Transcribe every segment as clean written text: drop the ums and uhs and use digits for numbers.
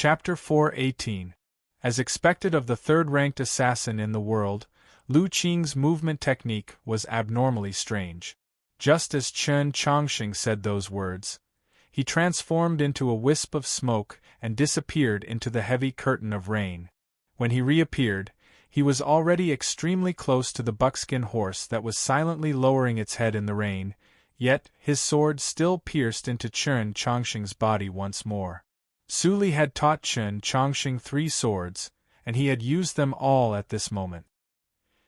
Chapter 4:18. As expected of the third-ranked assassin in the world, Lu Qing's movement technique was abnormally strange. Just as Chen Chongqing said those words, he transformed into a wisp of smoke and disappeared into the heavy curtain of rain. When he reappeared, he was already extremely close to the buckskin horse that was silently lowering its head in the rain, yet his sword still pierced into Chen Chongqing's body once more. Su Li had taught Chen Chongqing 3 swords, and he had used them all at this moment.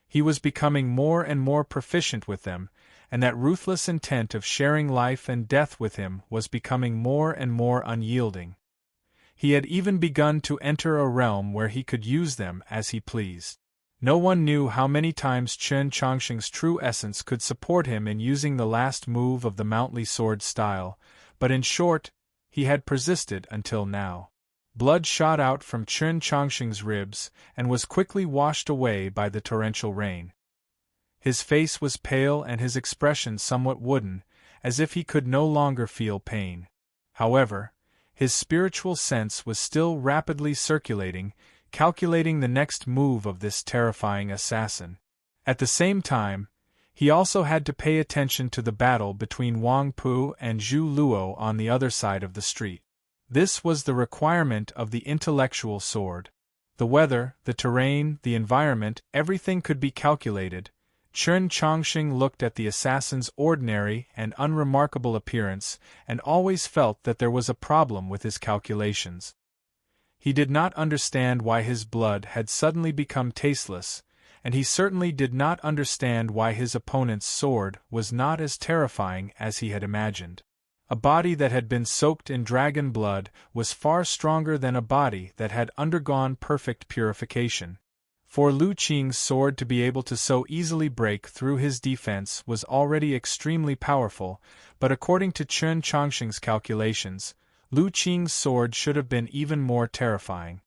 He was becoming more and more proficient with them, and that ruthless intent of sharing life and death with him was becoming more and more unyielding. He had even begun to enter a realm where he could use them as he pleased. No one knew how many times Chen Chongqing's true essence could support him in using the last move of the Mountly sword style, but in short, he had persisted until now. Blood shot out from Chen Chongqing's ribs and was quickly washed away by the torrential rain. His face was pale and his expression somewhat wooden, as if he could no longer feel pain. However, his spiritual sense was still rapidly circulating, calculating the next move of this terrifying assassin. At the same time, he also had to pay attention to the battle between Wang Pu and Zhu Luo on the other side of the street. This was the requirement of the intellectual sword. The weather, the terrain, the environment, everything could be calculated. Chen Chongqing looked at the assassin's ordinary and unremarkable appearance and always felt that there was a problem with his calculations. He did not understand why his blood had suddenly become tasteless, and he certainly did not understand why his opponent's sword was not as terrifying as he had imagined. A body that had been soaked in dragon blood was far stronger than a body that had undergone perfect purification. For Lu Qing's sword to be able to so easily break through his defense was already extremely powerful, but according to Chen Chongqing's calculations, Lu Qing's sword should have been even more terrifying.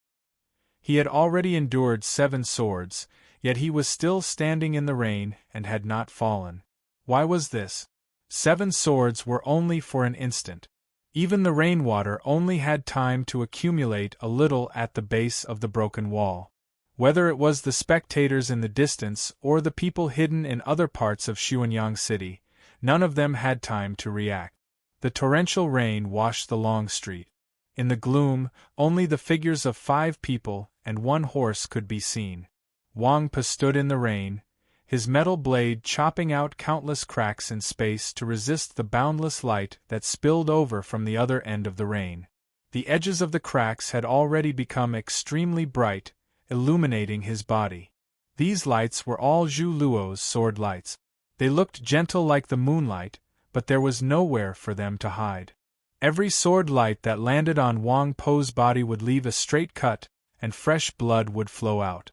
He had already endured 7 swords, yet he was still standing in the rain and had not fallen. Why was this? 7 swords were only for an instant. Even the rainwater only had time to accumulate a little at the base of the broken wall. Whether it was the spectators in the distance or the people hidden in other parts of Xuanyang City, none of them had time to react. The torrential rain washed the long street. In the gloom, only the figures of 5 people and 1 horse could be seen. Wang Pu stood in the rain, his metal blade chopping out countless cracks in space to resist the boundless light that spilled over from the other end of the rain. The edges of the cracks had already become extremely bright, illuminating his body. These lights were all Zhu Luo's sword lights. They looked gentle like the moonlight, but there was nowhere for them to hide. Every sword light that landed on Wang Pu's body would leave a straight cut, and fresh blood would flow out.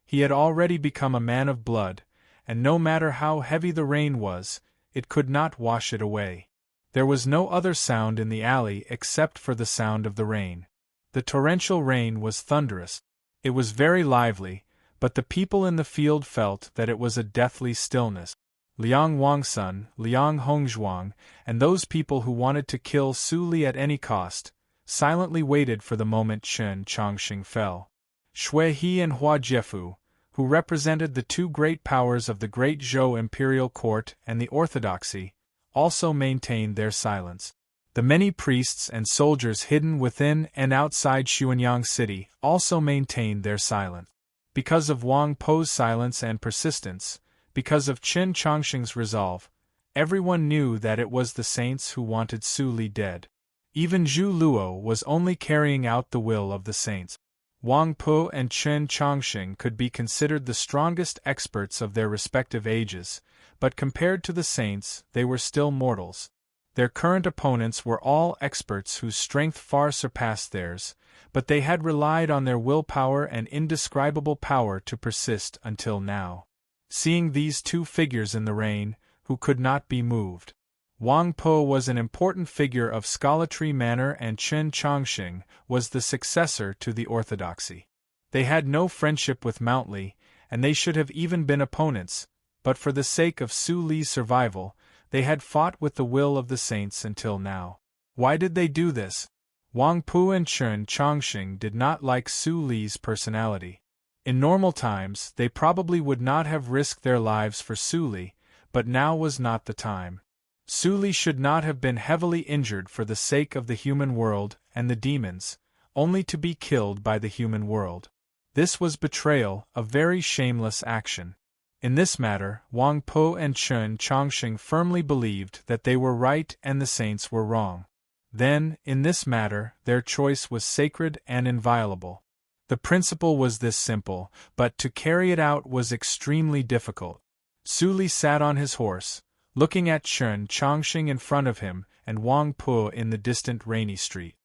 He had already become a man of blood, and no matter how heavy the rain was, it could not wash it away. There was no other sound in the alley except for the sound of the rain. The torrential rain was thunderous. It was very lively, but the people in the field felt that it was a deathly stillness. Liang Wangsun, Liang Hongzhuang, and those people who wanted to kill Su Li at any cost, silently waited for the moment Chen Chongqing fell. Shui He and Hua Jiefu, who represented the 2 great powers of the Great Zhou imperial court and the orthodoxy, also maintained their silence. The many priests and soldiers hidden within and outside Xuanyang City also maintained their silence. Because of Wang Pu's silence and persistence, because of Chen Chongqing's resolve, everyone knew that it was the saints who wanted Su Li dead. Even Zhu Luo was only carrying out the will of the saints. Wang Pu and Chen Chongqing could be considered the strongest experts of their respective ages, but compared to the saints, they were still mortals. Their current opponents were all experts whose strength far surpassed theirs, but they had relied on their willpower and indescribable power to persist until now. Seeing these 2 figures in the rain, who could not be moved, Wang Pu was an important figure of scholarly manner and Chen Chongqing was the successor to the orthodoxy. They had no friendship with Mountly, and they should have even been opponents, but for the sake of Su Li's survival, they had fought with the will of the saints until now. Why did they do this? Wang Pu and Chen Chongqing did not like Su Li's personality. In normal times, they probably would not have risked their lives for Su Li, but now was not the time. Su Li should not have been heavily injured for the sake of the human world and the demons, only to be killed by the human world. This was betrayal, a very shameless action. In this matter, Wang Po and Chen Chongqing firmly believed that they were right and the saints were wrong. Then, in this matter, their choice was sacred and inviolable. The principle was this simple, but to carry it out was extremely difficult. Su Li sat on his horse, looking at Chen Chongqing in front of him and Wang Po in the distant rainy street.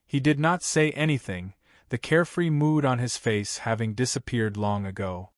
He did not say anything, the carefree mood on his face having disappeared long ago.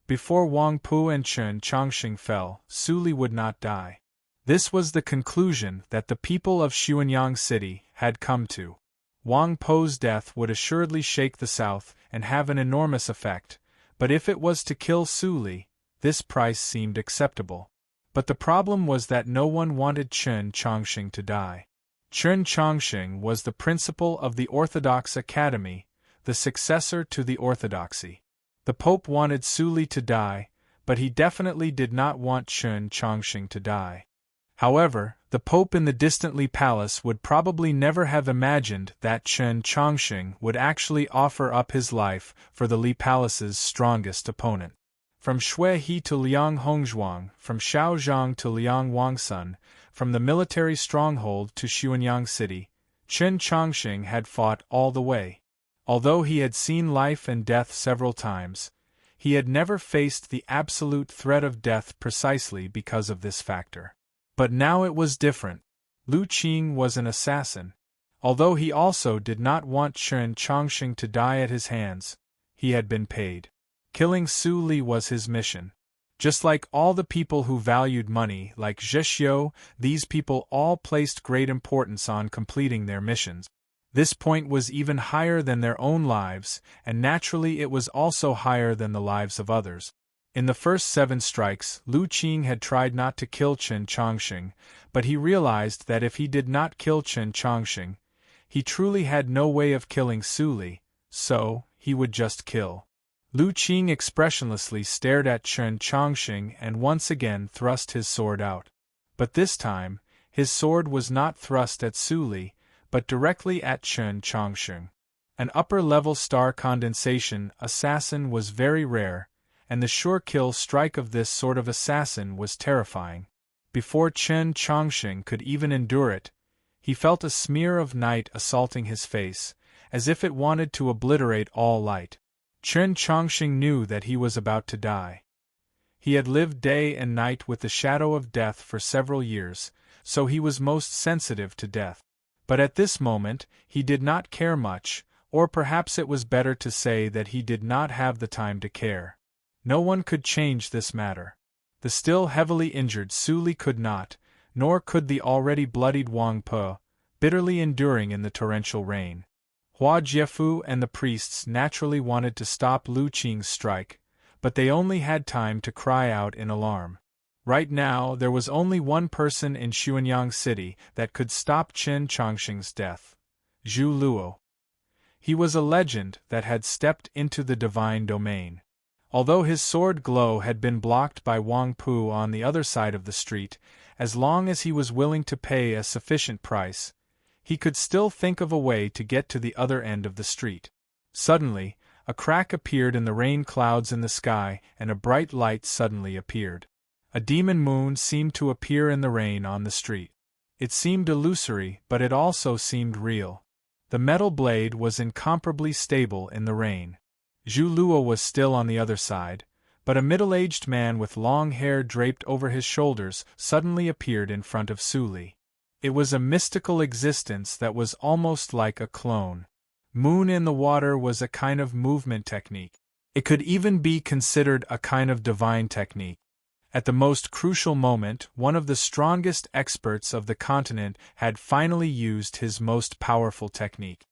Before Wang Po and Chen Chongqing fell, Su Li would not die. This was the conclusion that the people of Xuanyang City had come to. Wang Po's death would assuredly shake the south and have an enormous effect, but if it was to kill Su Li, this price seemed acceptable. But the problem was that no one wanted Chen Chongqing to die. Chen Chongqing was the principal of the Orthodox Academy, the successor to the Orthodoxy. The Pope wanted Su Li to die, but he definitely did not want Chen Chongqing to die. However, the Pope in the distant Li Palace would probably never have imagined that Chen Chongqing would actually offer up his life for the Li Palace's strongest opponent. From Shui He to Liang Hongzhuang, from Shaozhang to Liang Wangsun, from the military stronghold to Xuanyang City, Chen Chongqing had fought all the way. Although he had seen life and death several times, he had never faced the absolute threat of death precisely because of this factor. But now it was different. Lu Qing was an assassin. Although he also did not want Chen Chongqing to die at his hands, he had been paid. Killing Su Li was his mission. Just like all the people who valued money, like Zhexiu, these people all placed great importance on completing their missions. This point was even higher than their own lives, and naturally it was also higher than the lives of others. In the first 7 strikes, Lu Qing had tried not to kill Chen Chongqing, but he realized that if he did not kill Chen Chongqing, he truly had no way of killing Su Li, so he would just kill. Lu Qing expressionlessly stared at Chen Chongqing and once again thrust his sword out. But this time, his sword was not thrust at Su Li, but directly at Chen Chongqing. An upper-level star condensation assassin was very rare, and the sure-kill strike of this sort of assassin was terrifying. Before Chen Chongqing could even endure it, he felt a smear of night assaulting his face, as if it wanted to obliterate all light. Chen Chongqing knew that he was about to die. He had lived day and night with the shadow of death for several years, so he was most sensitive to death. But at this moment, he did not care much, or perhaps it was better to say that he did not have the time to care. No one could change this matter. The still heavily injured Su Li could not, nor could the already bloodied Wang Po, bitterly enduring in the torrential rain. Hua Jiefu and the priests naturally wanted to stop Lu Qing's strike, but they only had time to cry out in alarm. Right now, there was only one person in Xuanyang City that could stop Chen Chongqing's death: Zhu Luo. He was a legend that had stepped into the divine domain. Although his sword glow had been blocked by Wang Pu on the other side of the street, as long as he was willing to pay a sufficient price, he could still think of a way to get to the other end of the street. Suddenly, a crack appeared in the rain clouds in the sky, and a bright light suddenly appeared. A demon moon seemed to appear in the rain on the street. It seemed illusory, but it also seemed real. The metal blade was incomparably stable in the rain. Zhu Luo was still on the other side, but a middle-aged man with long hair draped over his shoulders suddenly appeared in front of Su Li. It was a mystical existence that was almost like a clone. Moon in the water was a kind of movement technique. It could even be considered a kind of divine technique. At the most crucial moment, one of the strongest experts of the continent had finally used his most powerful technique.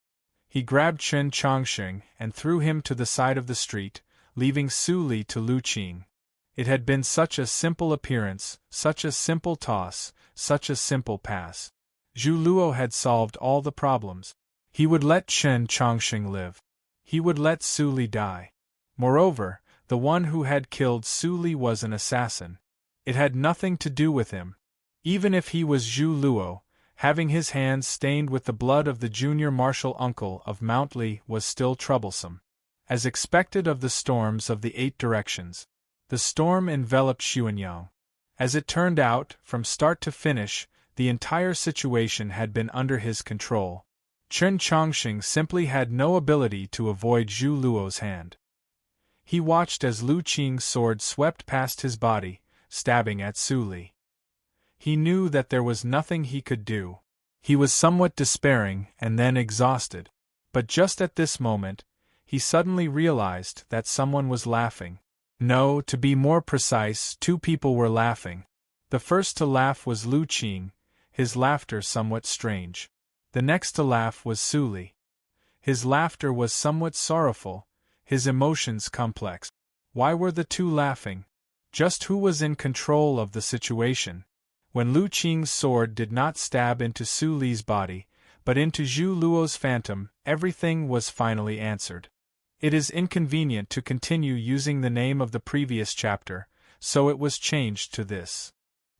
He grabbed Chen Chongqing and threw him to the side of the street, leaving Su Li to Lu Qing. It had been such a simple appearance, such a simple toss, such a simple pass. Zhu Luo had solved all the problems. He would let Chen Chongqing live. He would let Su Li die. Moreover, the one who had killed Su Li was an assassin. It had nothing to do with him. Even if he was Zhu Luo, having his hands stained with the blood of the junior martial uncle of Mount Li was still troublesome. As expected of the storms of the 8 directions, the storm enveloped Xuanyang. As it turned out, from start to finish, the entire situation had been under his control. Chen Chongqing simply had no ability to avoid Zhu Luo's hand. He watched as Lu Qing's sword swept past his body, stabbing at Su Li. He knew that there was nothing he could do. He was somewhat despairing and then exhausted. But just at this moment, he suddenly realized that someone was laughing. No, to be more precise, 2 people were laughing. The first to laugh was Lu Qing, his laughter somewhat strange. The next to laugh was Su Li. His laughter was somewhat sorrowful, his emotions complex. Why were the 2 laughing? Just who was in control of the situation? When Lu Qing's sword did not stab into Su Li's body, but into Zhu Luo's phantom, everything was finally answered. It is inconvenient to continue using the name of the previous chapter, so it was changed to this.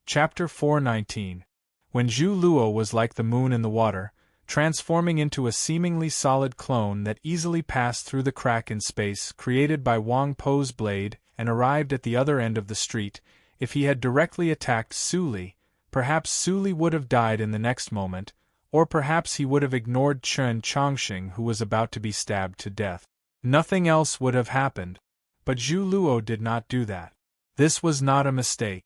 Chapter 419. When Zhu Luo was like the moon in the water, transforming into a seemingly solid clone that easily passed through the crack in space created by Wang Po's blade and arrived at the other end of the street, if he had directly attacked Su Li, perhaps Su Li would have died in the next moment, or perhaps he would have ignored Chen Chongqing who was about to be stabbed to death. Nothing else would have happened. But Zhu Luo did not do that. This was not a mistake.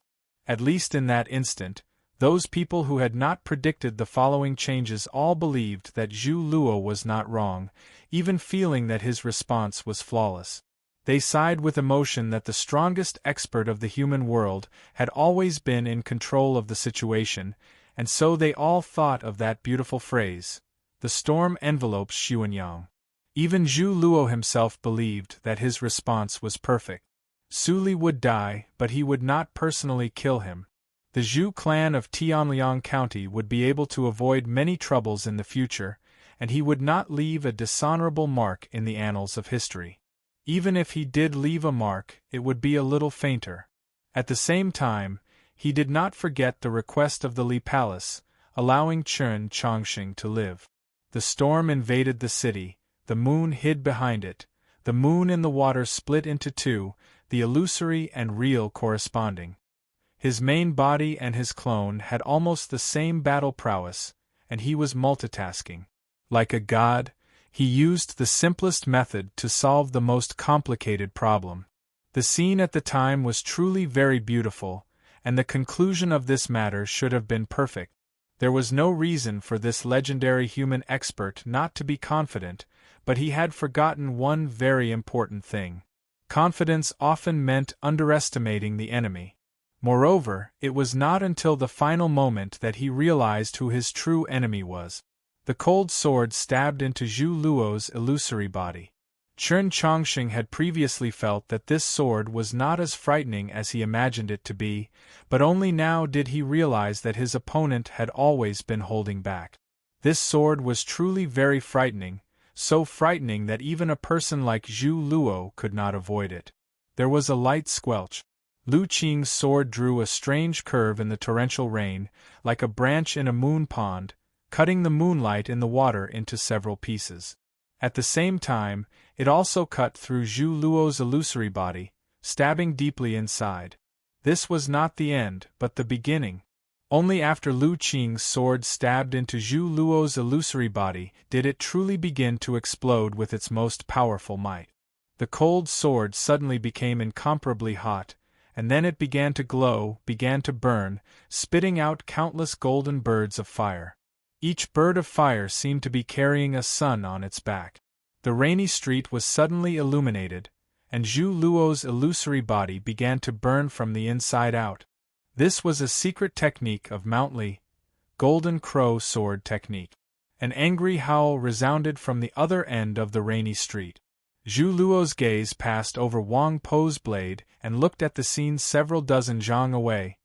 At least in that instant, those people who had not predicted the following changes all believed that Zhu Luo was not wrong, even feeling that his response was flawless. They sighed with emotion that the strongest expert of the human world had always been in control of the situation, and so they all thought of that beautiful phrase, "The storm envelopes Xuanyang." Even Zhu Luo himself believed that his response was perfect. Su Li would die, but he would not personally kill him. The Zhu clan of Tianliang County would be able to avoid many troubles in the future, and he would not leave a dishonorable mark in the annals of history. Even if he did leave a mark, it would be a little fainter. At the same time, he did not forget the request of the Li Palace, allowing Chen Chongqing to live. The storm invaded the city, the moon hid behind it, the moon and the water split into 2, the illusory and real corresponding. His main body and his clone had almost the same battle prowess, and he was multitasking. Like a god, he used the simplest method to solve the most complicated problem. The scene at the time was truly very beautiful, and the conclusion of this matter should have been perfect. There was no reason for this legendary human expert not to be confident, but he had forgotten one very important thing. Confidence often meant underestimating the enemy. Moreover, it was not until the final moment that he realized who his true enemy was. The cold sword stabbed into Zhu Luo's illusory body. Chen Chongqing had previously felt that this sword was not as frightening as he imagined it to be, but only now did he realize that his opponent had always been holding back. This sword was truly very frightening, so frightening that even a person like Zhu Luo could not avoid it. There was a light squelch. Lu Qing's sword drew a strange curve in the torrential rain, like a branch in a moon pond, cutting the moonlight in the water into several pieces. At the same time, it also cut through Zhu Luo's illusory body, stabbing deeply inside. This was not the end, but the beginning. Only after Lu Qing's sword stabbed into Zhu Luo's illusory body did it truly begin to explode with its most powerful might. The cold sword suddenly became incomparably hot, and then it began to glow, began to burn, spitting out countless golden birds of fire. Each bird of fire seemed to be carrying a sun on its back. The rainy street was suddenly illuminated, and Zhu Luo's illusory body began to burn from the inside out. This was a secret technique of Mount Li, Golden Crow Sword Technique. An angry howl resounded from the other end of the rainy street. Zhu Luo's gaze passed over Wang Po's blade and looked at the scene several dozen zhang away,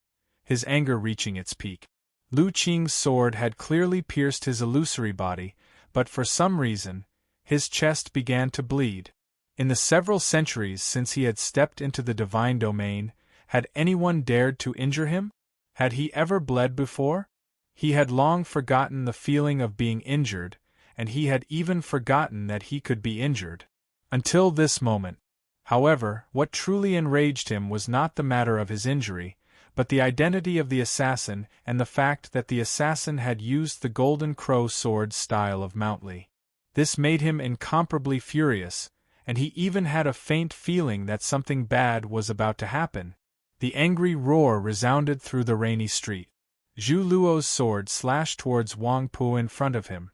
his anger reaching its peak. Lu Qing's sword had clearly pierced his illusory body, but for some reason, his chest began to bleed. In the several centuries since he had stepped into the divine domain, had anyone dared to injure him? Had he ever bled before? He had long forgotten the feeling of being injured, and he had even forgotten that he could be injured. Until this moment. However, what truly enraged him was not the matter of his injury, but the identity of the assassin and the fact that the assassin had used the Golden Crow sword style of Mountly. This made him incomparably furious, and he even had a faint feeling that something bad was about to happen. The angry roar resounded through the rainy street. Zhu Luo's sword slashed towards Wang Pu in front of him.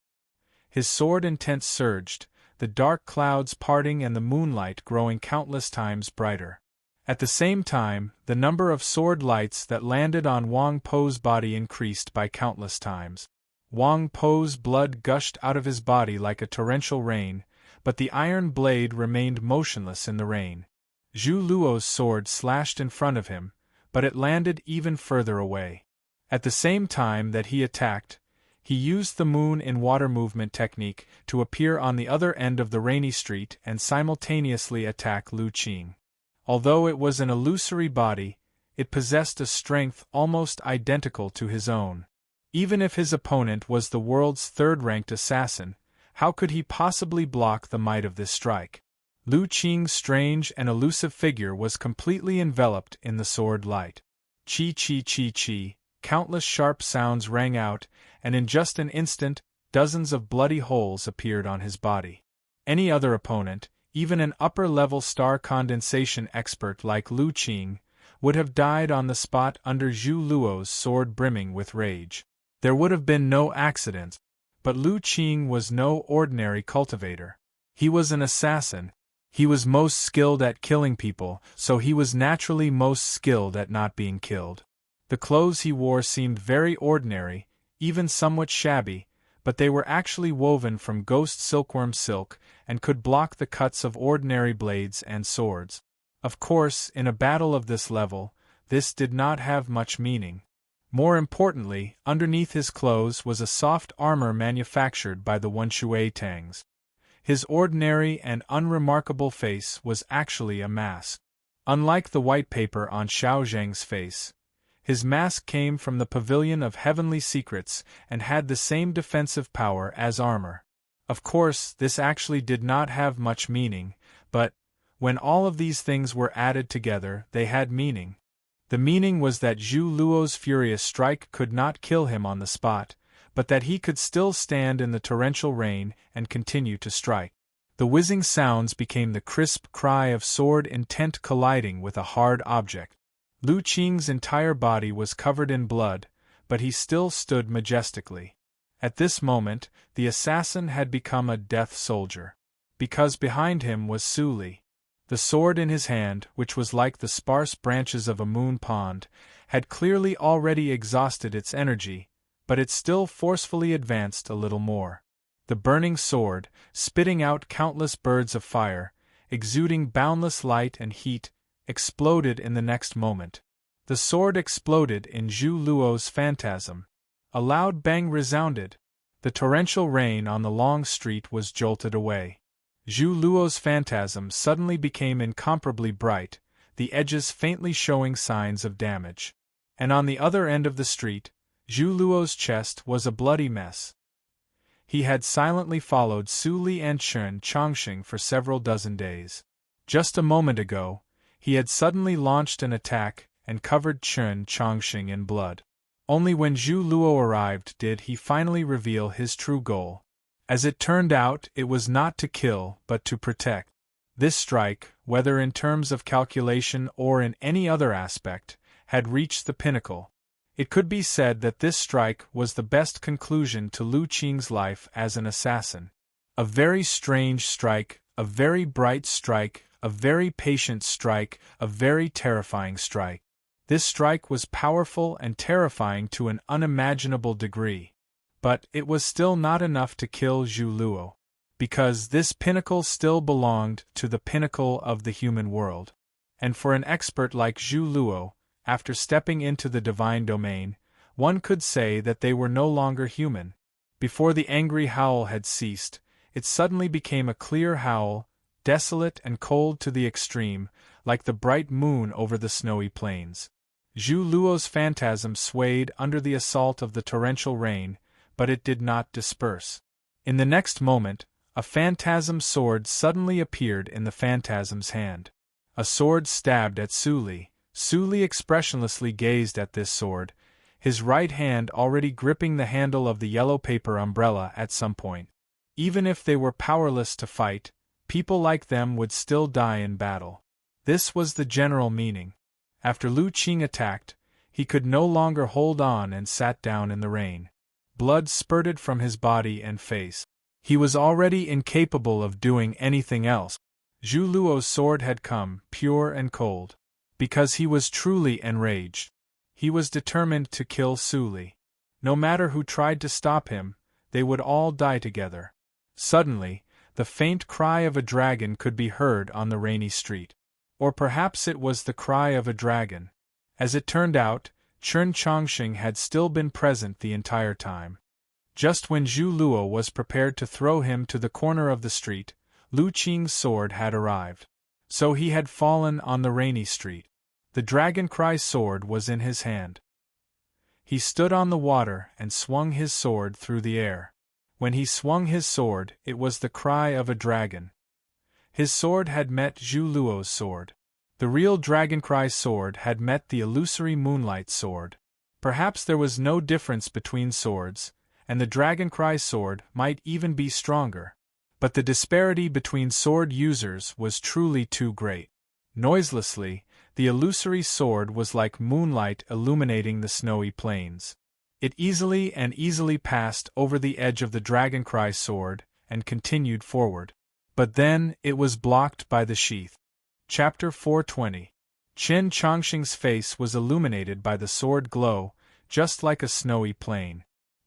His sword intent surged, the dark clouds parting and the moonlight growing countless times brighter. At the same time, the number of sword lights that landed on Wang Pu's body increased by countless times. Wang Pu's blood gushed out of his body like a torrential rain, but the iron blade remained motionless in the rain. Zhu Luo's sword slashed in front of him, but it landed even further away. At the same time that he attacked, he used the moon in water movement technique to appear on the other end of the rainy street and simultaneously attack Lu Qing. Although it was an illusory body, it possessed a strength almost identical to his own. Even if his opponent was the world's third-ranked assassin, how could he possibly block the might of this strike? Lu Qing's strange and elusive figure was completely enveloped in the sword light. Chi chi chi chi, countless sharp sounds rang out, and in just an instant, dozens of bloody holes appeared on his body. Any other opponent, even an upper-level star condensation expert like Lu Qing, would have died on the spot under Zhu Luo's sword brimming with rage. There would have been no accident. But Lu Qing was no ordinary cultivator. He was an assassin. He was most skilled at killing people, so he was naturally most skilled at not being killed. The clothes he wore seemed very ordinary, even somewhat shabby, but they were actually woven from ghost silkworm silk and could block the cuts of ordinary blades and swords. Of course, in a battle of this level, this did not have much meaning. More importantly, underneath his clothes was a soft armor manufactured by the Wenshui Tangs. His ordinary and unremarkable face was actually a mask. Unlike the white paper on Xiao Zhang's face, his mask came from the Pavilion of Heavenly Secrets and had the same defensive power as armor. Of course, this actually did not have much meaning, but, when all of these things were added together, they had meaning. The meaning was that Zhu Luo's furious strike could not kill him on the spot, but that he could still stand in the torrential rain and continue to strike. The whizzing sounds became the crisp cry of sword intent colliding with a hard object. Lu Qing's entire body was covered in blood, but he still stood majestically. At this moment, the assassin had become a death soldier. Because behind him was Su Li. The sword in his hand, which was like the sparse branches of a moon pond, had clearly already exhausted its energy, but it still forcefully advanced a little more. The burning sword, spitting out countless birds of fire, exuding boundless light and heat, exploded in the next moment. The sword exploded in Zhu Luo's phantasm. A loud bang resounded. The torrential rain on the long street was jolted away. Zhu Luo's phantasm suddenly became incomparably bright, the edges faintly showing signs of damage. And on the other end of the street, Zhu Luo's chest was a bloody mess. He had silently followed Su Li and Chen Chongqing for several dozen days. Just a moment ago, he had suddenly launched an attack and covered Chen Chongqing in blood. Only when Zhu Luo arrived did he finally reveal his true goal. As it turned out, it was not to kill, but to protect. This strike, whether in terms of calculation or in any other aspect, had reached the pinnacle. It could be said that this strike was the best conclusion to Lu Qing's life as an assassin. A very strange strike, a very bright strike, a very patient strike, a very terrifying strike. This strike was powerful and terrifying to an unimaginable degree. But it was still not enough to kill Zhu Luo, because this pinnacle still belonged to the pinnacle of the human world. And for an expert like Zhu Luo, after stepping into the divine domain, one could say that they were no longer human. Before the angry howl had ceased, it suddenly became a clear howl, desolate and cold to the extreme, like the bright moon over the snowy plains. Zhu Luo's phantasm swayed under the assault of the torrential rain, but it did not disperse. In the next moment, a phantasm sword suddenly appeared in the phantasm's hand. A sword stabbed at Su Li. Su Li expressionlessly gazed at this sword, his right hand already gripping the handle of the yellow paper umbrella at some point. Even if they were powerless to fight, people like them would still die in battle. This was the general meaning. After Lu Qing attacked, he could no longer hold on and sat down in the rain. Blood spurted from his body and face. He was already incapable of doing anything else. Zhu Luo's sword had come, pure and cold. Because he was truly enraged. He was determined to kill Su Li. No matter who tried to stop him, they would all die together. Suddenly, the faint cry of a dragon could be heard on the rainy street. Or perhaps it was the cry of a dragon. As it turned out, Chen Chongqing had still been present the entire time. Just when Zhu Luo was prepared to throw him to the corner of the street, Lu Qing's sword had arrived. So he had fallen on the rainy street. The dragon cry sword was in his hand. He stood on the water and swung his sword through the air. When he swung his sword, it was the cry of a dragon. His sword had met Zhu Luo's sword. The real dragoncry sword had met the illusory moonlight sword. Perhaps there was no difference between swords, and the dragoncry sword might even be stronger. But the disparity between sword users was truly too great. Noiselessly, the illusory sword was like moonlight illuminating the snowy plains. It easily passed over the edge of the dragoncry sword and continued forward. But then, it was blocked by the sheath. Chapter 420. Chen Chongqing's face was illuminated by the sword glow, just like a snowy plain.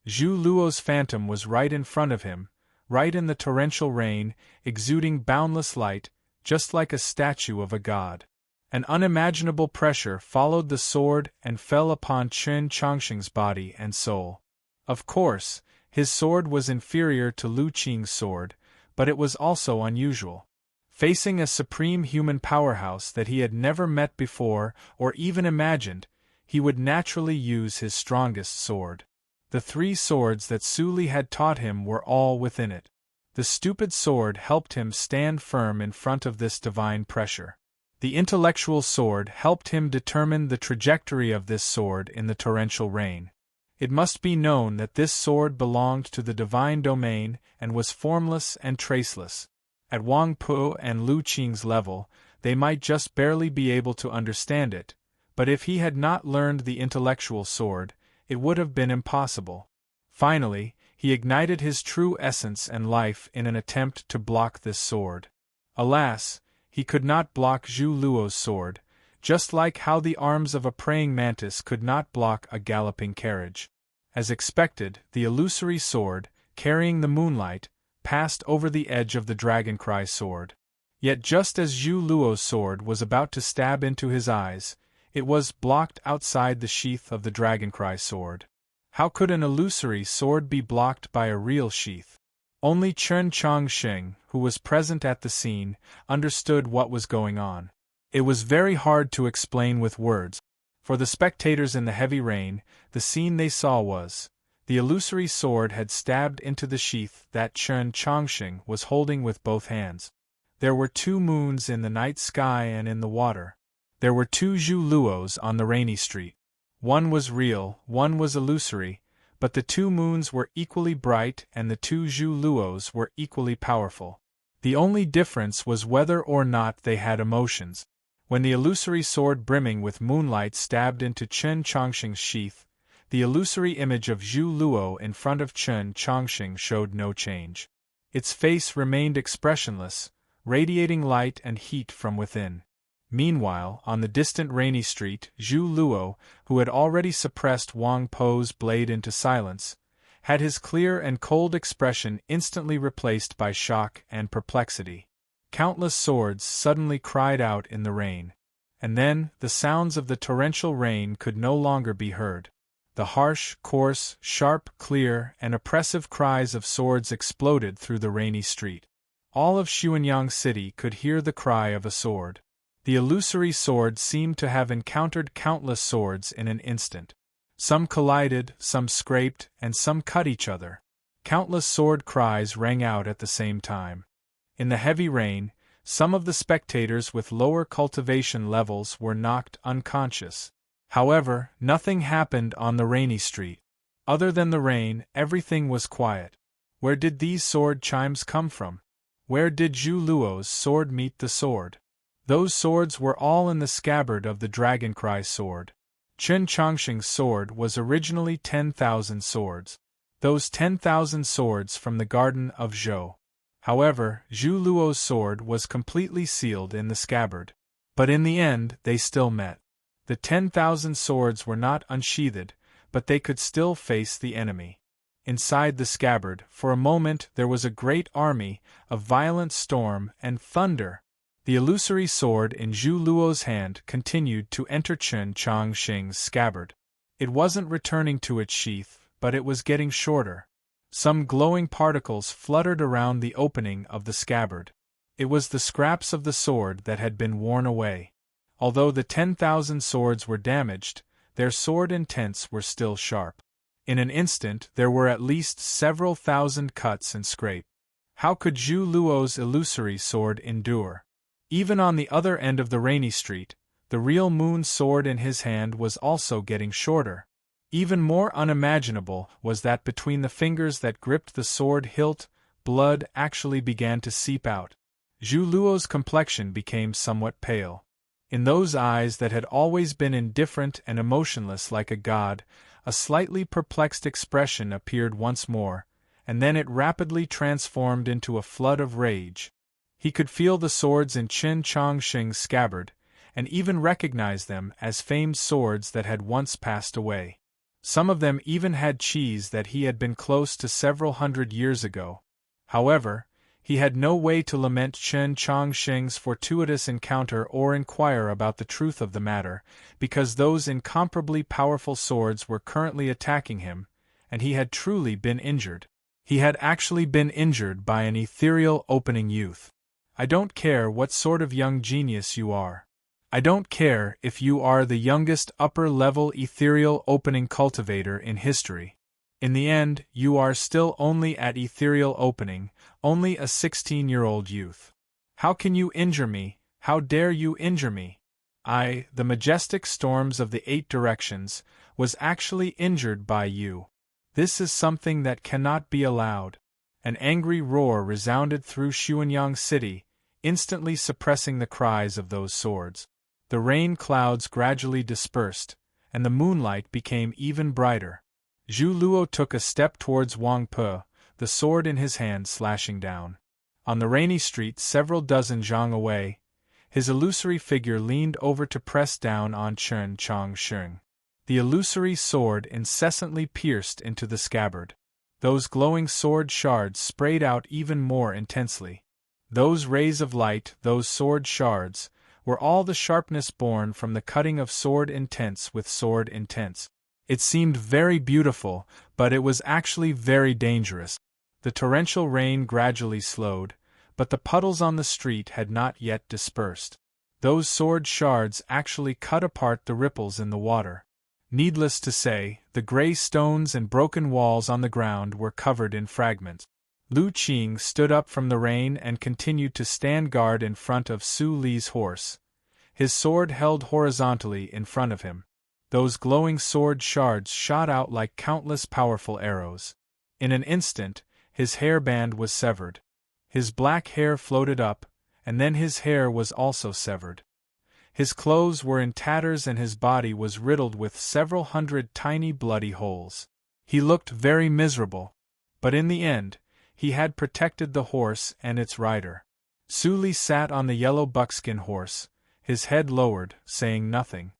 Zhu Luo's phantom was right in front of him, right in the torrential rain, exuding boundless light, just like a statue of a god. An unimaginable pressure followed the sword and fell upon Chen Chongqing's body and soul. Of course, his sword was inferior to Lu Qing's sword, but it was also unusual. Facing a supreme human powerhouse that he had never met before or even imagined, he would naturally use his strongest sword. The 3 swords that Su Li had taught him were all within it. The stupid sword helped him stand firm in front of this divine pressure. The intellectual sword helped him determine the trajectory of this sword in the torrential rain. It must be known that this sword belonged to the divine domain and was formless and traceless. At Wang Pu and Lu Qing's level, they might just barely be able to understand it, but if he had not learned the intellectual sword, it would have been impossible. Finally, he ignited his true essence and life in an attempt to block this sword. Alas, he could not block Zhu Luo's sword, just like how the arms of a praying mantis could not block a galloping carriage. As expected, the illusory sword, carrying the moonlight, passed over the edge of the dragoncry sword. Yet just as Zhu Luo's sword was about to stab into his eyes, it was blocked outside the sheath of the dragoncry sword. How could an illusory sword be blocked by a real sheath? Only Chen Chongqing, who was present at the scene, understood what was going on. It was very hard to explain with words. For the spectators in the heavy rain, the scene they saw was, the illusory sword had stabbed into the sheath that Chen Chongqing was holding with both hands. There were 2 moons in the night sky and in the water. There were 2 Zhu Luos on the rainy street. One was real, one was illusory, but the 2 moons were equally bright and the 2 Zhu Luos were equally powerful. The only difference was whether or not they had emotions. When the illusory sword brimming with moonlight stabbed into Chen Chongqing's sheath, the illusory image of Zhu Luo in front of Chen Chongqing showed no change. Its face remained expressionless, radiating light and heat from within. Meanwhile, on the distant rainy street, Zhu Luo, who had already suppressed Wang Po's blade into silence, had his clear and cold expression instantly replaced by shock and perplexity. Countless swords suddenly cried out in the rain. And then, the sounds of the torrential rain could no longer be heard. The harsh, coarse, sharp, clear, and oppressive cries of swords exploded through the rainy street. All of Xuanyang City could hear the cry of a sword. The illusory sword seemed to have encountered countless swords in an instant. Some collided, some scraped, and some cut each other. Countless sword cries rang out at the same time. In the heavy rain, some of the spectators with lower cultivation levels were knocked unconscious. However, nothing happened on the rainy street. Other than the rain, everything was quiet. Where did these sword chimes come from? Where did Zhu Luo's sword meet the sword? Those swords were all in the scabbard of the Dragoncry sword. Chen Chongqing's sword was originally 10,000 swords. Those 10,000 swords from the Garden of Zhou. However, Zhu Luo's sword was completely sealed in the scabbard. But in the end, they still met. The 10,000 swords were not unsheathed, but they could still face the enemy. Inside the scabbard, for a moment there was a great army, a violent storm and thunder. The illusory sword in Zhu Luo's hand continued to enter Chen Chongqing's scabbard. It wasn't returning to its sheath, but it was getting shorter. Some glowing particles fluttered around the opening of the scabbard. It was the scraps of the sword that had been worn away. Although the 10,000 swords were damaged, their sword intents were still sharp. In an instant there were at least several thousand cuts and scrapes. How could Zhu Luo's illusory sword endure? Even on the other end of the rainy street, the real moon's sword in his hand was also getting shorter. Even more unimaginable was that between the fingers that gripped the sword hilt, blood actually began to seep out. Zhu Luo's complexion became somewhat pale. In those eyes that had always been indifferent and emotionless like a god, a slightly perplexed expression appeared once more, and then it rapidly transformed into a flood of rage. He could feel the swords in Chen Chongqing's scabbard, and even recognize them as famed swords that had once passed away. Some of them even had cheese that he had been close to several hundred years ago. However, he had no way to lament Chen Chongqing's fortuitous encounter or inquire about the truth of the matter, because those incomparably powerful swords were currently attacking him, and he had truly been injured. He had actually been injured by an ethereal opening youth. I don't care what sort of young genius you are. I don't care if you are the youngest upper-level ethereal opening cultivator in history. In the end, you are still only at ethereal opening, only a 16-year-old youth. How can you injure me? How dare you injure me? I, the majestic storms of the 8 directions, was actually injured by you. This is something that cannot be allowed. An angry roar resounded through Xuanyang City, instantly suppressing the cries of those swords. The rain clouds gradually dispersed, and the moonlight became even brighter. Zhu Luo took a step towards Wang Pe, the sword in his hand slashing down. On the rainy street several dozen zhang away, his illusory figure leaned over to press down on Chen Chongqing. The illusory sword incessantly pierced into the scabbard. Those glowing sword shards sprayed out even more intensely. Those rays of light, those sword shards, were all the sharpness born from the cutting of sword intents with sword intents. It seemed very beautiful, but it was actually very dangerous. The torrential rain gradually slowed, but the puddles on the street had not yet dispersed. Those sword shards actually cut apart the ripples in the water. Needless to say, the gray stones and broken walls on the ground were covered in fragments. Lu Qing stood up from the rain and continued to stand guard in front of Su Li's horse, his sword held horizontally in front of him. Those glowing sword shards shot out like countless powerful arrows. In an instant, his hairband was severed. His black hair floated up, and then his hair was also severed. His clothes were in tatters and his body was riddled with several hundred tiny bloody holes. He looked very miserable. But in the end, he had protected the horse and its rider. Su Li sat on the yellow buckskin horse, his head lowered, saying nothing.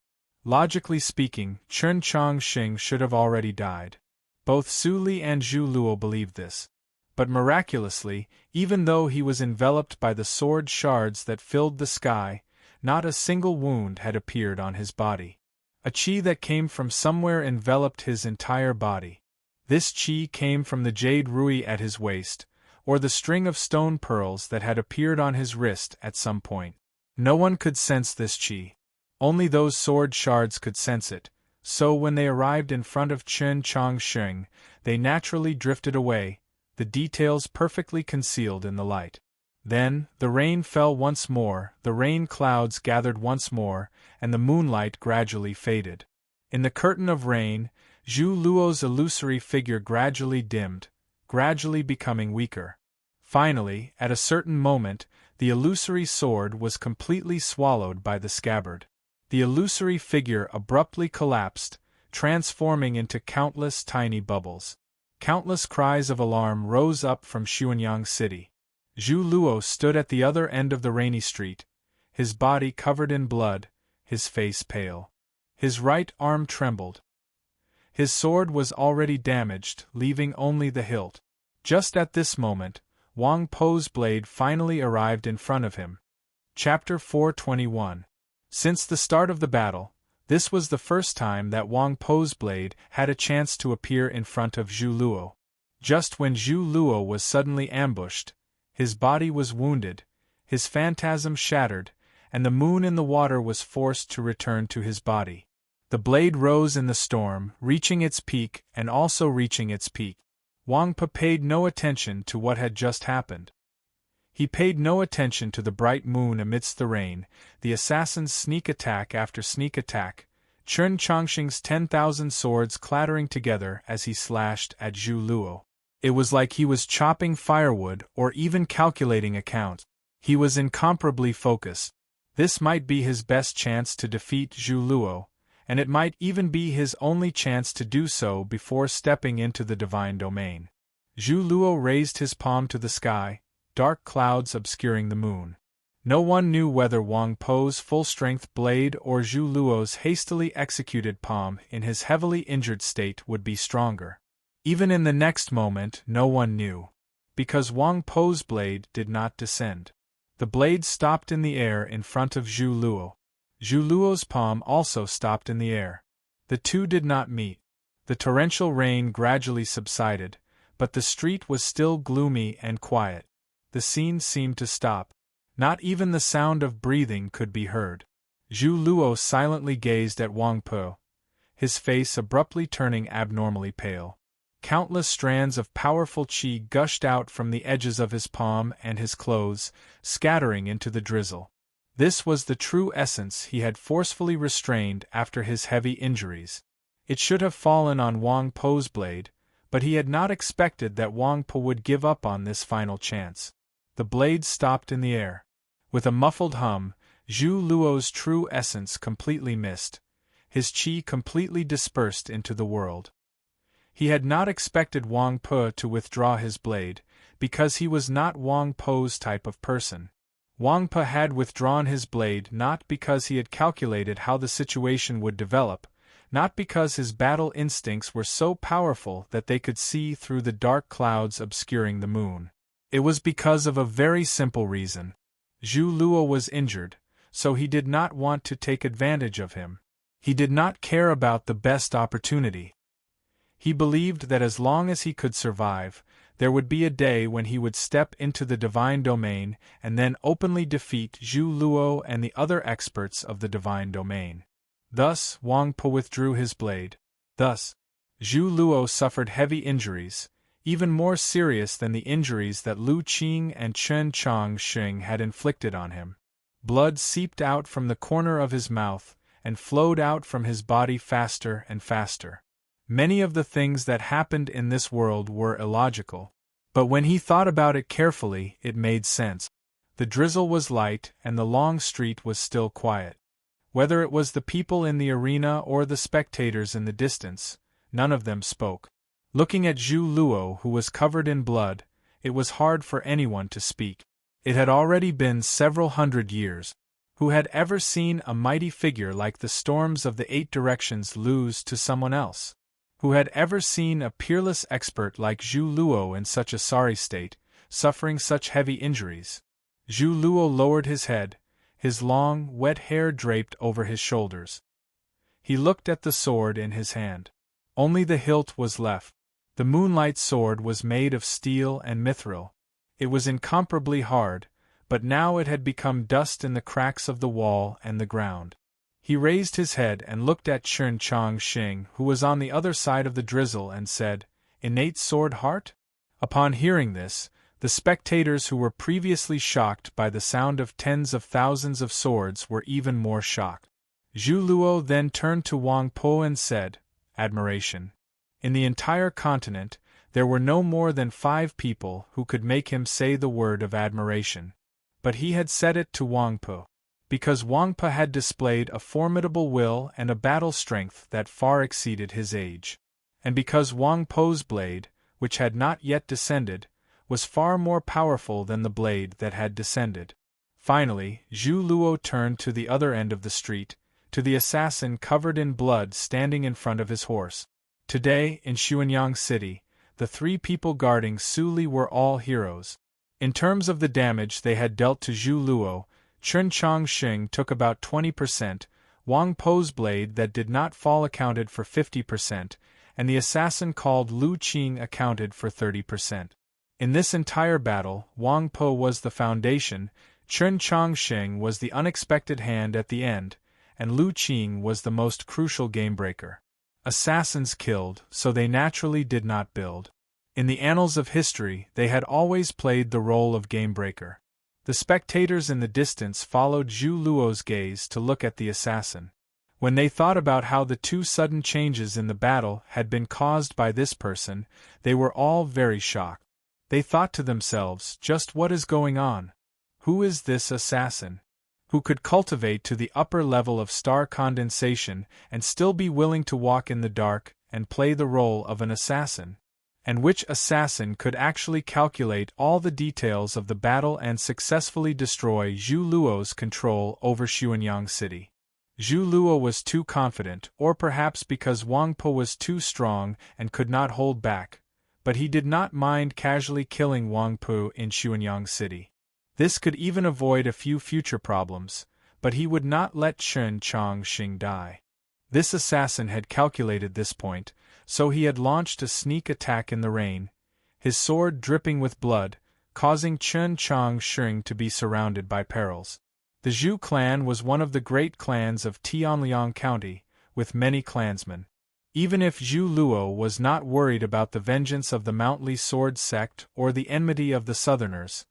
Logically speaking, Chen Chongqing should have already died. Both Su Li and Zhu Luo believed this. But miraculously, even though he was enveloped by the sword shards that filled the sky, not a single wound had appeared on his body. A qi that came from somewhere enveloped his entire body. This qi came from the jade rui at his waist, or the string of stone pearls that had appeared on his wrist at some point. No one could sense this qi. Only those sword shards could sense it, so when they arrived in front of Chen Chongsheng, they naturally drifted away, the details perfectly concealed in the light. Then, the rain fell once more, the rain clouds gathered once more, and the moonlight gradually faded. In the curtain of rain, Zhu Luo's illusory figure gradually dimmed, gradually becoming weaker. Finally, at a certain moment, the illusory sword was completely swallowed by the scabbard. The illusory figure abruptly collapsed, transforming into countless tiny bubbles. Countless cries of alarm rose up from Xuanyang City. Zhu Luo stood at the other end of the rainy street, his body covered in blood, his face pale. His right arm trembled. His sword was already damaged, leaving only the hilt. Just at this moment, Wang Po's blade finally arrived in front of him. Chapter 421. Since the start of the battle, this was the first time that Wang Po's blade had a chance to appear in front of Zhu Luo. Just when Zhu Luo was suddenly ambushed, his body was wounded, his phantasm shattered, and the moon in the water was forced to return to his body. The blade rose in the storm, reaching its peak and also reaching its peak. Wang Po paid no attention to what had just happened. He paid no attention to the bright moon amidst the rain, the assassin's sneak attack after sneak attack, Chen Chongsheng's 10,000 swords clattering together as he slashed at Zhu Luo. It was like he was chopping firewood or even calculating accounts. He was incomparably focused. This might be his best chance to defeat Zhu Luo, and it might even be his only chance to do so before stepping into the divine domain. Zhu Luo raised his palm to the sky, dark clouds obscuring the moon. No one knew whether Wang Po's full-strength blade or Zhu Luo's hastily executed palm in his heavily injured state would be stronger. Even in the next moment no one knew. Because Wang Po's blade did not descend. The blade stopped in the air in front of Zhu Luo. Zhu Luo's palm also stopped in the air. The two did not meet. The torrential rain gradually subsided, but the street was still gloomy and quiet. The scene seemed to stop. Not even the sound of breathing could be heard. Zhu Luo silently gazed at Wang Po, his face abruptly turning abnormally pale. Countless strands of powerful qi gushed out from the edges of his palm and his clothes, scattering into the drizzle. This was the true essence he had forcefully restrained after his heavy injuries. It should have fallen on Wang Po's blade, but he had not expected that Wang Po would give up on this final chance. The blade stopped in the air. With a muffled hum, Zhu Luo's true essence completely missed. His qi completely dispersed into the world. He had not expected Wang Po to withdraw his blade, because he was not Wang Po's type of person. Wang Po had withdrawn his blade not because he had calculated how the situation would develop, not because his battle instincts were so powerful that they could see through the dark clouds obscuring the moon. It was because of a very simple reason. Zhu Luo was injured, so he did not want to take advantage of him. He did not care about the best opportunity. He believed that as long as he could survive, there would be a day when he would step into the divine domain and then openly defeat Zhu Luo and the other experts of the divine domain. Thus, Wang Po withdrew his blade. Thus, Zhu Luo suffered heavy injuries, even more serious than the injuries that Lu Qing and Chen Chongsheng had inflicted on him. Blood seeped out from the corner of his mouth and flowed out from his body faster and faster. Many of the things that happened in this world were illogical, but when he thought about it carefully, it made sense. The drizzle was light and the long street was still quiet. Whether it was the people in the arena or the spectators in the distance, none of them spoke. Looking at Zhu Luo, who was covered in blood, it was hard for anyone to speak. It had already been several hundred years. Who had ever seen a mighty figure like the storms of the 8 directions lose to someone else? Who had ever seen a peerless expert like Zhu Luo in such a sorry state, suffering such heavy injuries? Zhu Luo lowered his head, his long, wet hair draped over his shoulders. He looked at the sword in his hand. Only the hilt was left. The moonlight sword was made of steel and mithril. It was incomparably hard, but now it had become dust in the cracks of the wall and the ground. He raised his head and looked at Chen Chongqing, who was on the other side of the drizzle, and said, "Innate sword heart?" Upon hearing this, the spectators who were previously shocked by the sound of tens of thousands of swords were even more shocked. Zhu Luo then turned to Wang Po and said, "Admiration." In the entire continent, there were no more than 5 people who could make him say the word of admiration. But he had said it to Wang Po. Because Wang Po had displayed a formidable will and a battle strength that far exceeded his age. And because Wang Po's blade, which had not yet descended, was far more powerful than the blade that had descended. Finally, Zhu Luo turned to the other end of the street, to the assassin covered in blood standing in front of his horse. Today, in Xuanyang City, the 3 people guarding Su Li were all heroes. In terms of the damage they had dealt to Zhu Luo, Chen Chongqing took about 20%, Wang Po's blade that did not fall accounted for 50%, and the assassin called Lu Qing accounted for 30%. In this entire battle, Wang Po was the foundation, Chen Chongqing was the unexpected hand at the end, and Lu Qing was the most crucial gamebreaker. Assassins killed, so they naturally did not build. In the annals of history, they had always played the role of gamebreaker. The spectators in the distance followed Zhu Luo's gaze to look at the assassin. When they thought about how the 2 sudden changes in the battle had been caused by this person, they were all very shocked. They thought to themselves, just what is going on? Who is this assassin? Who could cultivate to the upper level of star condensation and still be willing to walk in the dark and play the role of an assassin? And which assassin could actually calculate all the details of the battle and successfully destroy Zhu Luo's control over Xuanyang City? Zhu Luo was too confident, or perhaps because Wang Po was too strong and could not hold back, but he did not mind casually killing Wang Po in Xuanyang City. This could even avoid a few future problems, but he would not let Chen Chongqing die. This assassin had calculated this point, so he had launched a sneak attack in the rain, his sword dripping with blood, causing Chen Chongqing to be surrounded by perils. The Zhu clan was one of the great clans of Tianliang County, with many clansmen. Even if Zhu Luo was not worried about the vengeance of the Mountly Sword sect or the enmity of the Southerners,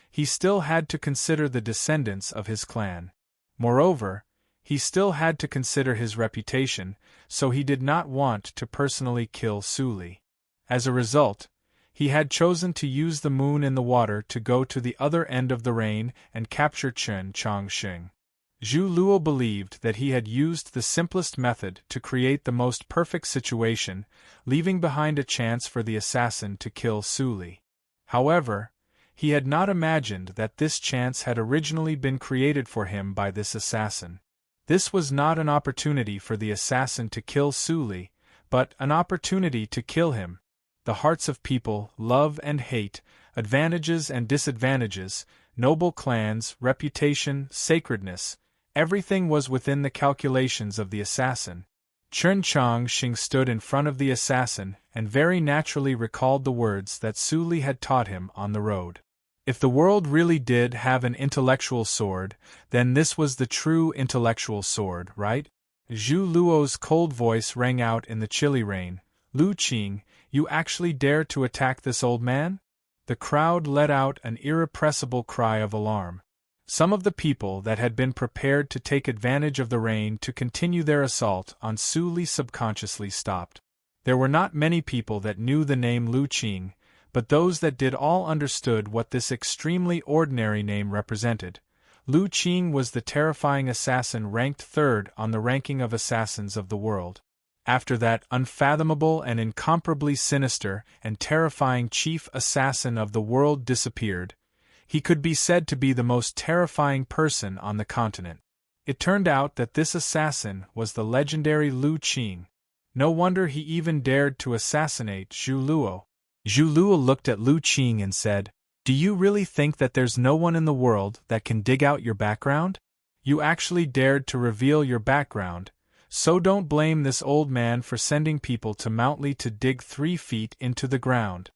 he still had to consider the descendants of his clan. Moreover, he still had to consider his reputation, so he did not want to personally kill Su Li. As a result, he had chosen to use the moon in the water to go to the other end of the rain and capture Chen Chongqing. Zhu Luo believed that he had used the simplest method to create the most perfect situation, leaving behind a chance for the assassin to kill Su Li. However, he had not imagined that this chance had originally been created for him by this assassin. This was not an opportunity for the assassin to kill Su Li, but an opportunity to kill him. The hearts of people, love and hate, advantages and disadvantages, noble clans, reputation, sacredness, everything was within the calculations of the assassin. Chen Chongqing stood in front of the assassin and very naturally recalled the words that Su Li had taught him on the road. If the world really did have an intellectual sword, then this was the true intellectual sword, right? Zhu Luo's cold voice rang out in the chilly rain. "Lu Qing, you actually dare to attack this old man?" The crowd let out an irrepressible cry of alarm. Some of the people that had been prepared to take advantage of the rain to continue their assault on Su Li subconsciously stopped. There were not many people that knew the name Lu Qing, but those that did all understood what this extremely ordinary name represented. Lu Qing was the terrifying assassin ranked 3rd on the ranking of assassins of the world. After that unfathomable and incomparably sinister and terrifying chief assassin of the world disappeared, he could be said to be the most terrifying person on the continent. It turned out that this assassin was the legendary Lu Qing. No wonder he even dared to assassinate Zhu Luo. Zhu Luo looked at Lu Qing and said, "Do you really think that there's no one in the world that can dig out your background? You actually dared to reveal your background, so don't blame this old man for sending people to Mount Li to dig 3 feet into the ground.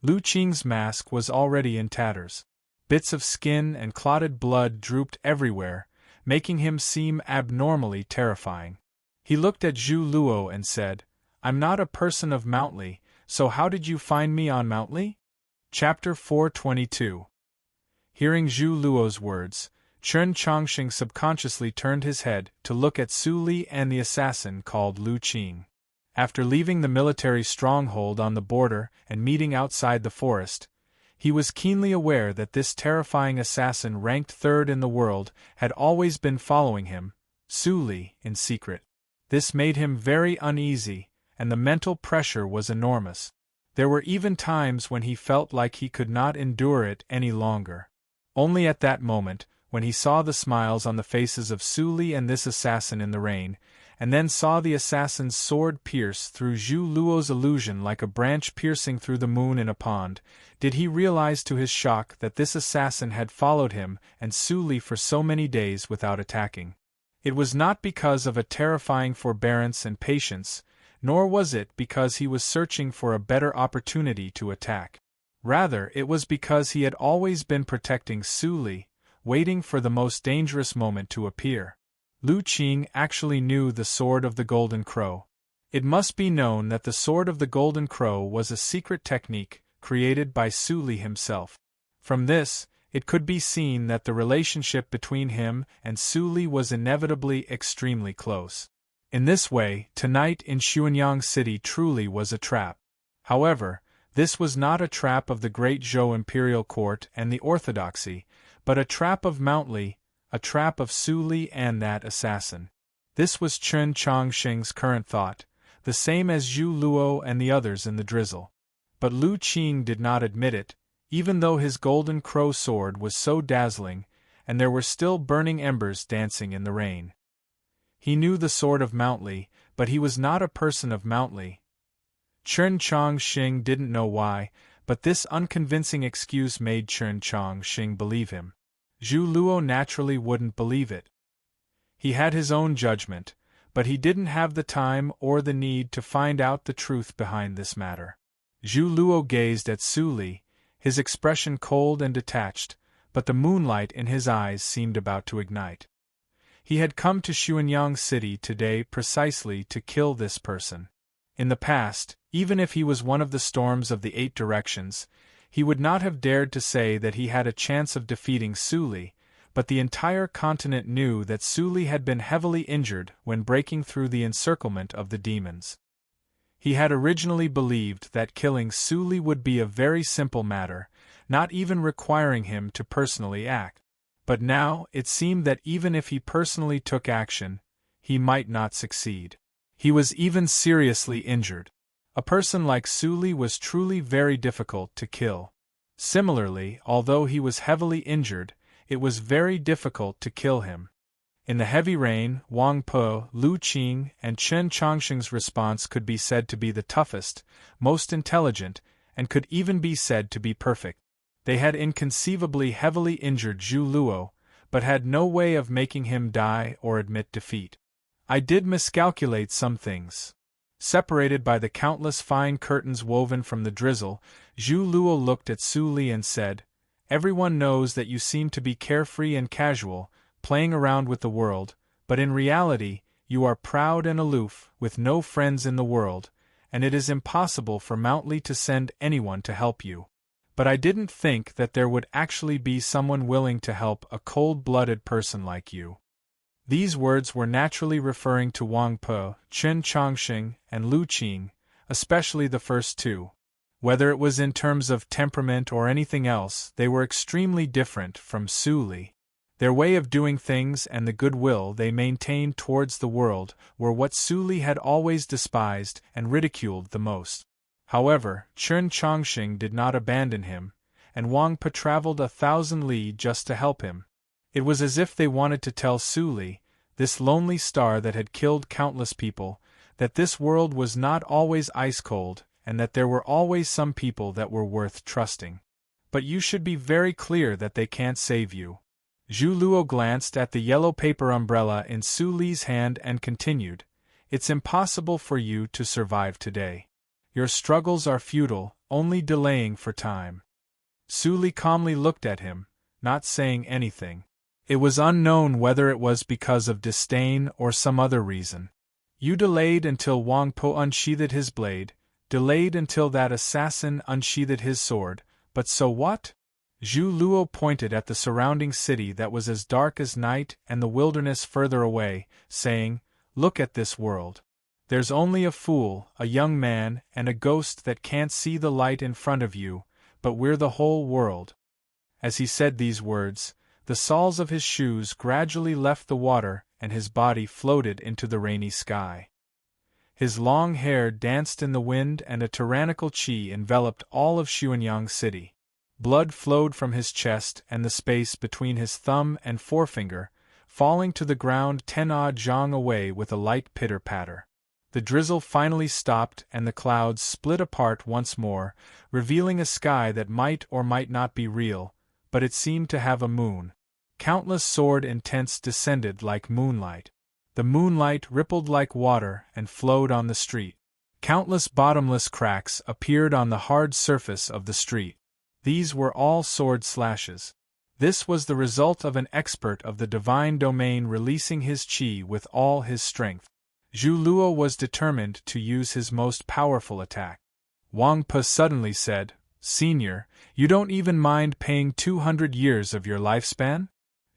Lu Qing's mask was already in tatters. Bits of skin and clotted blood drooped everywhere, making him seem abnormally terrifying. He looked at Zhu Luo and said, "I'm not a person of Mount Li, so how did you find me on Mount Li?" Chapter 422. Hearing Zhu Luo's words, Chen Chongqing subconsciously turned his head to look at Su Li and the assassin called Lu Qing. After leaving the military stronghold on the border and meeting outside the forest, he was keenly aware that this terrifying assassin ranked third in the world had always been following him, Su Li, in secret. This made him very uneasy, and the mental pressure was enormous. There were even times when he felt like he could not endure it any longer. Only at that moment, when he saw the smiles on the faces of Su Li and this assassin in the rain, and then saw the assassin's sword pierce through Zhu Luo's illusion like a branch piercing through the moon in a pond, did he realize to his shock that this assassin had followed him and Su Li for so many days without attacking. It was not because of a terrifying forbearance and patience, nor was it because he was searching for a better opportunity to attack. Rather, it was because he had always been protecting Su Li, waiting for the most dangerous moment to appear. Lu Qing actually knew the Sword of the Golden Crow. It must be known that the Sword of the Golden Crow was a secret technique created by Su Li himself. From this, it could be seen that the relationship between him and Su Li was inevitably extremely close. In this way, tonight in Xuanyang City truly was a trap. However, this was not a trap of the great Zhou imperial court and the orthodoxy, but a trap of Mount Li, a trap of Su Li and that assassin. This was Chen Chongqing's current thought, the same as Zhu Luo and the others in the drizzle. But Lu Qing did not admit it, even though his golden crow sword was so dazzling, and there were still burning embers dancing in the rain. He knew the sword of Mount Li, but he was not a person of Mount Li. Chen Chongqing didn't know why, but this unconvincing excuse made Chen Chongqing believe him. Zhu Luo naturally wouldn't believe it. He had his own judgment, but he didn't have the time or the need to find out the truth behind this matter. Zhu Luo gazed at Su Li, his expression cold and detached, but the moonlight in his eyes seemed about to ignite. He had come to Xuanyang City today precisely to kill this person. In the past, even if he was one of the storms of the 8 directions, he would not have dared to say that he had a chance of defeating Su Li, but the entire continent knew that Su Li had been heavily injured when breaking through the encirclement of the demons. He had originally believed that killing Su Li would be a very simple matter, not even requiring him to personally act. But now, it seemed that even if he personally took action, he might not succeed. He was even seriously injured. A person like Su Li was truly very difficult to kill. Similarly, although he was heavily injured, it was very difficult to kill him. In the heavy rain, Wang Po, Lu Qing, and Chen Chongqing's response could be said to be the toughest, most intelligent, and could even be said to be perfect. They had inconceivably heavily injured Zhu Luo, but had no way of making him die or admit defeat. I did miscalculate some things. Separated by the countless fine curtains woven from the drizzle, Zhu Luo looked at Su Li and said, "Everyone knows that you seem to be carefree and casual, playing around with the world, but in reality, you are proud and aloof, with no friends in the world, and it is impossible for Mount Li to send anyone to help you. But I didn't think that there would actually be someone willing to help a cold-blooded person like you." These words were naturally referring to Wang Po, Chen Chongqing, and Lu Qing, especially the first two. Whether it was in terms of temperament or anything else, they were extremely different from Su Li. Their way of doing things and the goodwill they maintained towards the world were what Su Li had always despised and ridiculed the most. However, Chen Chongqing did not abandon him, and Wang Po traveled 1,000 li just to help him. It was as if they wanted to tell Su Li, this lonely star that had killed countless people, that this world was not always ice-cold, and that there were always some people that were worth trusting. But you should be very clear that they can't save you. Zhu Luo glanced at the yellow paper umbrella in Su Li's hand and continued, "It's impossible for you to survive today. Your struggles are futile, only delaying for time." Su Li calmly looked at him, not saying anything. It was unknown whether it was because of disdain or some other reason. "You delayed until Wang Po unsheathed his blade, delayed until that assassin unsheathed his sword, but so what?" Zhu Luo pointed at the surrounding city that was as dark as night and the wilderness further away, saying, "Look at this world. There's only a fool, a young man, and a ghost that can't see the light in front of you, but we're the whole world." As he said these words, the soles of his shoes gradually left the water and his body floated into the rainy sky. His long hair danced in the wind and a tyrannical qi enveloped all of Xuanyang City. Blood flowed from his chest and the space between his thumb and forefinger, falling to the ground 10-odd zhang away with a light pitter-patter. The drizzle finally stopped and the clouds split apart once more, revealing a sky that might or might not be real, but it seemed to have a moon. Countless soared intents descended like moonlight. The moonlight rippled like water and flowed on the street. Countless bottomless cracks appeared on the hard surface of the street. These were all sword slashes. This was the result of an expert of the divine domain releasing his qi with all his strength. Zhu Luo was determined to use his most powerful attack. Wang Po suddenly said, "Senior, you don't even mind paying 200 years of your lifespan?"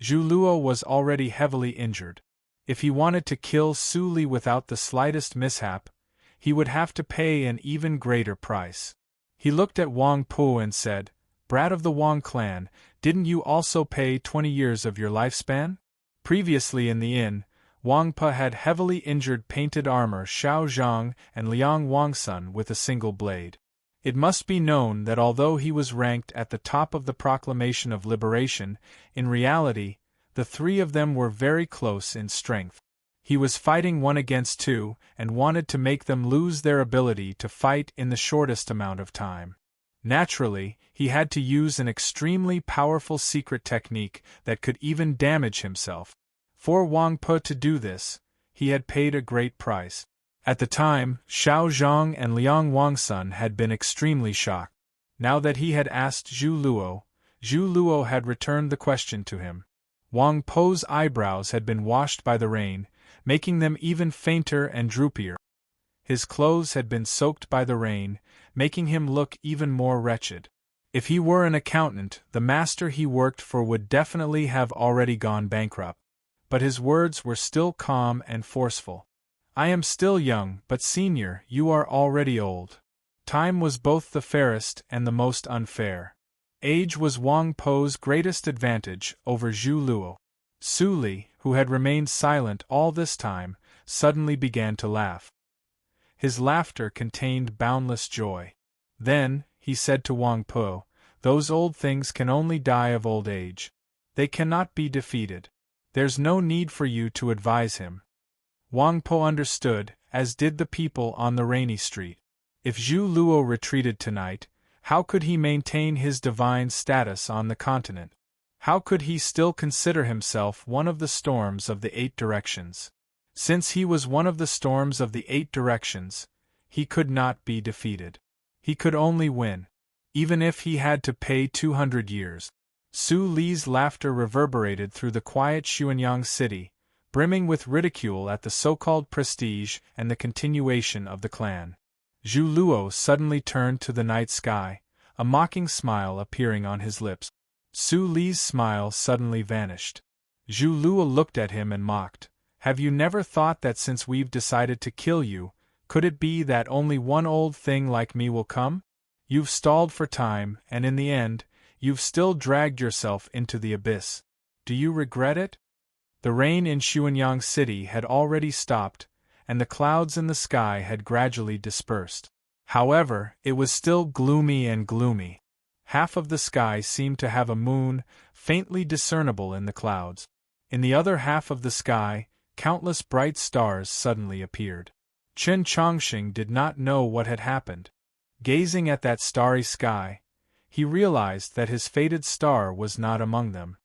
Zhu Luo was already heavily injured. If he wanted to kill Su Li without the slightest mishap, he would have to pay an even greater price. He looked at Wang Po and said, "Brat of the Wang clan, didn't you also pay 20 years of your lifespan?" Previously in the inn, Wang Po had heavily injured painted armor Xiao Zhang and Liang Wangsun with a single blade. It must be known that although he was ranked at the top of the proclamation of liberation, in reality, the three of them were very close in strength. He was fighting 1 against 2 and wanted to make them lose their ability to fight in the shortest amount of time. Naturally, he had to use an extremely powerful secret technique that could even damage himself. For Wang Po to do this, he had paid a great price. At the time, Xiao Zhang and Liang Wangsun had been extremely shocked. Now that he had asked Zhu Luo had returned the question to him. Wang Po's eyebrows had been washed by the rain, making them even fainter and droopier. His clothes had been soaked by the rain, making him look even more wretched. If he were an accountant, the master he worked for would definitely have already gone bankrupt. But his words were still calm and forceful. "I am still young, but senior, you are already old." Time was both the fairest and the most unfair. Age was Wang Po's greatest advantage over Zhu Luo. Su Li, who had remained silent all this time, suddenly began to laugh. His laughter contained boundless joy. Then, he said to Wang Po, "Those old things can only die of old age. They cannot be defeated. There's no need for you to advise him." Wang Po understood, as did the people on the rainy street. If Zhu Luo retreated tonight, how could he maintain his divine status on the continent? How could he still consider himself one of the storms of the 8 directions? Since he was one of the storms of the 8 directions, he could not be defeated. He could only win. Even if he had to pay 200 years. Su Li's laughter reverberated through the quiet Xuanyang city, brimming with ridicule at the so-called prestige and the continuation of the clan. Zhu Luo suddenly turned to the night sky, a mocking smile appearing on his lips. Su Li's smile suddenly vanished. Zhu Luo looked at him and mocked. "Have you never thought that since we've decided to kill you, could it be that only one old thing like me will come? You've stalled for time, and in the end, you've still dragged yourself into the abyss. Do you regret it?" The rain in Xuanyang City had already stopped, and the clouds in the sky had gradually dispersed. However, it was still gloomy and gloomy. Half of the sky seemed to have a moon, faintly discernible in the clouds. In the other half of the sky, countless bright stars suddenly appeared. Chen Chongqing did not know what had happened. Gazing at that starry sky, he realized that his fated star was not among them.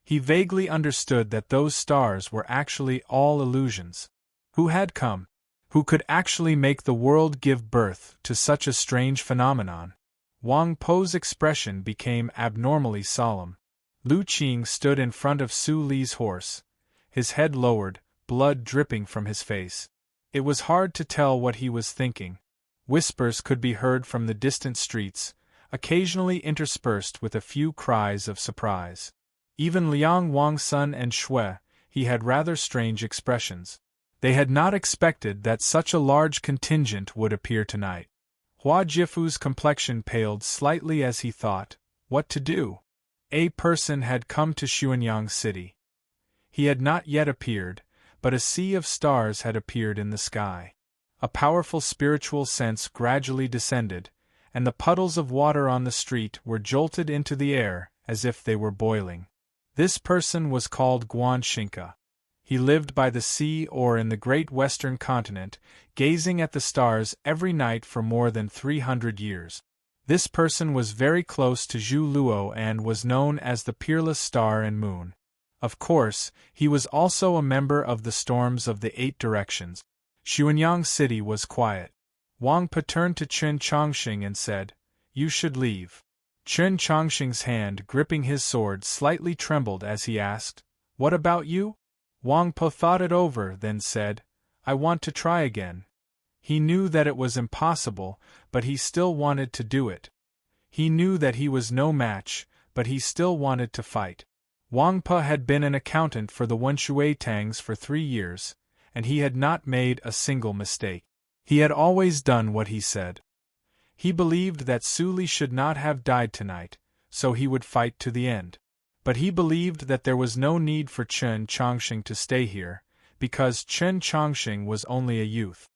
He vaguely understood that those stars were actually all illusions. Who had come? Who could actually make the world give birth to such a strange phenomenon? Wang Po's expression became abnormally solemn. Lu Qing stood in front of Su Li's horse, his head lowered, blood dripping from his face. It was hard to tell what he was thinking. Whispers could be heard from the distant streets, occasionally interspersed with a few cries of surprise. Even Liang Wangsun and Shui, he had rather strange expressions. They had not expected that such a large contingent would appear tonight. Hua Jifu's complexion paled slightly as he thought, what to do? A person had come to Xuanyang City. He had not yet appeared, but a sea of stars had appeared in the sky. A powerful spiritual sense gradually descended, and the puddles of water on the street were jolted into the air as if they were boiling. This person was called Guan Xinka. He lived by the sea or in the great western continent, gazing at the stars every night for more than 300 years. This person was very close to Zhu Luo and was known as the Peerless Star and Moon. Of course, he was also a member of the Storms of the Eight Directions. Xuanyang City was quiet. Wang Po turned to Chen Chongqing and said, "You should leave." Chen Chongqing's hand gripping his sword slightly trembled as he asked, "What about you?" Wang Po thought it over, then said, "I want to try again." He knew that it was impossible, but he still wanted to do it. He knew that he was no match, but he still wanted to fight. Wang Po had been an accountant for the Wenshui Tangs for 3 years, and he had not made a single mistake. He had always done what he said. He believed that Su Li should not have died tonight, so he would fight to the end. But he believed that there was no need for Chen Chongqing to stay here, because Chen Chongqing was only a youth.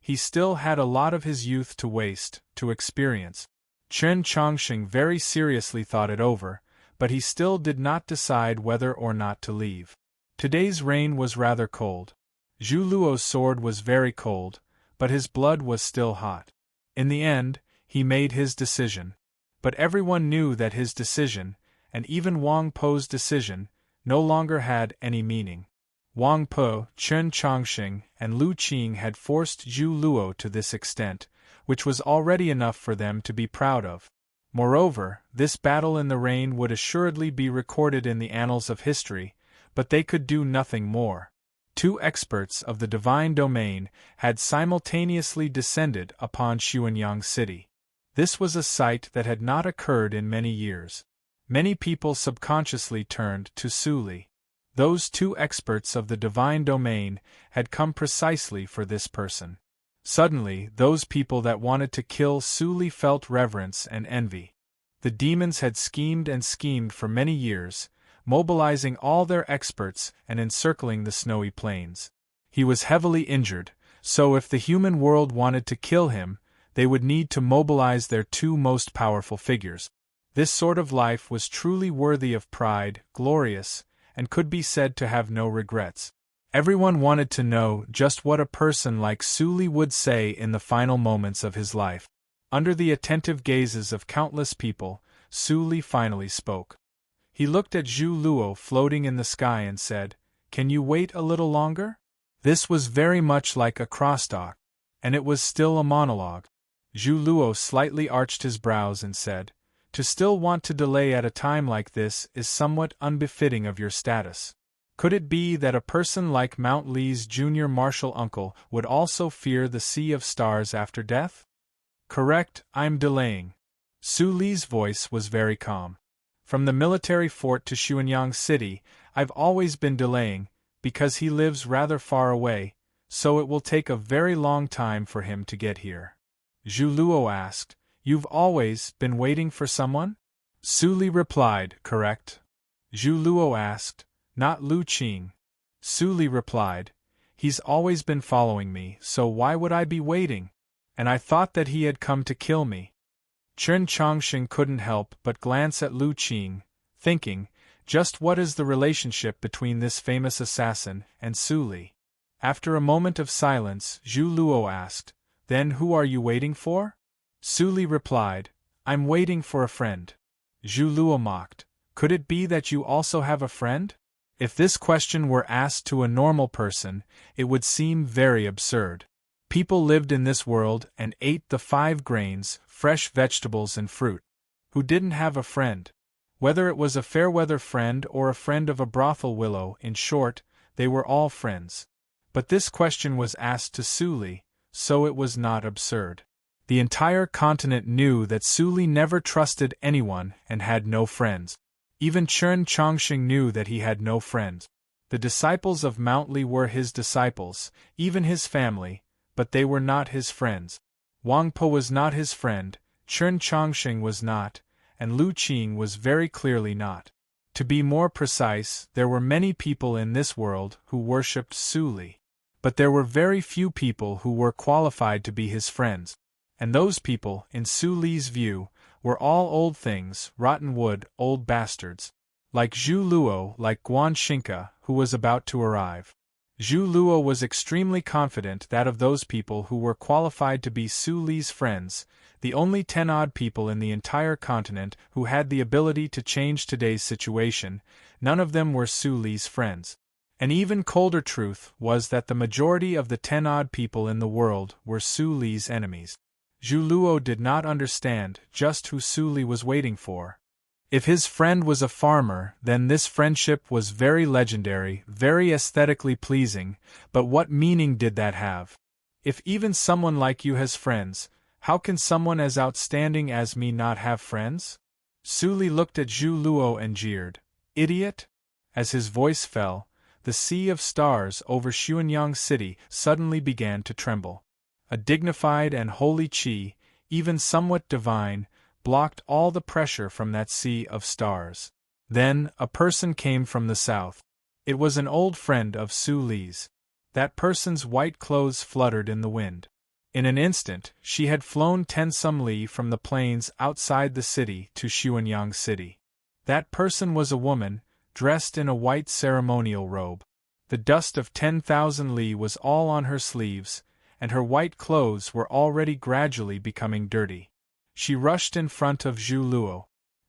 He still had a lot of his youth to waste, to experience. Chen Chongqing very seriously thought it over, but he still did not decide whether or not to leave. Today's rain was rather cold. Zhu Luo's sword was very cold, but his blood was still hot. In the end, he made his decision. But everyone knew that his decision, and even Wang Po's decision, no longer had any meaning. Wang Po, Chen Chongqing, and Lu Qing had forced Zhu Luo to this extent, which was already enough for them to be proud of. Moreover, this battle in the rain would assuredly be recorded in the annals of history, but they could do nothing more. 2 experts of the divine domain had simultaneously descended upon Xuanyang City. This was a sight that had not occurred in many years. Many people subconsciously turned to Su Li. Those 2 experts of the divine domain had come precisely for this person. Suddenly, those people that wanted to kill Su Li felt reverence and envy. The demons had schemed and schemed for many years, mobilizing all their experts and encircling the snowy plains. He was heavily injured, so if the human world wanted to kill him, they would need to mobilize their 2 most powerful figures. This sort of life was truly worthy of pride, glorious, and could be said to have no regrets. Everyone wanted to know just what a person like Su Li would say in the final moments of his life. Under the attentive gazes of countless people, Su Li finally spoke. He looked at Zhu Luo floating in the sky and said, "Can you wait a little longer?" This was very much like a crosstalk, and it was still a monologue. Zhu Luo slightly arched his brows and said, "To still want to delay at a time like this is somewhat unbefitting of your status. Could it be that a person like Mount Li's junior martial uncle would also fear the sea of stars after death?" "Correct, I'm delaying." Su Li's voice was very calm. "From the military fort to Xuanyang City, I've always been delaying, because he lives rather far away, so it will take a very long time for him to get here." Zhu Luo asked, "You've always been waiting for someone?" Su Li replied, "Correct." Zhu Luo asked, "Not Lu Qing?" Su Li replied, "He's always been following me, so why would I be waiting? And I thought that he had come to kill me." Chen Chongqing couldn't help but glance at Lu Qing, thinking, just what is the relationship between this famous assassin and Su Li? After a moment of silence, Zhu Luo asked, "Then who are you waiting for?" Su Li replied, "I'm waiting for a friend." Zhu Luo mocked, Could it be that you also have a friend? If this question were asked to a normal person, it would seem very absurd. People lived in this world and ate the 5 grains, fresh vegetables and fruit. Who didn't have a friend? Whether it was a fair-weather friend or a friend of a brothel willow, in short, they were all friends. But this question was asked to Suli, so it was not absurd. The entire continent knew that Suli never trusted anyone and had no friends. Even Chen Chongqing knew that he had no friends. The disciples of Mount Li were his disciples, even his family, but they were not his friends. Wang Po was not his friend, Chen Chongqing was not, and Lu Qing was very clearly not. To be more precise, there were many people in this world who worshipped Suli. But there were very few people who were qualified to be his friends. And those people, in Suli's view, were all old things, rotten wood, old bastards. Like Zhu Luo, like Guan Xinca, who was about to arrive. Zhu Luo was extremely confident that of those people who were qualified to be Suli's friends, the only 10-odd people in the entire continent who had the ability to change today's situation, none of them were Suli's friends. An even colder truth was that the majority of the 10-odd people in the world were Suli's enemies. Zhu Luo did not understand just who Suli was waiting for. If his friend was a farmer, then this friendship was very legendary, very aesthetically pleasing, but what meaning did that have? If even someone like you has friends, how can someone as outstanding as me not have friends? Suli looked at Zhu Luo and jeered. Idiot? As his voice fell, the sea of stars over Xuanyang City suddenly began to tremble. A dignified and holy qi, even somewhat divine, blocked all the pressure from that sea of stars. Then, a person came from the south. It was an old friend of Suli's. That person's white clothes fluttered in the wind. In an instant, she had flown 10 some li from the plains outside the city to Xuanyang City. That person was a woman, dressed in a white ceremonial robe. The dust of 10,000 li was all on her sleeves, and her white clothes were already gradually becoming dirty. She rushed in front of Zhu Luo.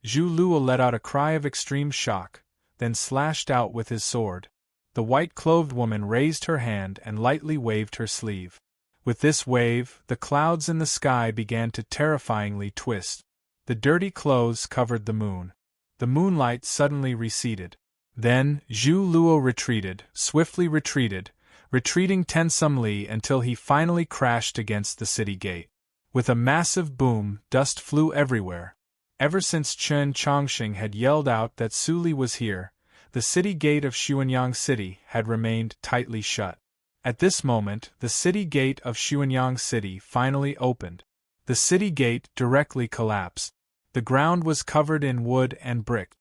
Zhu Luo let out a cry of extreme shock, then slashed out with his sword. The white-clothed woman raised her hand and lightly waved her sleeve. With this wave, the clouds in the sky began to terrifyingly twist. The dirty clothes covered the moon. The moonlight suddenly receded. Then, Zhu Luo retreated, swiftly retreated, retreating 10 some li until he finally crashed against the city gate. With a massive boom, dust flew everywhere. Ever since Chen Chongqing had yelled out that Suli was here, the city gate of Xuanyang City had remained tightly shut. At this moment, the city gate of Xuanyang City finally opened. The city gate directly collapsed. The ground was covered in wood and brick.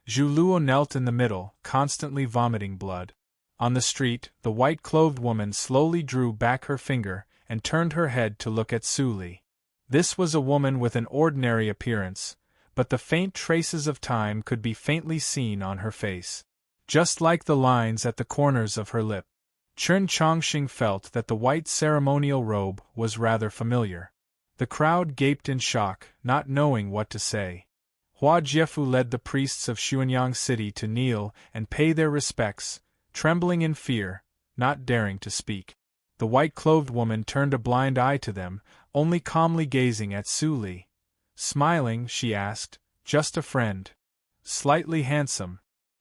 Zhu Luo knelt in the middle, constantly vomiting blood. On the street, the white-clothed woman slowly drew back her finger and turned her head to look at Suli. This was a woman with an ordinary appearance, but the faint traces of time could be faintly seen on her face, just like the lines at the corners of her lip. Chen Chongqing felt that the white ceremonial robe was rather familiar. The crowd gaped in shock, not knowing what to say. Hua Jiefu led the priests of Xuanyang City to kneel and pay their respects, trembling in fear, not daring to speak. The white-clothed woman turned a blind eye to them, only calmly gazing at Suli. Smiling, she asked, "Just a friend. Slightly handsome."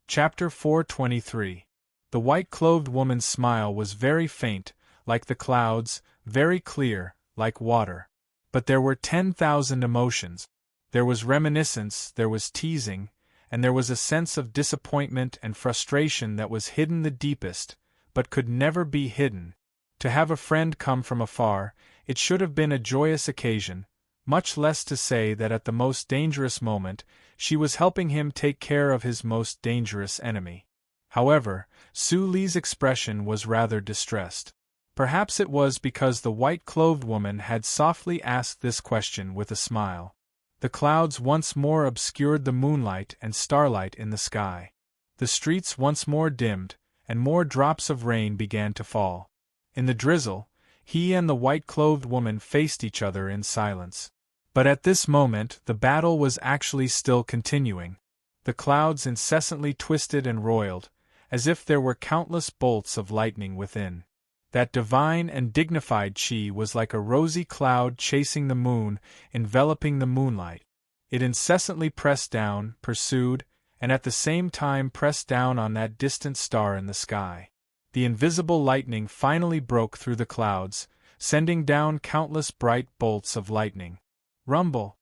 Chapter 423. The white-clothed woman's smile was very faint, like the clouds, very clear, like water. But there were 10,000 emotions. There was reminiscence, there was teasing, and there was a sense of disappointment and frustration that was hidden the deepest, but could never be hidden. To have a friend come from afar, it should have been a joyous occasion, much less to say that at the most dangerous moment, she was helping him take care of his most dangerous enemy. However, Suli's expression was rather distressed. Perhaps it was because the white-clothed woman had softly asked this question with a smile. The clouds once more obscured the moonlight and starlight in the sky. The streets once more dimmed, and more drops of rain began to fall. In the drizzle, he and the white-clothed woman faced each other in silence. But at this moment the battle was actually still continuing. The clouds incessantly twisted and roiled, as if there were countless bolts of lightning within. That divine and dignified chi was like a rosy cloud chasing the moon, enveloping the moonlight. It incessantly pressed down, pursued, and at the same time pressed down on that distant star in the sky. The invisible lightning finally broke through the clouds, sending down countless bright bolts of lightning. Rumble!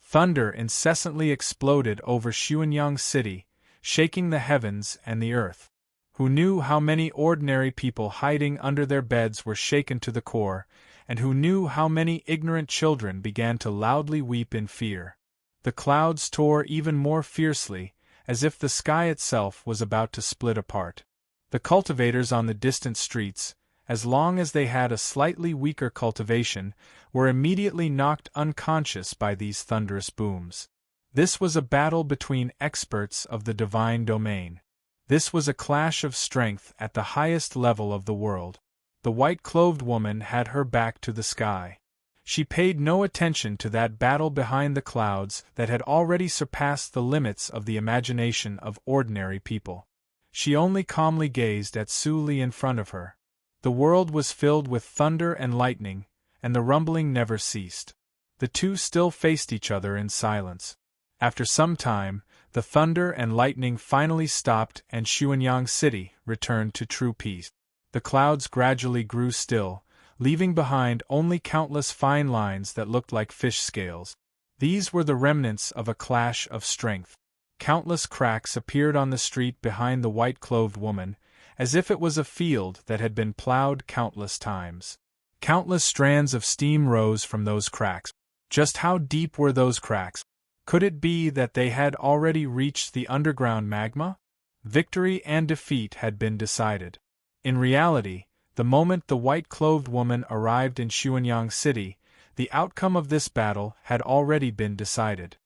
Thunder incessantly exploded over Xuanyang City, shaking the heavens and the earth. Who knew how many ordinary people hiding under their beds were shaken to the core, and who knew how many ignorant children began to loudly weep in fear? The clouds tore even more fiercely, as if the sky itself was about to split apart. The cultivators on the distant streets, as long as they had a slightly weaker cultivation, were immediately knocked unconscious by these thunderous booms. This was a battle between experts of the divine domain. This was a clash of strength at the highest level of the world. The white-clothed woman had her back to the sky. She paid no attention to that battle behind the clouds that had already surpassed the limits of the imagination of ordinary people. She only calmly gazed at Su Li in front of her. The world was filled with thunder and lightning, and the rumbling never ceased. The two still faced each other in silence. After some time, the thunder and lightning finally stopped and Xuanyang City returned to true peace. The clouds gradually grew still, leaving behind only countless fine lines that looked like fish scales. These were the remnants of a clash of strength. Countless cracks appeared on the street behind the white-clothed woman, as if it was a field that had been plowed countless times. Countless strands of steam rose from those cracks. Just how deep were those cracks? Could it be that they had already reached the underground magma? Victory and defeat had been decided. In reality, the moment the white-clothed woman arrived in Xuanyang City, the outcome of this battle had already been decided.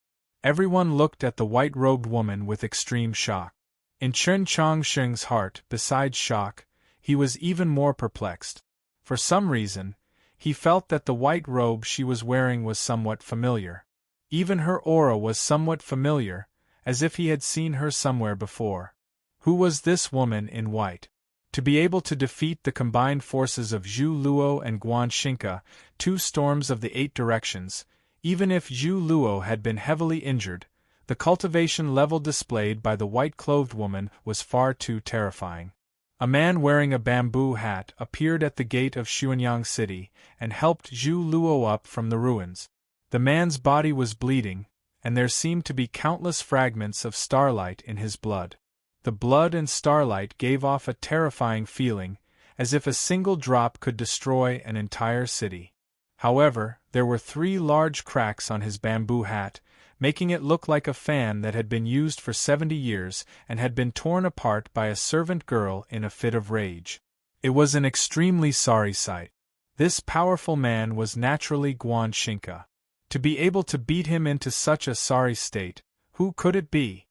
Everyone looked at the white-robed woman with extreme shock. In Chen Chongsheng's heart, besides shock, he was even more perplexed. For some reason, he felt that the white robe she was wearing was somewhat familiar. Even her aura was somewhat familiar, as if he had seen her somewhere before. Who was this woman in white? To be able to defeat the combined forces of Zhu Luo and Guan Xingke, two storms of the 8 directions, even if Zhu Luo had been heavily injured, the cultivation level displayed by the white-clothed woman was far too terrifying. A man wearing a bamboo hat appeared at the gate of Xuanyang City and helped Zhu Luo up from the ruins. The man's body was bleeding, and there seemed to be countless fragments of starlight in his blood. The blood and starlight gave off a terrifying feeling, as if a single drop could destroy an entire city. However, there were 3 large cracks on his bamboo hat, making it look like a fan that had been used for 70 years and had been torn apart by a servant girl in a fit of rage. It was an extremely sorry sight. This powerful man was naturally Guan Xingke. To be able to beat him into such a sorry state, who could it be?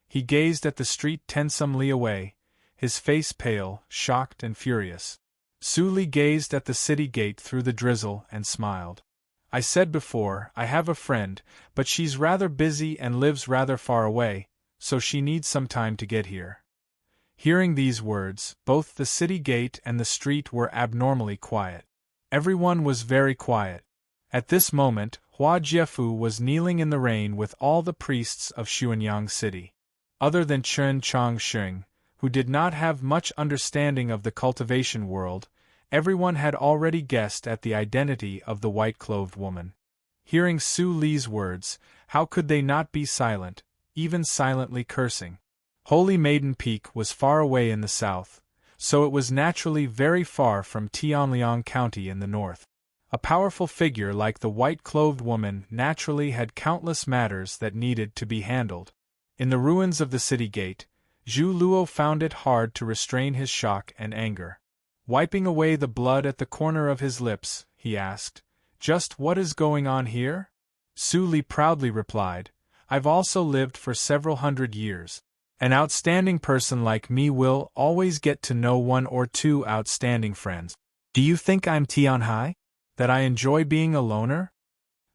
He gazed at the street 10 some li away, his face pale, shocked and furious. Su Li gazed at the city gate through the drizzle and smiled. I said before, I have a friend, but she's rather busy and lives rather far away, so she needs some time to get here. Hearing these words, both the city gate and the street were abnormally quiet. Everyone was very quiet. At this moment, Hua Jiefu was kneeling in the rain with all the priests of Xuanyang City. Other than Chen Chongsheng, who did not have much understanding of the cultivation world, everyone had already guessed at the identity of the white-clothed woman. Hearing Su Li's words, how could they not be silent, even silently cursing? Holy Maiden Peak was far away in the south, so it was naturally very far from Tianliang County in the north. A powerful figure like the white-clothed woman naturally had countless matters that needed to be handled. In the ruins of the city gate, Zhu Luo found it hard to restrain his shock and anger. Wiping away the blood at the corner of his lips, he asked, "Just what is going on here?" Su Li proudly replied, "I've also lived for several hundred years. An outstanding person like me will always get to know 1 or 2 outstanding friends. Do you think I'm Tianhai? That I enjoy being a loner?"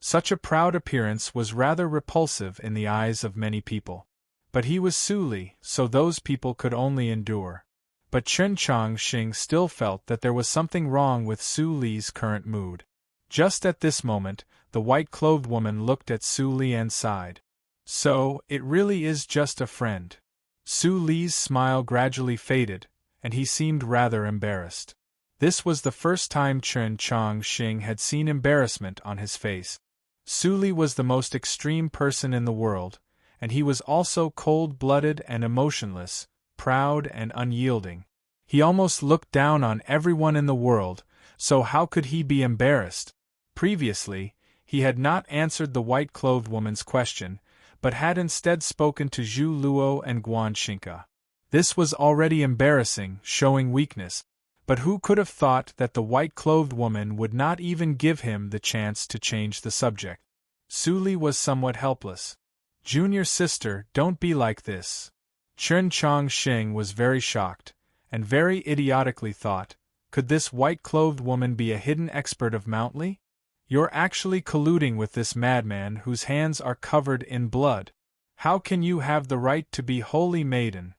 Such a proud appearance was rather repulsive in the eyes of many people. But he was Su Li, so those people could only endure. But Chen Chongqing still felt that there was something wrong with Su Li's current mood. Just at this moment, the white-clothed woman looked at Su Li and sighed. So, it really is just a friend. Su Li's smile gradually faded, and he seemed rather embarrassed. This was the first time Chen Chongqing had seen embarrassment on his face. Su Li was the most extreme person in the world, and he was also cold-blooded and emotionless, proud and unyielding. He almost looked down on everyone in the world, so how could he be embarrassed? Previously, he had not answered the white-clothed woman's question, but had instead spoken to Zhu Luo and Guan Xingke. This was already embarrassing, showing weakness, but who could have thought that the white-clothed woman would not even give him the chance to change the subject? Su Li was somewhat helpless. "Junior sister, don't be like this." Chen Chongqing was very shocked, and very idiotically thought, could this white-clothed woman be a hidden expert of Mountly? You're actually colluding with this madman whose hands are covered in blood. How can you have the right to be holy maiden?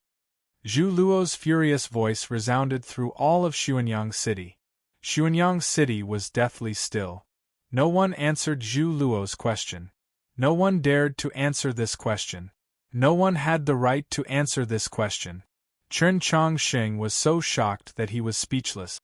Zhu Luo's furious voice resounded through all of Xuanyang City. Xuanyang City was deathly still. No one answered Zhu Luo's question. No one dared to answer this question. No one had the right to answer this question. Chen Chongqing was so shocked that he was speechless.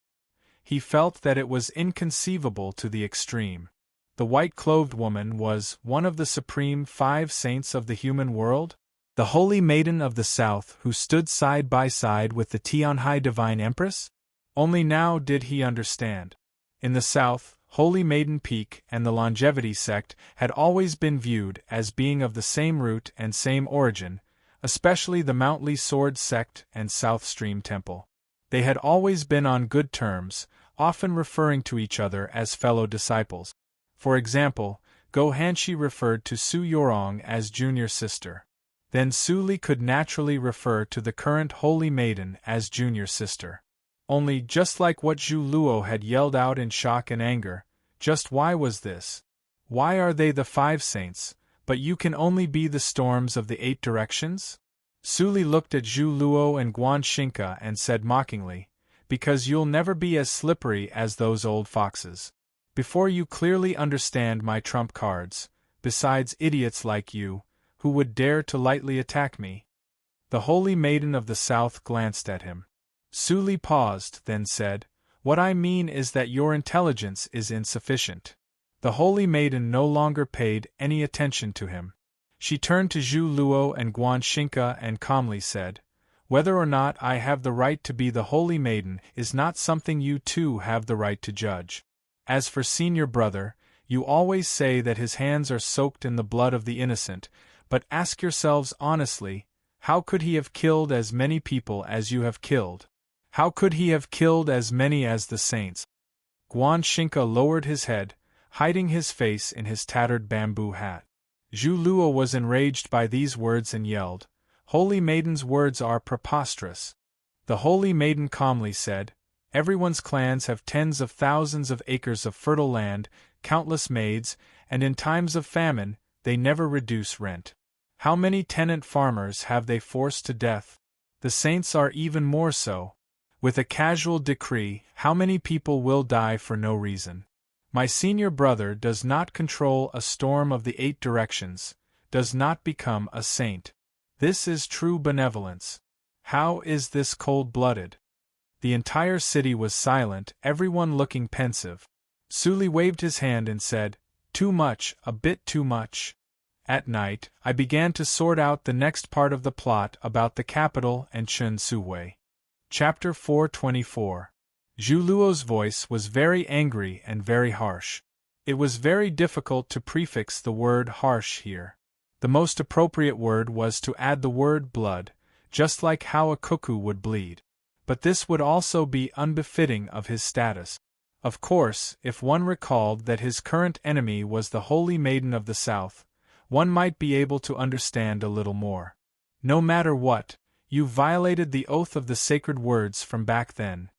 He felt that it was inconceivable to the extreme. The white-clothed woman was one of the supreme 5 saints of the human world? The Holy Maiden of the South who stood side by side with the Tianhai Divine Empress? Only now did he understand. In the South, Holy Maiden Peak and the Longevity sect had always been viewed as being of the same root and same origin, especially the Mountly Sword sect and South Stream Temple. They had always been on good terms, often referring to each other as fellow disciples. For example, Go Hanshi referred to Su Yorong as junior sister. Then Su Li could naturally refer to the current Holy Maiden as junior sister. Only, just like what Zhu Luo had yelled out in shock and anger, just why was this? Why are they the 5 saints, but you can only be the storms of the 8 directions? Su Li looked at Zhu Luo and Guan Xingke and said mockingly, because you'll never be as slippery as those old foxes. Before you clearly understand my trump cards, besides idiots like you, who would dare to lightly attack me? The Holy Maiden of the South glanced at him. Su Li paused, then said, What I mean is that your intelligence is insufficient. The Holy Maiden no longer paid any attention to him. She turned to Zhu Luo and Guan Xingke and calmly said, Whether or not I have the right to be the Holy Maiden is not something you two have the right to judge. As for senior brother, you always say that his hands are soaked in the blood of the innocent, but ask yourselves honestly, how could he have killed as many people as you have killed? How could he have killed as many as the saints? Guan Xingke lowered his head, hiding his face in his tattered bamboo hat. Zhu Luo was enraged by these words and yelled, Holy Maiden's words are preposterous. The Holy Maiden calmly said, Everyone's clans have tens of thousands of acres of fertile land, countless maids, and in times of famine, they never reduce rent. How many tenant farmers have they forced to death? The saints are even more so. With a casual decree, how many people will die for no reason? My senior brother does not control a storm of the 8 directions, does not become a saint. This is true benevolence. How is this cold-blooded? The entire city was silent, everyone looking pensive. Su Li waved his hand and said, Too much, a bit too much. At night, I began to sort out the next part of the plot about the capital and Chen Suwei. Chapter 424. Zhu Luo's voice was very angry and very harsh. It was very difficult to prefix the word harsh here. The most appropriate word was to add the word blood, just like how a cuckoo would bleed. But this would also be unbefitting of his status. Of course, if one recalled that his current enemy was the Holy Maiden of the South, one might be able to understand a little more. No matter what, you violated the oath of the sacred words from back then.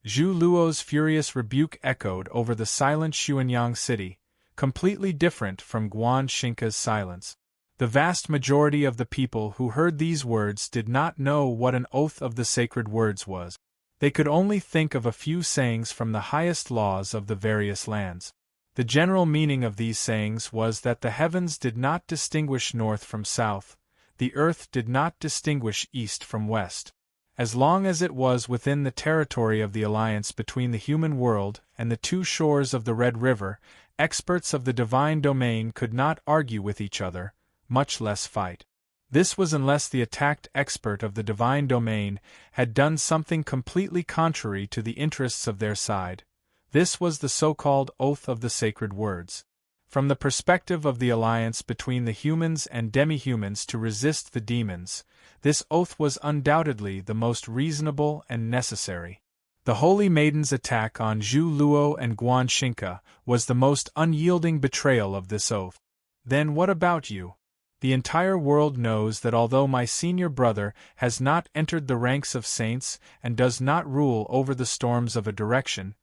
Zhu Luo's furious rebuke echoed over the silent Xuanyang city, completely different from Guan Xingke's silence. The vast majority of the people who heard these words did not know what an oath of the sacred words was. They could only think of a few sayings from the highest laws of the various lands. The general meaning of these sayings was that the heavens did not distinguish north from south, the earth did not distinguish east from west. As long as it was within the territory of the alliance between the human world and the two shores of the Red River, experts of the divine domain could not argue with each other, much less fight. This was unless the attacked expert of the divine domain had done something completely contrary to the interests of their side. This was the so-called Oath of the Sacred Words. From the perspective of the alliance between the humans and demi-humans to resist the demons, this oath was undoubtedly the most reasonable and necessary. The Holy Maiden's attack on Zhu Luo and Guan Xingke was the most unyielding betrayal of this oath. Then what about you? The entire world knows that although my senior brother has not entered the ranks of saints and does not rule over the storms of a direction,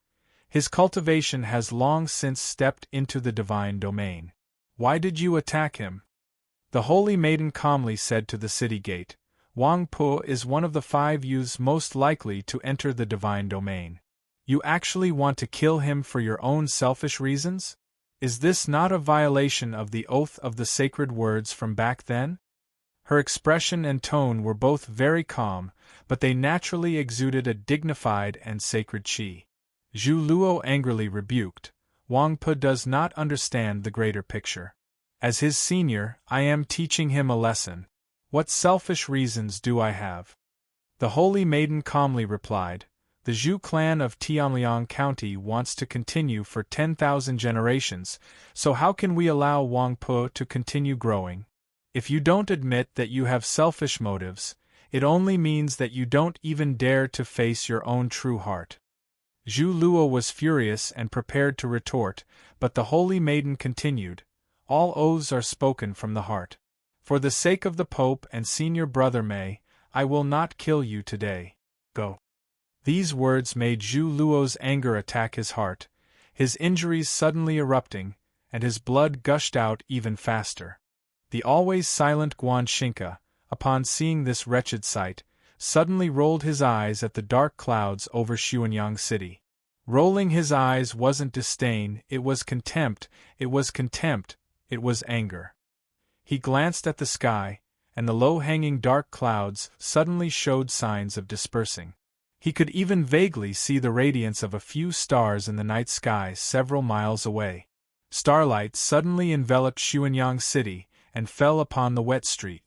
his cultivation has long since stepped into the divine domain. Why did you attack him? The Holy Maiden calmly said to the city gate, Wang Po is one of the 5 youths most likely to enter the divine domain. You actually want to kill him for your own selfish reasons? Is this not a violation of the oath of the sacred words from back then? Her expression and tone were both very calm, but they naturally exuded a dignified and sacred qi. Zhu Luo angrily rebuked, Wang Po does not understand the greater picture. As his senior, I am teaching him a lesson. What selfish reasons do I have? The Holy Maiden calmly replied, The Zhu clan of Tianliang County wants to continue for 10,000 generations, so how can we allow Wang Po to continue growing? If you don't admit that you have selfish motives, it only means that you don't even dare to face your own true heart. Zhu Luo was furious and prepared to retort, but the Holy Maiden continued, All oaths are spoken from the heart. For the sake of the Pope and senior brother May, I will not kill you today. Go. These words made Zhu Luo's anger attack his heart, his injuries suddenly erupting, and his blood gushed out even faster. The always silent Guan Xingke, upon seeing this wretched sight, suddenly rolled his eyes at the dark clouds over Xuanyang City. Rolling his eyes wasn't disdain, it was contempt, it was anger. He glanced at the sky, and the low-hanging dark clouds suddenly showed signs of dispersing. He could even vaguely see the radiance of a few stars in the night sky several miles away. Starlight suddenly enveloped Xuanyang City and fell upon the wet street.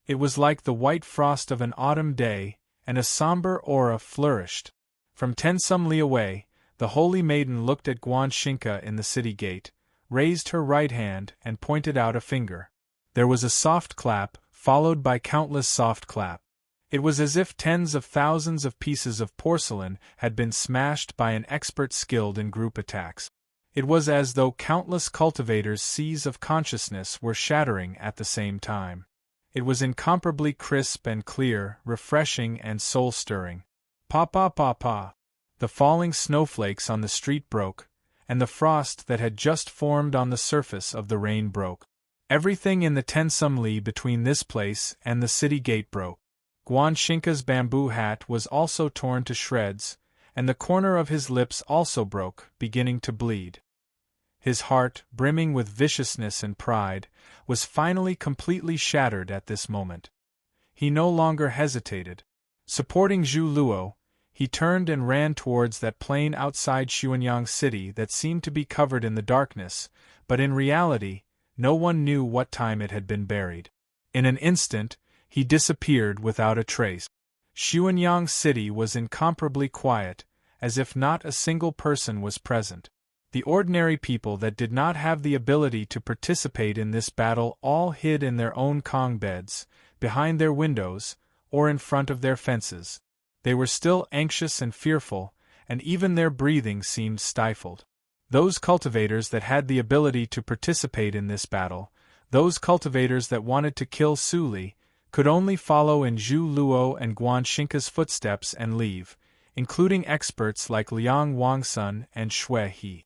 It was like the white frost of an autumn day, and a somber aura flourished. From 10 some li away, the Holy Maiden looked at Guan Xingke in the city gate, raised her right hand and pointed out a finger. There was a soft clap, followed by countless soft clap. It was as if tens of thousands of pieces of porcelain had been smashed by an expert skilled in group attacks. It was as though countless cultivators' seas of consciousness were shattering at the same time. It was incomparably crisp and clear, refreshing and soul-stirring. Pa pa pa pa. The falling snowflakes on the street broke, and the frost that had just formed on the surface of the rain broke. Everything in the 10 some li between this place and the city gate broke. Guan Xingke's bamboo hat was also torn to shreds, and the corner of his lips also broke, beginning to bleed. His heart, brimming with viciousness and pride, was finally completely shattered at this moment. He no longer hesitated. Supporting Zhu Luo, he turned and ran towards that plain outside Xuanyang City that seemed to be covered in the darkness, but in reality, no one knew what time it had been buried. In an instant, he disappeared without a trace. Xuanyang City was incomparably quiet, as if not a single person was present. The ordinary people that did not have the ability to participate in this battle all hid in their own kong beds, behind their windows, or in front of their fences. They were still anxious and fearful, and even their breathing seemed stifled. Those cultivators that had the ability to participate in this battle, those cultivators that wanted to kill Su Li, could only follow in Zhu Luo and Guan Xingke's footsteps and leave, including experts like Liang Wangsun and Shui He.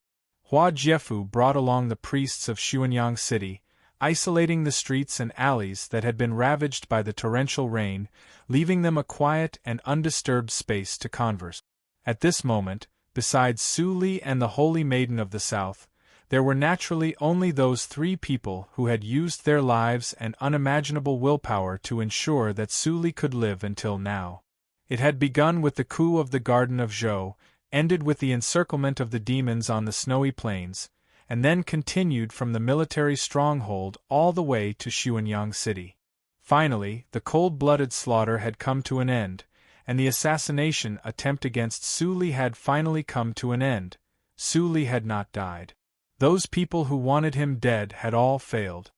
Hua Jiefu brought along the priests of Xuanyang City, isolating the streets and alleys that had been ravaged by the torrential rain, leaving them a quiet and undisturbed space to converse. At this moment, besides Su Li and the Holy Maiden of the South, there were naturally only those three people who had used their lives and unimaginable willpower to ensure that Su Li could live until now. It had begun with the coup of the Garden of Zhou, ended with the encirclement of the demons on the snowy plains, and then continued from the military stronghold all the way to Xuanyang City. Finally, the cold-blooded slaughter had come to an end, and the assassination attempt against Su Li had finally come to an end. Su Li had not died. Those people who wanted him dead had all failed.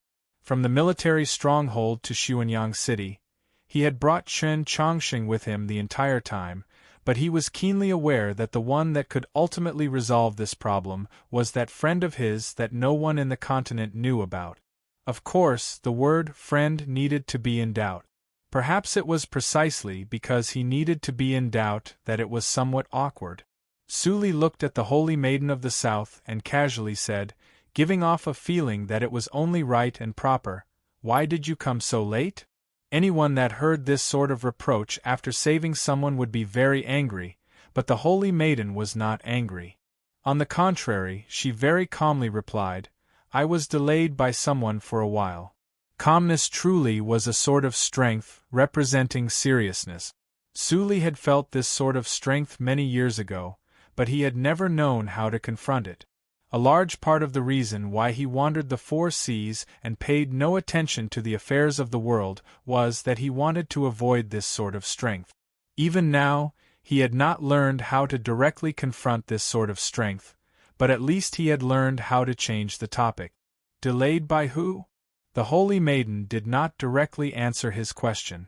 From the military stronghold to Xuanyang City, he had brought Chen Chongqing with him the entire time, but he was keenly aware that the one that could ultimately resolve this problem was that friend of his that no one in the continent knew about. Of course, the word friend needed to be in doubt. Perhaps it was precisely because he needed to be in doubt that it was somewhat awkward. Su Li looked at the Holy Maiden of the South and casually said, giving off a feeling that it was only right and proper, "Why did you come so late?" Anyone that heard this sort of reproach after saving someone would be very angry, but the Holy Maiden was not angry. On the contrary, she very calmly replied, "I was delayed by someone for a while." Calmness truly was a sort of strength, representing seriousness. Su Li had felt this sort of strength many years ago, but he had never known how to confront it. A large part of the reason why he wandered the 4 seas and paid no attention to the affairs of the world was that he wanted to avoid this sort of strength. Even now, he had not learned how to directly confront this sort of strength, but at least he had learned how to change the topic. Delayed by who? The Holy Maiden did not directly answer his question.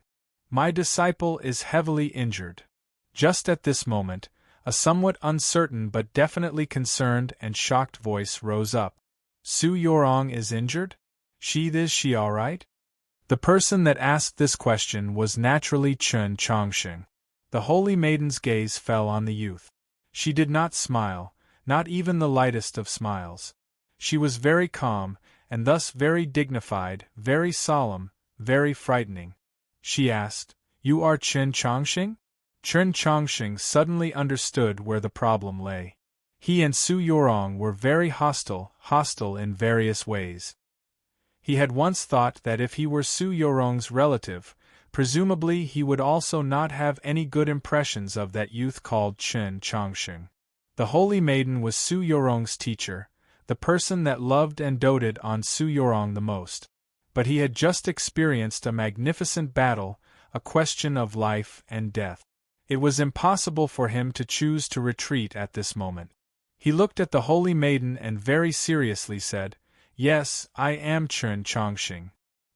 "My disciple is heavily injured." Just at this moment, a somewhat uncertain but definitely concerned and shocked voice rose up. "Su Yorong is injured? Is she all right?" The person that asked this question was naturally Chen Chongqing. The Holy Maiden's gaze fell on the youth. She did not smile, not even the lightest of smiles. She was very calm, and thus very dignified, very solemn, very frightening. She asked, "You are Chen Chongqing?" Chen Chongqing suddenly understood where the problem lay. He and Su Yorong were very hostile in various ways. He had once thought that if he were Su Yorong's relative, presumably he would also not have any good impressions of that youth called Chen Chongqing. The Holy Maiden was Su Yorong's teacher, the person that loved and doted on Su Yorong the most. But he had just experienced a magnificent battle, a question of life and death. It was impossible for him to choose to retreat at this moment. He looked at the Holy Maiden and very seriously said, "Yes, I am Chen Chongqing.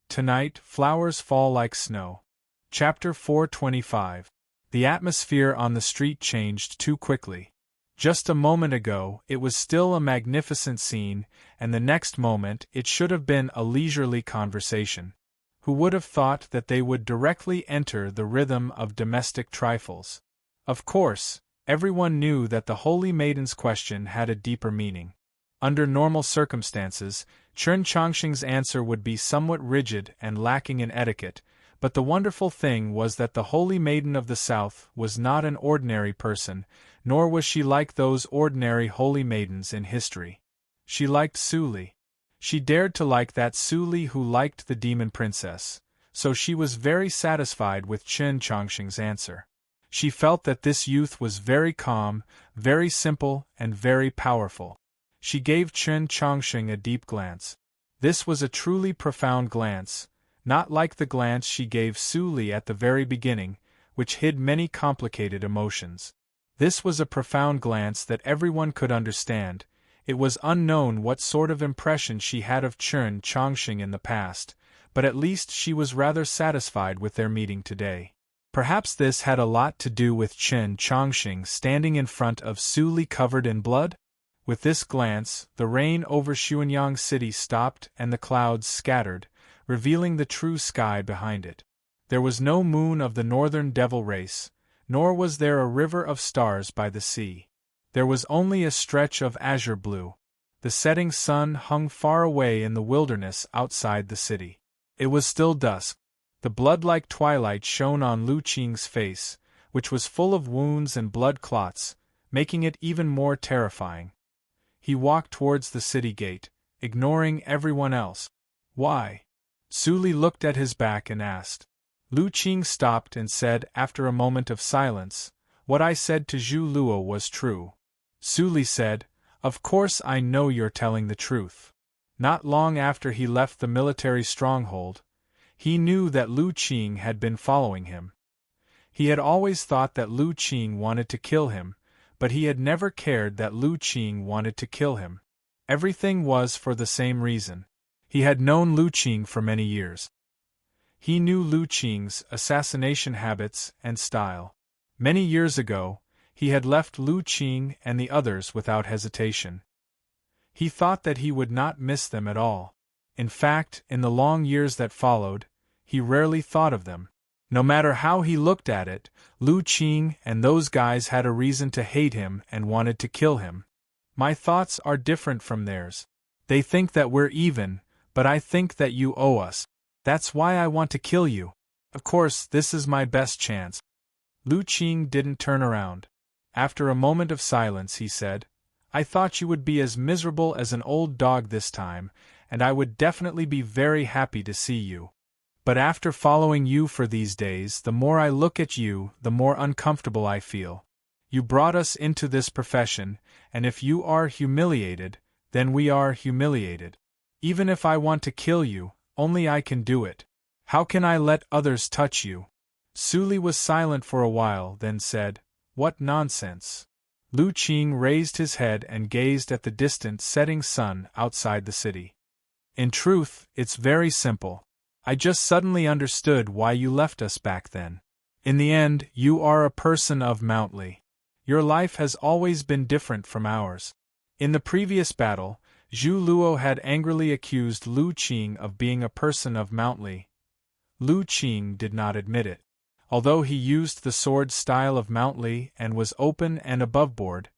Tonight, flowers fall like snow." Chapter 425. The atmosphere on the street changed too quickly. Just a moment ago, it was still a magnificent scene, and the next moment it should have been a leisurely conversation. Who would have thought that they would directly enter the rhythm of domestic trifles? Of course, everyone knew that the Holy Maiden's question had a deeper meaning. Under normal circumstances, Chen Chongqing's answer would be somewhat rigid and lacking in etiquette, but the wonderful thing was that the Holy Maiden of the South was not an ordinary person, nor was she like those ordinary Holy Maidens in history. She liked Su Li. She dared to like that Su Li who liked the demon princess, so she was very satisfied with Chen Chongqing's answer. She felt that this youth was very calm, very simple, and very powerful. She gave Chen Chongqing a deep glance. This was a truly profound glance, not like the glance she gave Su Li at the very beginning, which hid many complicated emotions. This was a profound glance that everyone could understand. It was unknown what sort of impression she had of Chen Chongqing in the past, but at least she was rather satisfied with their meeting today. Perhaps this had a lot to do with Chen Chongqing standing in front of Su Li covered in blood? With this glance, the rain over Xuanyang City stopped and the clouds scattered, revealing the true sky behind it. There was no moon of the northern devil race, nor was there a river of stars by the sea. There was only a stretch of azure blue. The setting sun hung far away in the wilderness outside the city. It was still dusk. The blood-like twilight shone on Lu Qing's face, which was full of wounds and blood clots, making it even more terrifying. He walked towards the city gate, ignoring everyone else. Why? Su Li looked at his back and asked. Lu Qing stopped and said after a moment of silence, "What I said to Zhu Luo was true." Su Li said, "Of course I know you're telling the truth." Not long after he left the military stronghold, he knew that Lu Qing had been following him. He had always thought that Lu Qing wanted to kill him, but he had never cared that Lu Qing wanted to kill him. Everything was for the same reason. He had known Lu Qing for many years. He knew Lu Qing's assassination habits and style. Many years ago, he had left Lu Qing and the others without hesitation. He thought that he would not miss them at all. In fact, in the long years that followed, he rarely thought of them. No matter how he looked at it, Lu Qing and those guys had a reason to hate him and wanted to kill him. My thoughts are different from theirs. They think that we're even, but I think that you owe us. That's why I want to kill you. Of course, this is my best chance. Lu Qing didn't turn around. After a moment of silence, he said, "I thought you would be as miserable as an old dog this time, and I would definitely be very happy to see you. But after following you for these days, the more I look at you, the more uncomfortable I feel. You brought us into this profession, and if you are humiliated, then we are humiliated. Even if I want to kill you, only I can do it. How can I let others touch you?" Su Li was silent for a while, then said, "What nonsense." Lu Qing raised his head and gazed at the distant setting sun outside the city. "In truth, it's very simple. I just suddenly understood why you left us back then. In the end, you are a person of Mount Li. Your life has always been different from ours." In the previous battle, Zhu Luo had angrily accused Lu Qing of being a person of Mount Li. Lu Qing did not admit it. Although he used the sword style of Mount Li and was open and aboveboard,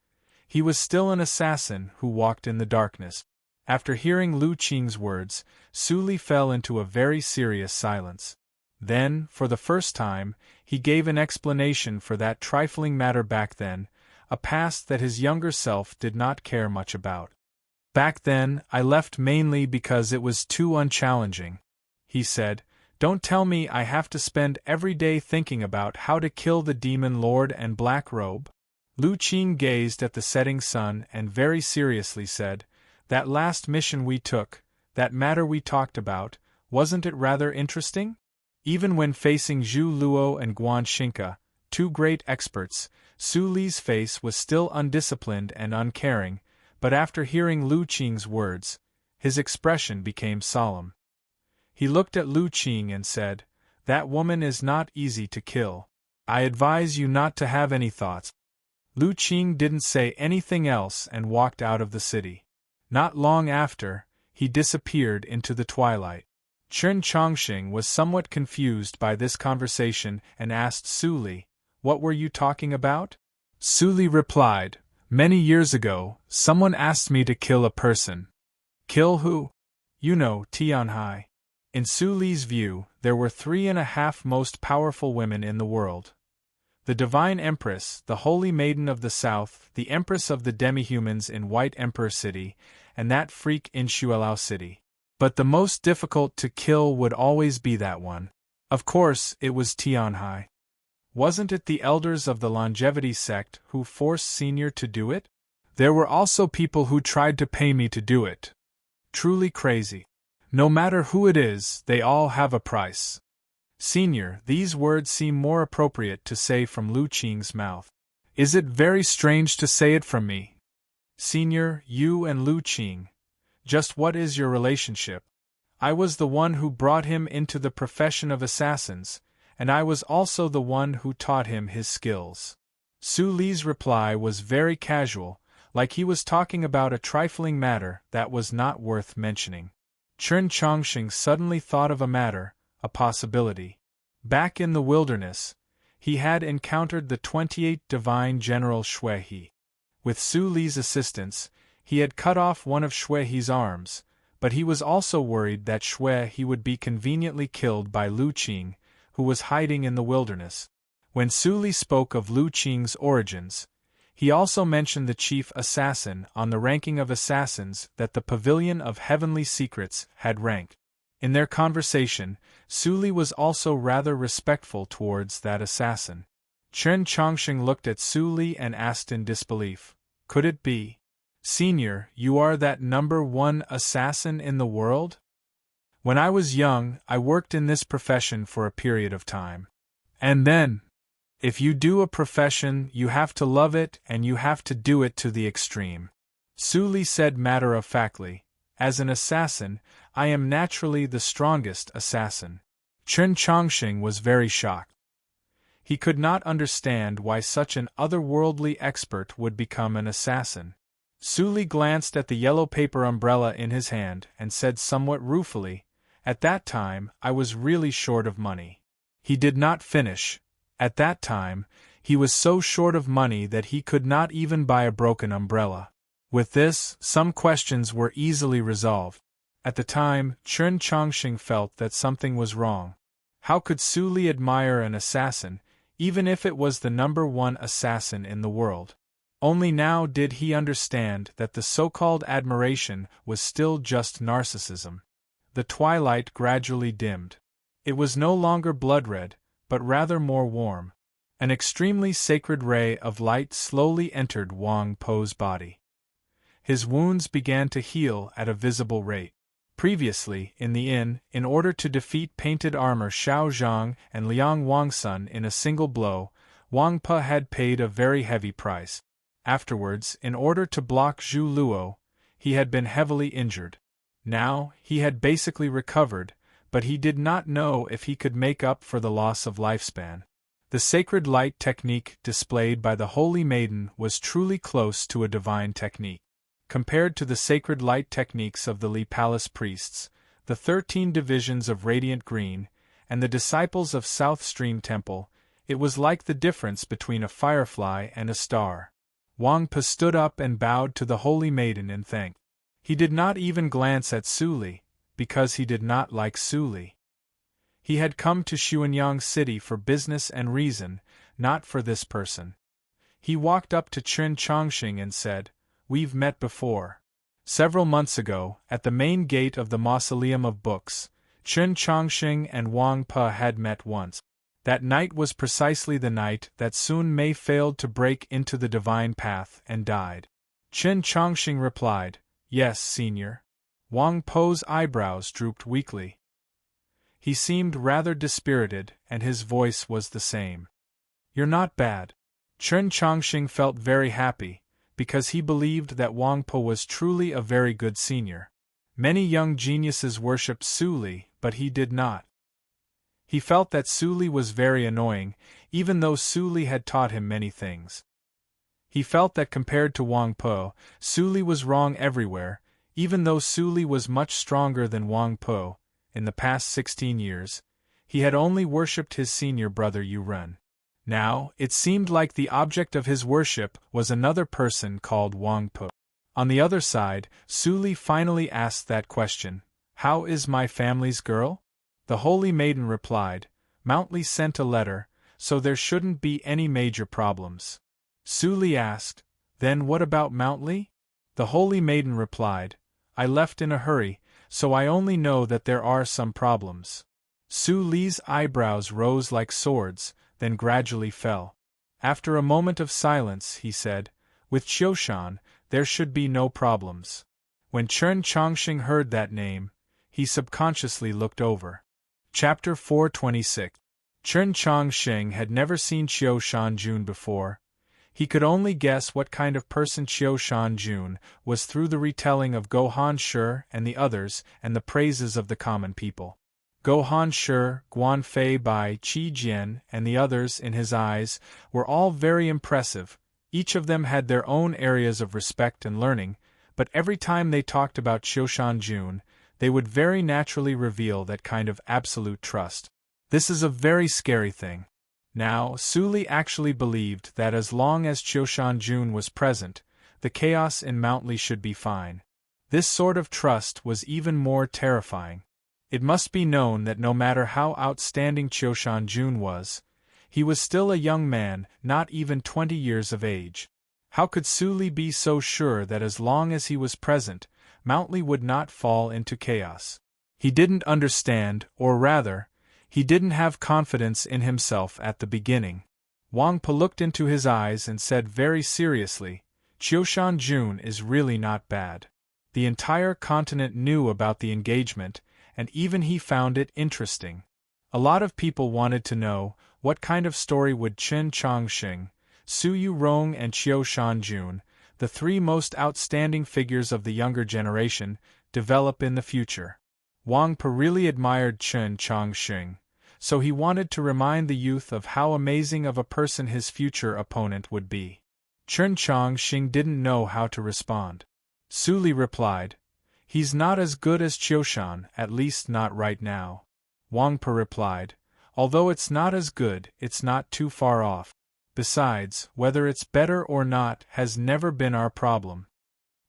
he was still an assassin who walked in the darkness. After hearing Lu Qing's words, Su Li fell into a very serious silence. Then, for the first time, he gave an explanation for that trifling matter back then, a past that his younger self did not care much about. "Back then, I left mainly because it was too unchallenging," he said. "Don't tell me I have to spend every day thinking about how to kill the Demon Lord and Black Robe." Lu Qing gazed at the setting sun and very seriously said, "That last mission we took, that matter we talked about, wasn't it rather interesting?" Even when facing Zhu Luo and Guan Xingke, two great experts, Su Li's face was still undisciplined and uncaring, but after hearing Lu Qing's words, his expression became solemn. He looked at Lu Qing and said, "That woman is not easy to kill. I advise you not to have any thoughts." Lu Qing didn't say anything else and walked out of the city. Not long after, he disappeared into the twilight. Chen Chongqing was somewhat confused by this conversation and asked Su Li, "What were you talking about?" Su Li replied, "Many years ago, someone asked me to kill a person." "Kill who?" "You know, Tianhai." In Su Li's view, there were 3.5 most powerful women in the world. The Divine Empress, the Holy Maiden of the South, the Empress of the Demi-Humans in White Emperor City, and that freak in Xuelao City. But the most difficult to kill would always be that one. Of course, it was Tianhai. Wasn't it the elders of the longevity sect who forced Senior to do it? There were also people who tried to pay me to do it. Truly crazy. No matter who it is, they all have a price. Senior, these words seem more appropriate to say from Lu Qing's mouth. Is it very strange to say it from me? Senior, you and Lu Qing. Just what is your relationship? I was the one who brought him into the profession of assassins, and I was also the one who taught him his skills. Su Li's reply was very casual, like he was talking about a trifling matter that was not worth mentioning. Chen Chongqing suddenly thought of a matter, a possibility. Back in the wilderness, he had encountered the 28 Divine General Shui He. With Su Li's assistance, He had cut off one of Shui's arms, but he was also worried that Shui would be conveniently killed by Lu Qing, who was hiding in the wilderness. When Su Li spoke of Lu Qing's origins, he also mentioned the chief assassin on the ranking of assassins that the Pavilion of Heavenly Secrets had ranked. In their conversation, Su Li was also rather respectful towards that assassin. Chen Chongqing looked at Su Li and asked in disbelief, "Could it be? Senior, you are that #1 assassin in the world?" "When I was young, I worked in this profession for a period of time. And then, if you do a profession, you have to love it and you have to do it to the extreme," Su Li said matter-of-factly. "As an assassin, I am naturally the strongest assassin." Chen Chongqing was very shocked. He could not understand why such an otherworldly expert would become an assassin. Su Li glanced at the yellow paper umbrella in his hand and said somewhat ruefully, "At that time, I was really short of money." He did not finish. At that time, he was so short of money that he could not even buy a broken umbrella. With this, some questions were easily resolved. At the time, Chen Chongqing felt that something was wrong. How could Su Li admire an assassin, even if it was the #1 assassin in the world? Only now did he understand that the so-called admiration was still just narcissism. The twilight gradually dimmed. It was no longer blood-red, but rather more warm. An extremely sacred ray of light slowly entered Wang Po's body. His wounds began to heal at a visible rate. Previously, in the inn, in order to defeat Painted Armor Xiao Zhang and Liang Wangsun in a single blow, Wang Po had paid a very heavy price. Afterwards, in order to block Zhu Luo, he had been heavily injured. Now, he had basically recovered, but he did not know if he could make up for the loss of lifespan. The sacred light technique displayed by the Holy Maiden was truly close to a divine technique. Compared to the sacred light techniques of the Li Palace priests, the 13 divisions of Radiant Green, and the disciples of South Stream Temple, it was like the difference between a firefly and a star. Wang Po stood up and bowed to the Holy Maiden in thanks. He did not even glance at Su Li, because he did not like Su Li. He had come to Xuanyang City for business and reason, not for this person. He walked up to Chen Chongqing and said, "We've met before." Several months ago, at the main gate of the Mausoleum of Books, Chen Chongqing and Wang Po had met once. That night was precisely the night that Sun Mei failed to break into the divine path and died. Chen Chongqing replied, "Yes, senior." Wang Po's eyebrows drooped weakly. He seemed rather dispirited, and his voice was the same. "You're not bad." Chen Chongqing felt very happy, because he believed that Wang Po was truly a very good senior. Many young geniuses worshipped Su Li, but he did not. He felt that Su Li was very annoying, even though Su Li had taught him many things. He felt that compared to Wang Po, Su Li was wrong everywhere, even though Su Li was much stronger than Wang Po. In the past 16 years, he had only worshipped his senior brother Yu Ren. Now, it seemed like the object of his worship was another person called Wang Po. On the other side, Su Li finally asked that question, "How is my family's girl?" The Holy Maiden replied, "Mount Li sent a letter, so there shouldn't be any major problems." Su Li asked, "Then what about Mount Li?" The Holy Maiden replied, "I left in a hurry, so I only know that there are some problems." Su Li's eyebrows rose like swords, then gradually fell. After a moment of silence, he said, "With Qiushan, there should be no problems." When Chen Chongqing heard that name, he subconsciously looked over. Chapter 426. Chen Chongqing had never seen Qiushan Jun before. He could only guess what kind of person Qiushan Jun was through the retelling of Gohan Shi and the others and the praises of the common people. Gohan Shi, Guan Fei Bai, Qi Jian, and the others in his eyes were all very impressive. Each of them had their own areas of respect and learning, but every time they talked about Qiushan Jun, they would very naturally reveal that kind of absolute trust. This is a very scary thing. Now, Su Li actually believed that as long as Qiushan Jun was present, the chaos in Mountly should be fine. This sort of trust was even more terrifying. It must be known that no matter how outstanding Qiushan was, he was still a young man, not even 20 years of age. How could Su Li be so sure that as long as he was present, Mountly would not fall into chaos? He didn't understand, or rather, he didn't have confidence in himself at the beginning. Wang Po looked into his eyes and said very seriously, Qiushan is really not bad. The entire continent knew about the engagement, and even he found it interesting. A lot of people wanted to know, what kind of story would Chen Chongqing, Su Yurong and Qiushan, the three most outstanding figures of the younger generation, develop in the future. Wang Po really admired Chen Chongqing, so he wanted to remind the youth of how amazing of a person his future opponent would be. Chen Chongqing didn't know how to respond. Su Li replied, "He's not as good as Qiushan, at least not right now." Wang Po replied, "Although it's not as good, it's not too far off. Besides, whether it's better or not has never been our problem."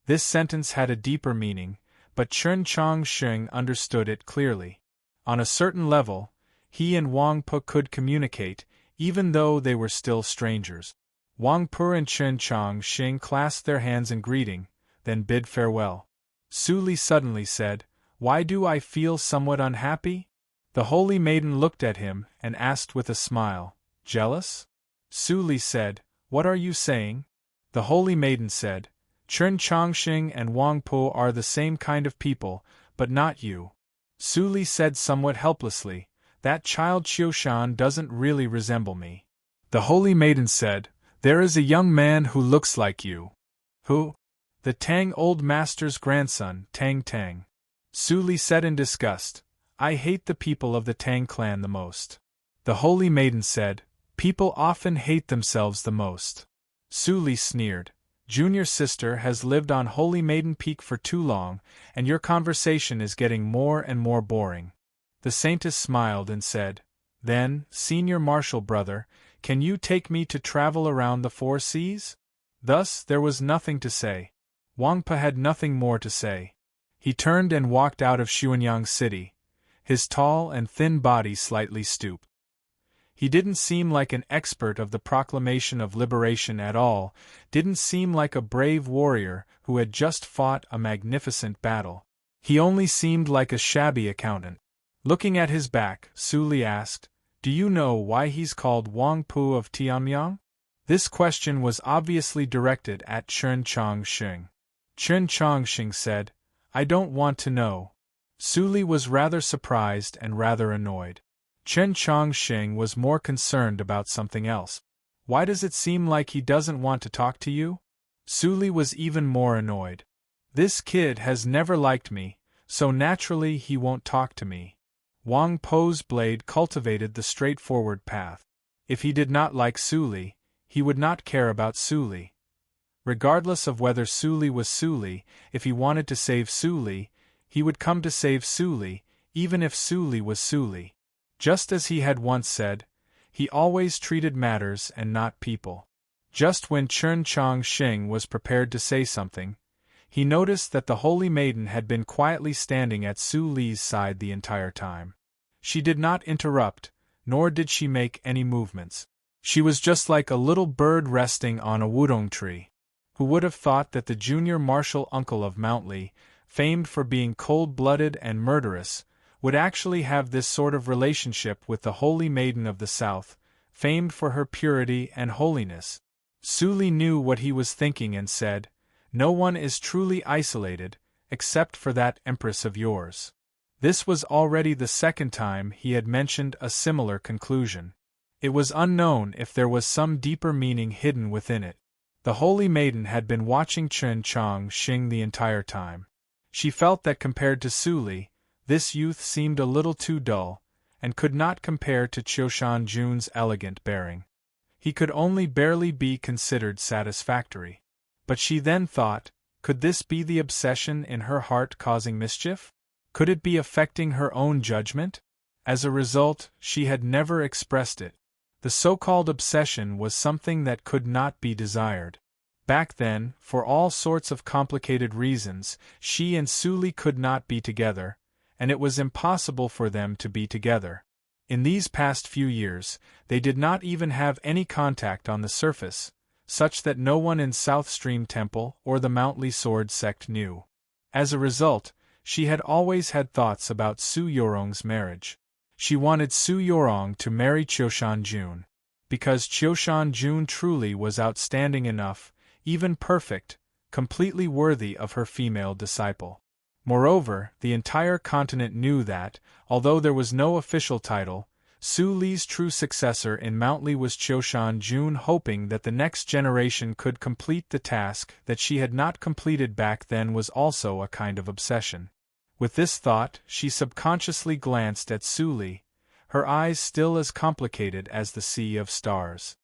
This sentence had a deeper meaning, but Chen Chongqing understood it clearly. On a certain level, he and Wang Po could communicate, even though they were still strangers. Wang Po and Chen Chongqing clasped their hands in greeting, then bid farewell. Su Li suddenly said, "Why do I feel somewhat unhappy?" The holy maiden looked at him and asked with a smile, "Jealous?" Su Li said, "What are you saying?" The holy maiden said, "Chen Chongqing and Wang Po are the same kind of people, but not you." Su Li said somewhat helplessly, "That child Qiushan doesn't really resemble me." The holy maiden said, "There is a young man who looks like you." "Who?" "The Tang old master's grandson, Tang Tang." Su Li said in disgust, "I hate the people of the Tang clan the most." The holy maiden said, "People often hate themselves the most." Su Li sneered, "Junior sister has lived on Holy Maiden Peak for too long, and your conversation is getting more and more boring." The saintess smiled and said, "Then, senior martial brother, can you take me to travel around the 4 seas? Thus, there was nothing to say. Wang Po had nothing more to say. He turned and walked out of Xuanyang City, his tall and thin body slightly stooped. He didn't seem like an expert of the proclamation of liberation at all, didn't seem like a brave warrior who had just fought a magnificent battle. He only seemed like a shabby accountant. Looking at his back, Su Li asked, "Do you know why he's called Wang Po of Tianyang?" This question was obviously directed at Chen Chongqing. Chen Chongqing said, "I don't want to know." Su Li was rather surprised and rather annoyed. Chen Chongqing was more concerned about something else. "Why does it seem like he doesn't want to talk to you?" Su Li was even more annoyed. "This kid has never liked me, so naturally he won't talk to me." Wang Po's blade cultivated the straightforward path. If he did not like Su Li, he would not care about Su Li. Regardless of whether Su Li was Su Li, if he wanted to save Su Li, he would come to save Su Li, even if Su Li was Su Li. Just as he had once said, he always treated matters and not people. Just when Chen Chongqing was prepared to say something, he noticed that the holy maiden had been quietly standing at Su Li's side the entire time. She did not interrupt, nor did she make any movements. She was just like a little bird resting on a wudong tree. Who would have thought that the junior martial uncle of Mountly, famed for being cold-blooded and murderous, would actually have this sort of relationship with the holy maiden of the south, famed for her purity and holiness? Su Li knew what he was thinking and said, "No one is truly isolated, except for that empress of yours." This was already the second time he had mentioned a similar conclusion. It was unknown if there was some deeper meaning hidden within it. The holy maiden had been watching Chen Chongqing the entire time. She felt that compared to Su Li, this youth seemed a little too dull, and could not compare to Qiushan's elegant bearing. He could only barely be considered satisfactory. But she then thought, could this be the obsession in her heart causing mischief? Could it be affecting her own judgment? As a result, she had never expressed it. The so-called obsession was something that could not be desired. Back then, for all sorts of complicated reasons, she and Su Li could not be together, and it was impossible for them to be together. In these past few years, they did not even have any contact on the surface, such that no one in South Stream Temple or the Mount Li Sword sect knew. As a result, she had always had thoughts about Su Yorong's marriage. She wanted Su Yorong to marry Qiushan Jun. Because Qiushan Jun truly was outstanding enough, even perfect, completely worthy of her female disciple. Moreover, the entire continent knew that, although there was no official title, Su Li's true successor in Mount Li was Qiushan Jun, hoping that the next generation could complete the task that she had not completed back then was also a kind of obsession. With this thought, she subconsciously glanced at Su Li, her eyes still as complicated as the sea of stars.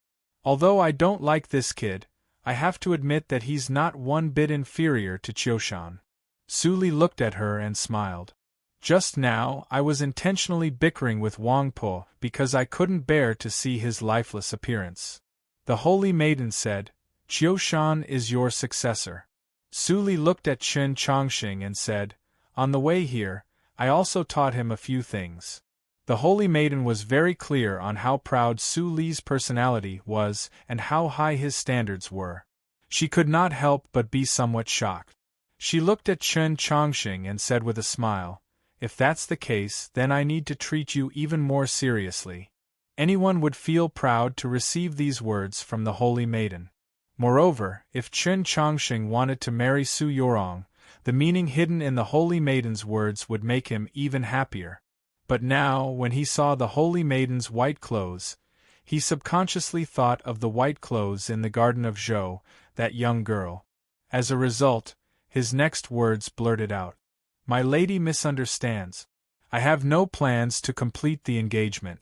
Although I don't like this kid, I have to admit that he's not one bit inferior to Qiushan. Su Li looked at her and smiled. Just now, I was intentionally bickering with Wang Po because I couldn't bear to see his lifeless appearance. The holy maiden said, Qiushan is your successor. Su Li looked at Chen Chongqing and said, on the way here, I also taught him a few things. The holy maiden was very clear on how proud Su Li's personality was and how high his standards were. She could not help but be somewhat shocked. She looked at Chen Chongqing and said with a smile, if that's the case, then I need to treat you even more seriously. Anyone would feel proud to receive these words from the holy maiden. Moreover, if Chen Chongqing wanted to marry Su Yorong, the meaning hidden in the holy maiden's words would make him even happier. But now, when he saw the holy maiden's white clothes, he subconsciously thought of the white clothes in the garden of Zhou, that young girl. As a result, his next words blurted out. My lady misunderstands. I have no plans to complete the engagement.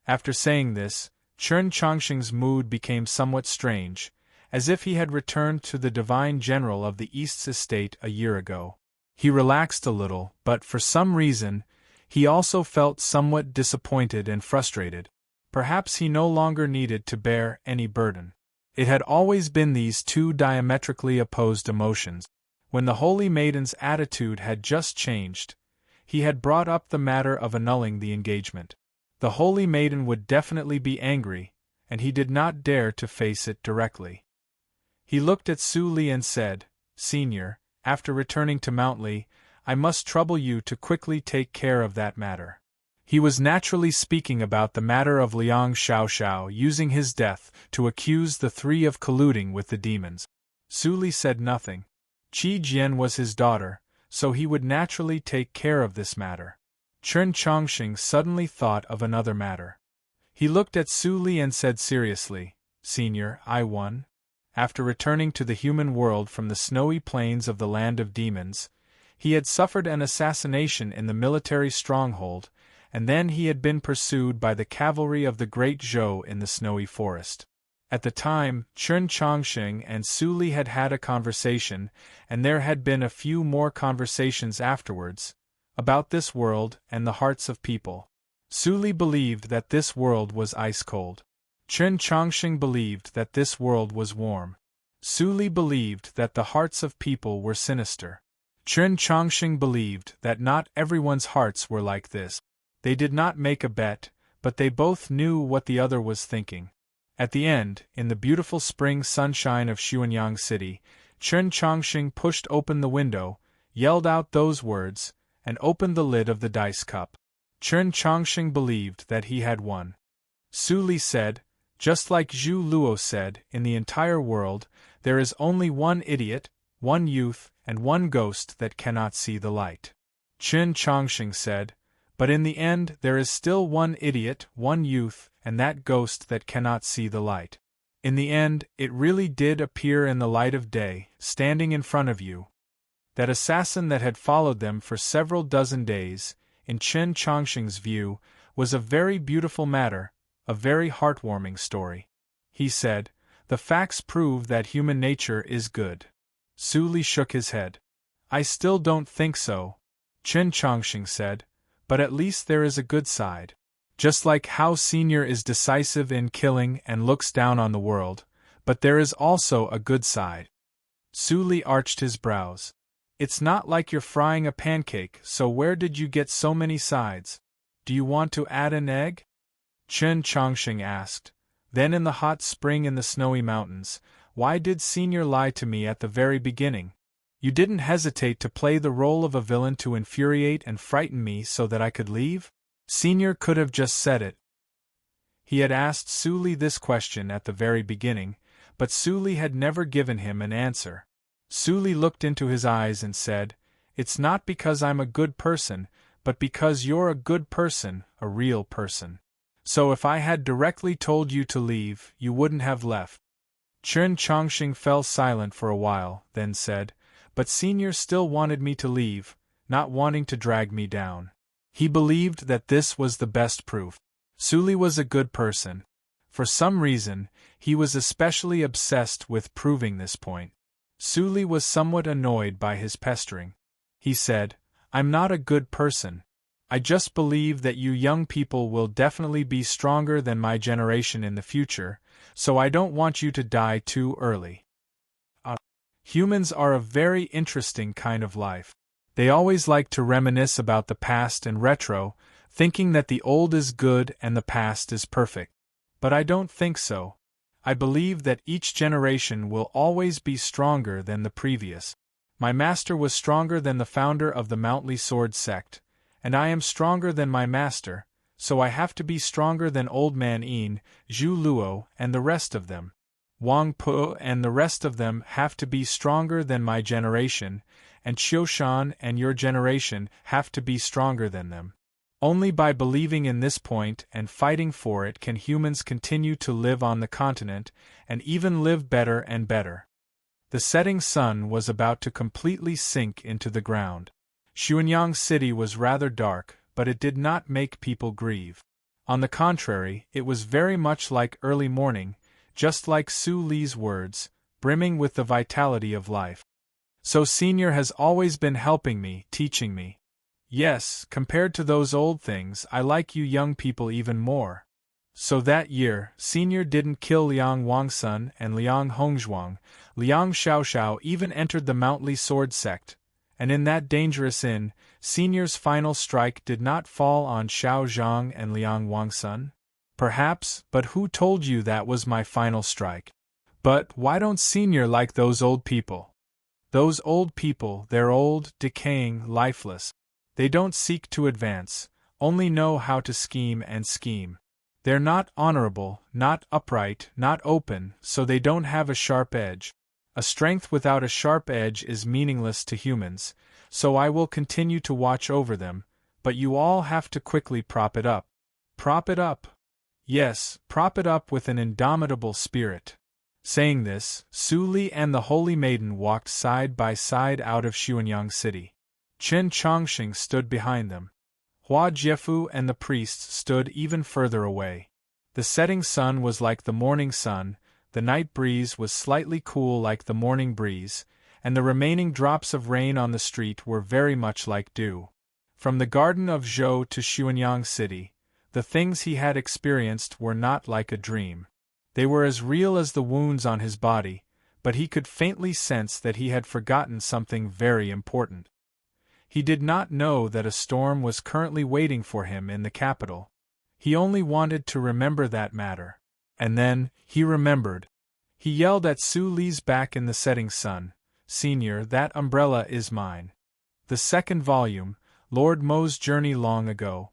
After saying this, Chen Chongqing's mood became somewhat strange, as if he had returned to the divine general of the East's estate a year ago. He relaxed a little, but for some reason, he also felt somewhat disappointed and frustrated. Perhaps he no longer needed to bear any burden. It had always been these two diametrically opposed emotions. When the holy maiden's attitude had just changed, he had brought up the matter of annulling the engagement. The holy maiden would definitely be angry, and he did not dare to face it directly. He looked at Su Li and said, Senior, after returning to Mount Li, I must trouble you to quickly take care of that matter. He was naturally speaking about the matter of Liang Xiaoxiao using his death to accuse the three of colluding with the demons. Su Li said nothing. Qi Jian was his daughter, so he would naturally take care of this matter. Chen Chongqing suddenly thought of another matter. He looked at Su Li and said seriously, Senior, I won. After returning to the human world from the snowy plains of the land of demons, he had suffered an assassination in the military stronghold, and then he had been pursued by the cavalry of the great Zhou in the snowy forest. At the time, Chen Chongqing and Su Li had had a conversation, and there had been a few more conversations afterwards, about this world and the hearts of people. Su Li believed that this world was ice-cold. Chen Chongqing believed that this world was warm. Su Li believed that the hearts of people were sinister. Chen Chongqing believed that not everyone's hearts were like this. They did not make a bet, but they both knew what the other was thinking. At the end, in the beautiful spring sunshine of Xuanyang City, Chen Chongqing pushed open the window, yelled out those words, and opened the lid of the dice cup. Chen Chongqing believed that he had won. Su Li said, just like Zhu Luo said, in the entire world, there is only one idiot, one youth, and one ghost that cannot see the light. Chen Chongqing said, but in the end there is still one idiot, one youth, and that ghost that cannot see the light. In the end, it really did appear in the light of day, standing in front of you. That assassin that had followed them for several dozen days, in Chen Chongqing's view, was a very beautiful matter, a very heartwarming story. He said, the facts prove that human nature is good. Su Li shook his head. I still don't think so, Chen Chongqing said, but at least there is a good side. Just like how Senior is decisive in killing and looks down on the world, But there is also a good side. Su Li arched his brows. It's not like you're frying a pancake, so where did you get so many sides? Do you want to add an egg? Chen Chongqing asked. Then in the hot spring in the snowy mountains, why did Senior lie to me at the very beginning? You didn't hesitate to play the role of a villain to infuriate and frighten me so that I could leave? Senior could have just said it. He had asked Su Li this question at the very beginning, but Su Li had never given him an answer. Su Li looked into his eyes and said, It's not because I'm a good person, but because you're a good person, a real person. So if I had directly told you to leave, you wouldn't have left. Chen Chongqing fell silent for a while, then said, But Senior still wanted me to leave, not wanting to drag me down. He believed that this was the best proof. Su Li was a good person. For some reason, he was especially obsessed with proving this point. Su Li was somewhat annoyed by his pestering. He said, I'm not a good person. I just believe that you young people will definitely be stronger than my generation in the future, so I don't want you to die too early. Humans are a very interesting kind of life. They always like to reminisce about the past and retro, thinking that the old is good and the past is perfect. But I don't think so. I believe that each generation will always be stronger than the previous. My master was stronger than the founder of the Mountly Sword sect, and I am stronger than my master, so I have to be stronger than Old Man Yin, Zhu Luo, and the rest of them. Wang Po and the rest of them have to be stronger than my generation, and Qiushan and your generation have to be stronger than them. Only by believing in this point and fighting for it can humans continue to live on the continent, and even live better and better. The setting sun was about to completely sink into the ground. Xuanyang City was rather dark, but it did not make people grieve. On the contrary, it was very much like early morning, just like Su Li's words, brimming with the vitality of life. So Senior has always been helping me, teaching me. Yes, compared to those old things, I like you young people even more. So that year, Senior didn't kill Liang Wangsun and Liang Hongzhuang. Liang Xiaoxiao even entered the Mountly Sword sect, and in that dangerous inn, Senior's final strike did not fall on Xiao Zhang and Liang Wangsun? Perhaps, but who told you that was my final strike? But why don't Senior like those old people? Those old people, they're old, decaying, lifeless. They don't seek to advance, only know how to scheme and scheme. They're not honorable, not upright, not open, so they don't have a sharp edge. A strength without a sharp edge is meaningless to humans, so I will continue to watch over them, but you all have to quickly prop it up. Prop it up. Yes, prop it up with an indomitable spirit. Saying this, Su Li and the Holy Maiden walked side by side out of Xuanyang City. Chen Chongqing stood behind them. Hua Jiefu and the priests stood even further away. The setting sun was like the morning sun, the night breeze was slightly cool like the morning breeze, and the remaining drops of rain on the street were very much like dew. From the garden of Zhou to Xuanyang City, the things he had experienced were not like a dream. They were as real as the wounds on his body, but he could faintly sense that he had forgotten something very important. He did not know that a storm was currently waiting for him in the capital. He only wanted to remember that matter. And then, he remembered. He yelled at Su Li's back in the setting sun, Senior, that umbrella is mine. The second volume, Lord Mo's Journey Long Ago.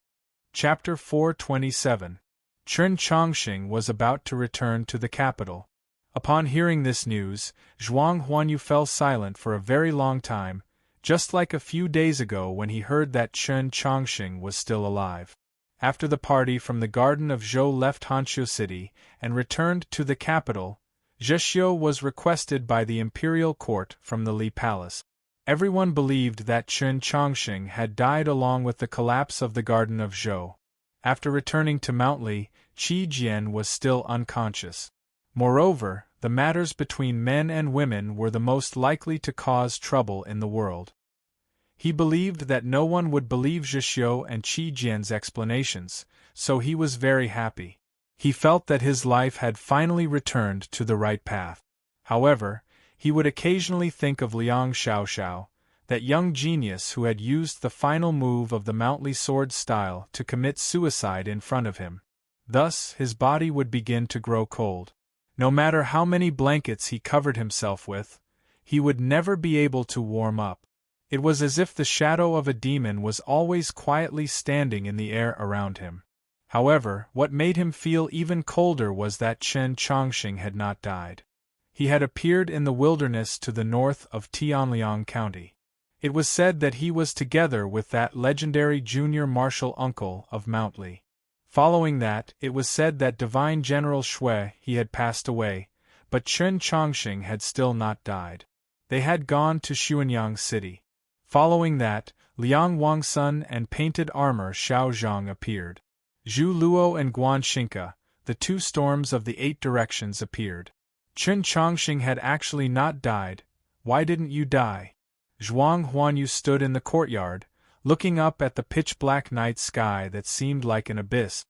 Chapter 427. Chen Chongqing was about to return to the capital. Upon hearing this news, Zhuang Huanyu fell silent for a very long time, just like a few days ago when he heard that Chen Chongqing was still alive. After the party from the garden of Zhou left Hanqiu City and returned to the capital, Zhexiu was requested by the imperial court from the Li Palace. Everyone believed that Chen Chongqing had died along with the collapse of the garden of Zhou. After returning to Mount Li, Qi Jian was still unconscious. Moreover, the matters between men and women were the most likely to cause trouble in the world. He believed that no one would believe Zhexiu and Qi Jian's explanations, so he was very happy. He felt that his life had finally returned to the right path. However, he would occasionally think of Liang Xiaoxiao, that young genius who had used the final move of the Mountly sword style to commit suicide in front of him. Thus, his body would begin to grow cold. No matter how many blankets he covered himself with, he would never be able to warm up. It was as if the shadow of a demon was always quietly standing in the air around him. However, what made him feel even colder was that Chen Chongqing had not died. He had appeared in the wilderness to the north of Tianliang County. It was said that he was together with that legendary junior martial uncle of Mountly. Following that, it was said that divine General Shui he had passed away, but Chen Chongqing had still not died. They had gone to Xuanyang City. Following that, Liang Wangsun and painted armor Xiao Zhang appeared. Zhu Luo and Guan Xinka, the two storms of the 8 directions, appeared. Chen Chongqing had actually not died. Why didn't you die? Zhuang Huanyu stood in the courtyard, looking up at the pitch-black night sky that seemed like an abyss.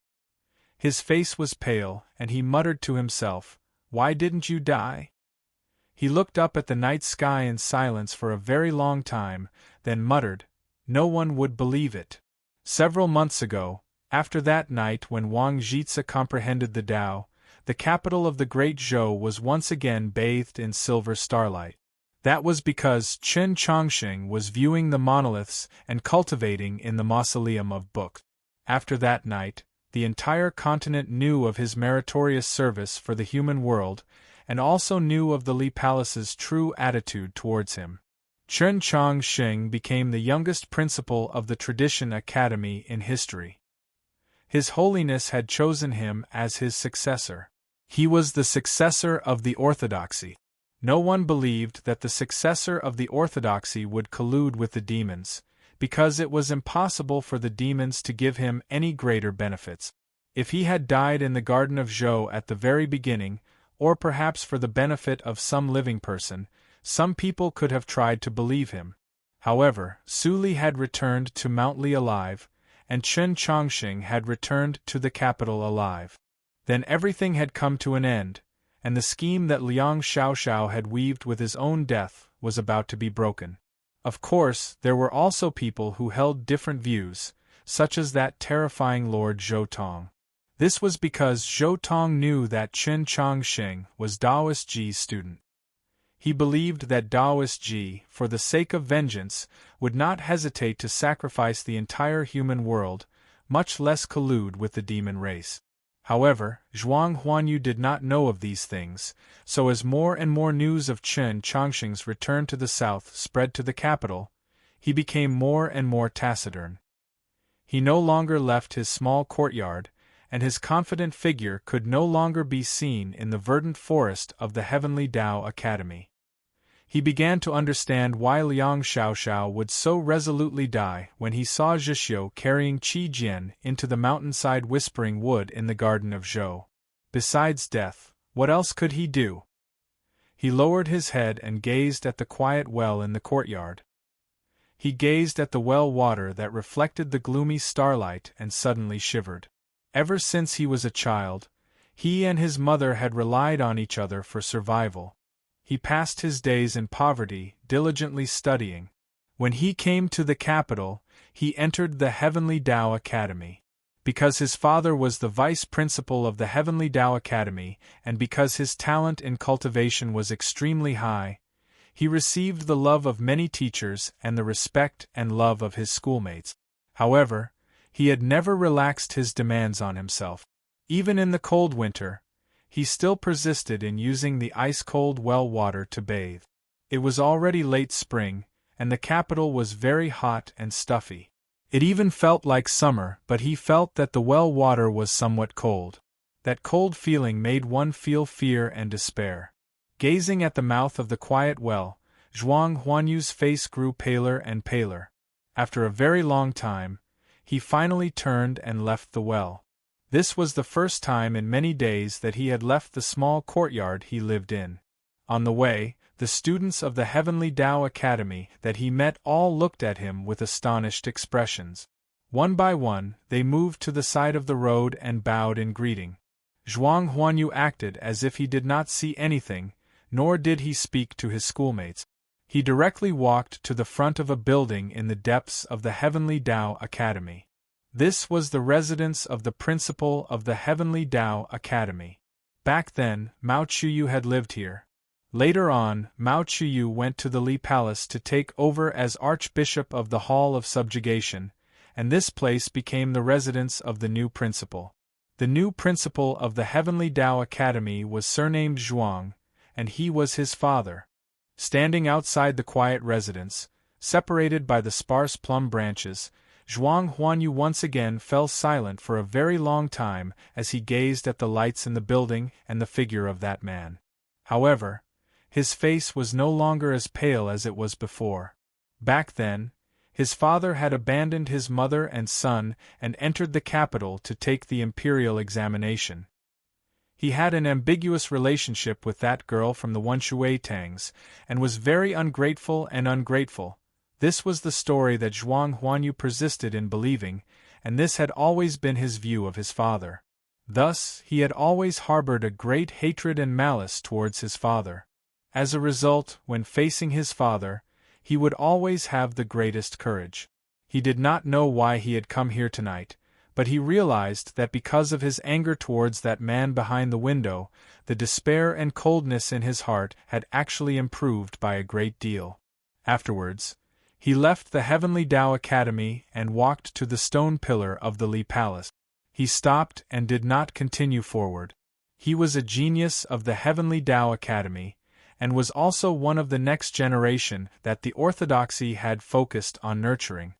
His face was pale, and he muttered to himself, "Why didn't you die?" He looked up at the night sky in silence for a very long time, then muttered, "No one would believe it." Several months ago, after that night when Wang Zhizi comprehended the Tao, the capital of the Great Zhou was once again bathed in silver starlight. That was because Chen Chongqing was viewing the monoliths and cultivating in the mausoleum of books. After that night, the entire continent knew of his meritorious service for the human world, and also knew of the Li Palace's true attitude towards him. Chen Chongqing became the youngest principal of the Tradition Academy in history. His Holiness had chosen him as his successor. He was the successor of the Orthodoxy. No one believed that the successor of the Orthodoxy would collude with the demons, because it was impossible for the demons to give him any greater benefits. If he had died in the Garden of Zhou at the very beginning, or perhaps for the benefit of some living person, some people could have tried to believe him. However, Su Li had returned to Mountly alive, and Chen Chongqing had returned to the capital alive. Then everything had come to an end, and the scheme that Liang Xiaoxiao had weaved with his own death was about to be broken. Of course, there were also people who held different views, such as that terrifying Lord Zhou Tong. This was because Zhou Tong knew that Chen Chongqing was Daoist Ji's student. He believed that Daoist Ji, for the sake of vengeance, would not hesitate to sacrifice the entire human world, much less collude with the demon race. However, Zhuang Huanyu did not know of these things, so as more and more news of Chen Chongqing's return to the south spread to the capital, he became more and more taciturn. He no longer left his small courtyard, and his confident figure could no longer be seen in the verdant forest of the Heavenly Tao Academy. He began to understand why Liang Xiaoxiao would so resolutely die when he saw Zhixiu carrying Qi Jian into the mountainside whispering wood in the Garden of Zhou. Besides death, what else could he do? He lowered his head and gazed at the quiet well in the courtyard. He gazed at the well water that reflected the gloomy starlight and suddenly shivered. Ever since he was a child, he and his mother had relied on each other for survival. He passed his days in poverty, diligently studying. When he came to the capital, he entered the Heavenly Tao Academy. Because his father was the vice principal of the Heavenly Tao Academy, and because his talent in cultivation was extremely high, he received the love of many teachers and the respect and love of his schoolmates. However, he had never relaxed his demands on himself. Even in the cold winter, he still persisted in using the ice-cold well water to bathe. It was already late spring, and the capital was very hot and stuffy. It even felt like summer, but he felt that the well water was somewhat cold. That cold feeling made one feel fear and despair. Gazing at the mouth of the quiet well, Zhuang Huanyu's face grew paler and paler. After a very long time, he finally turned and left the well. This was the first time in many days that he had left the small courtyard he lived in. On the way, the students of the Heavenly Tao Academy that he met all looked at him with astonished expressions. One by one, they moved to the side of the road and bowed in greeting. Zhuang Huanyu acted as if he did not see anything, nor did he speak to his schoolmates. He directly walked to the front of a building in the depths of the Heavenly Tao Academy. This was the residence of the principal of the Heavenly Tao Academy. Back then, Mao Chuyu had lived here. Later on, Mao Chuyu went to the Li Palace to take over as Archbishop of the Hall of Subjugation, and this place became the residence of the new principal. The new principal of the Heavenly Tao Academy was surnamed Zhuang, and he was his father. Standing outside the quiet residence, separated by the sparse plum branches, Zhuang Huanyu once again fell silent for a very long time as he gazed at the lights in the building and the figure of that man. However, his face was no longer as pale as it was before. Back then, his father had abandoned his mother and son and entered the capital to take the imperial examination. He had an ambiguous relationship with that girl from the Wenshui Tangs, and was very ungrateful. This was the story that Zhuang Huanyu persisted in believing, and this had always been his view of his father. Thus, he had always harbored a great hatred and malice towards his father. As a result, when facing his father, he would always have the greatest courage. He did not know why he had come here tonight, but he realized that because of his anger towards that man behind the window, the despair and coldness in his heart had actually improved by a great deal. Afterwards, he left the Heavenly Tao Academy and walked to the stone pillar of the Li Palace. He stopped and did not continue forward. He was a genius of the Heavenly Tao Academy, and was also one of the next generation that the orthodoxy had focused on nurturing.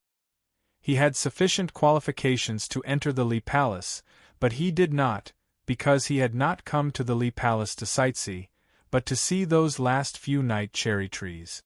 He had sufficient qualifications to enter the Li Palace, but he did not, because he had not come to the Li Palace to sightsee, but to see those last few night cherry trees.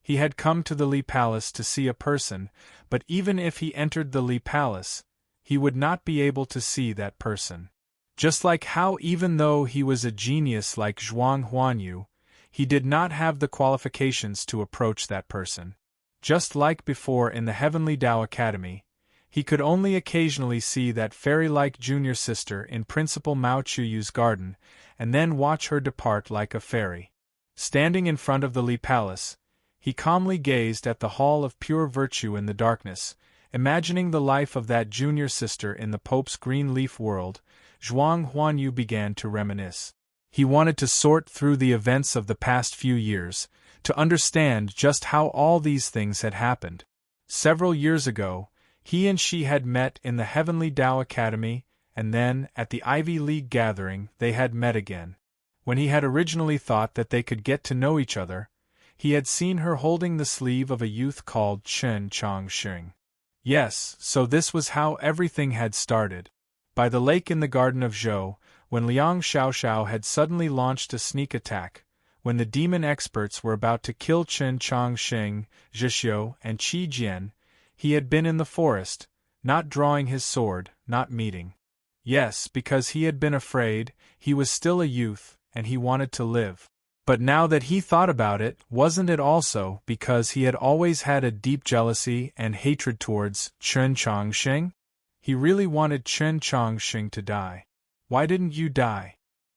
He had come to the Li Palace to see a person, but even if he entered the Li Palace, he would not be able to see that person. Just like how even though he was a genius like Zhuang Huanyu, he did not have the qualifications to approach that person. Just like before in the Heavenly Tao Academy, he could only occasionally see that fairy-like junior sister in Principal Mao Chuyu's garden, and then watch her depart like a fairy. Standing in front of the Li Palace, he calmly gazed at the Hall of Pure Virtue in the darkness, imagining the life of that junior sister in the Pope's green leaf world. Zhuang Huanyu began to reminisce. He wanted to sort through the events of the past few years, to understand just how all these things had happened. Several years ago, he and she had met in the Heavenly Tao Academy, and then, at the Ivy League gathering, they had met again. When he had originally thought that they could get to know each other, he had seen her holding the sleeve of a youth called Chen Chongqing. Yes, so this was how everything had started. By the lake in the garden of Zhou, when Liang Xiaoxiao had suddenly launched a sneak attack, when the demon experts were about to kill Chen Chongqing, Zhixiu, and Qi Jian, he had been in the forest, not drawing his sword, not meeting. Yes, because he had been afraid, he was still a youth, and he wanted to live. But now that he thought about it, wasn't it also because he had always had a deep jealousy and hatred towards Chen Chongqing? He really wanted Chen Chongqing to die. Why didn't you die?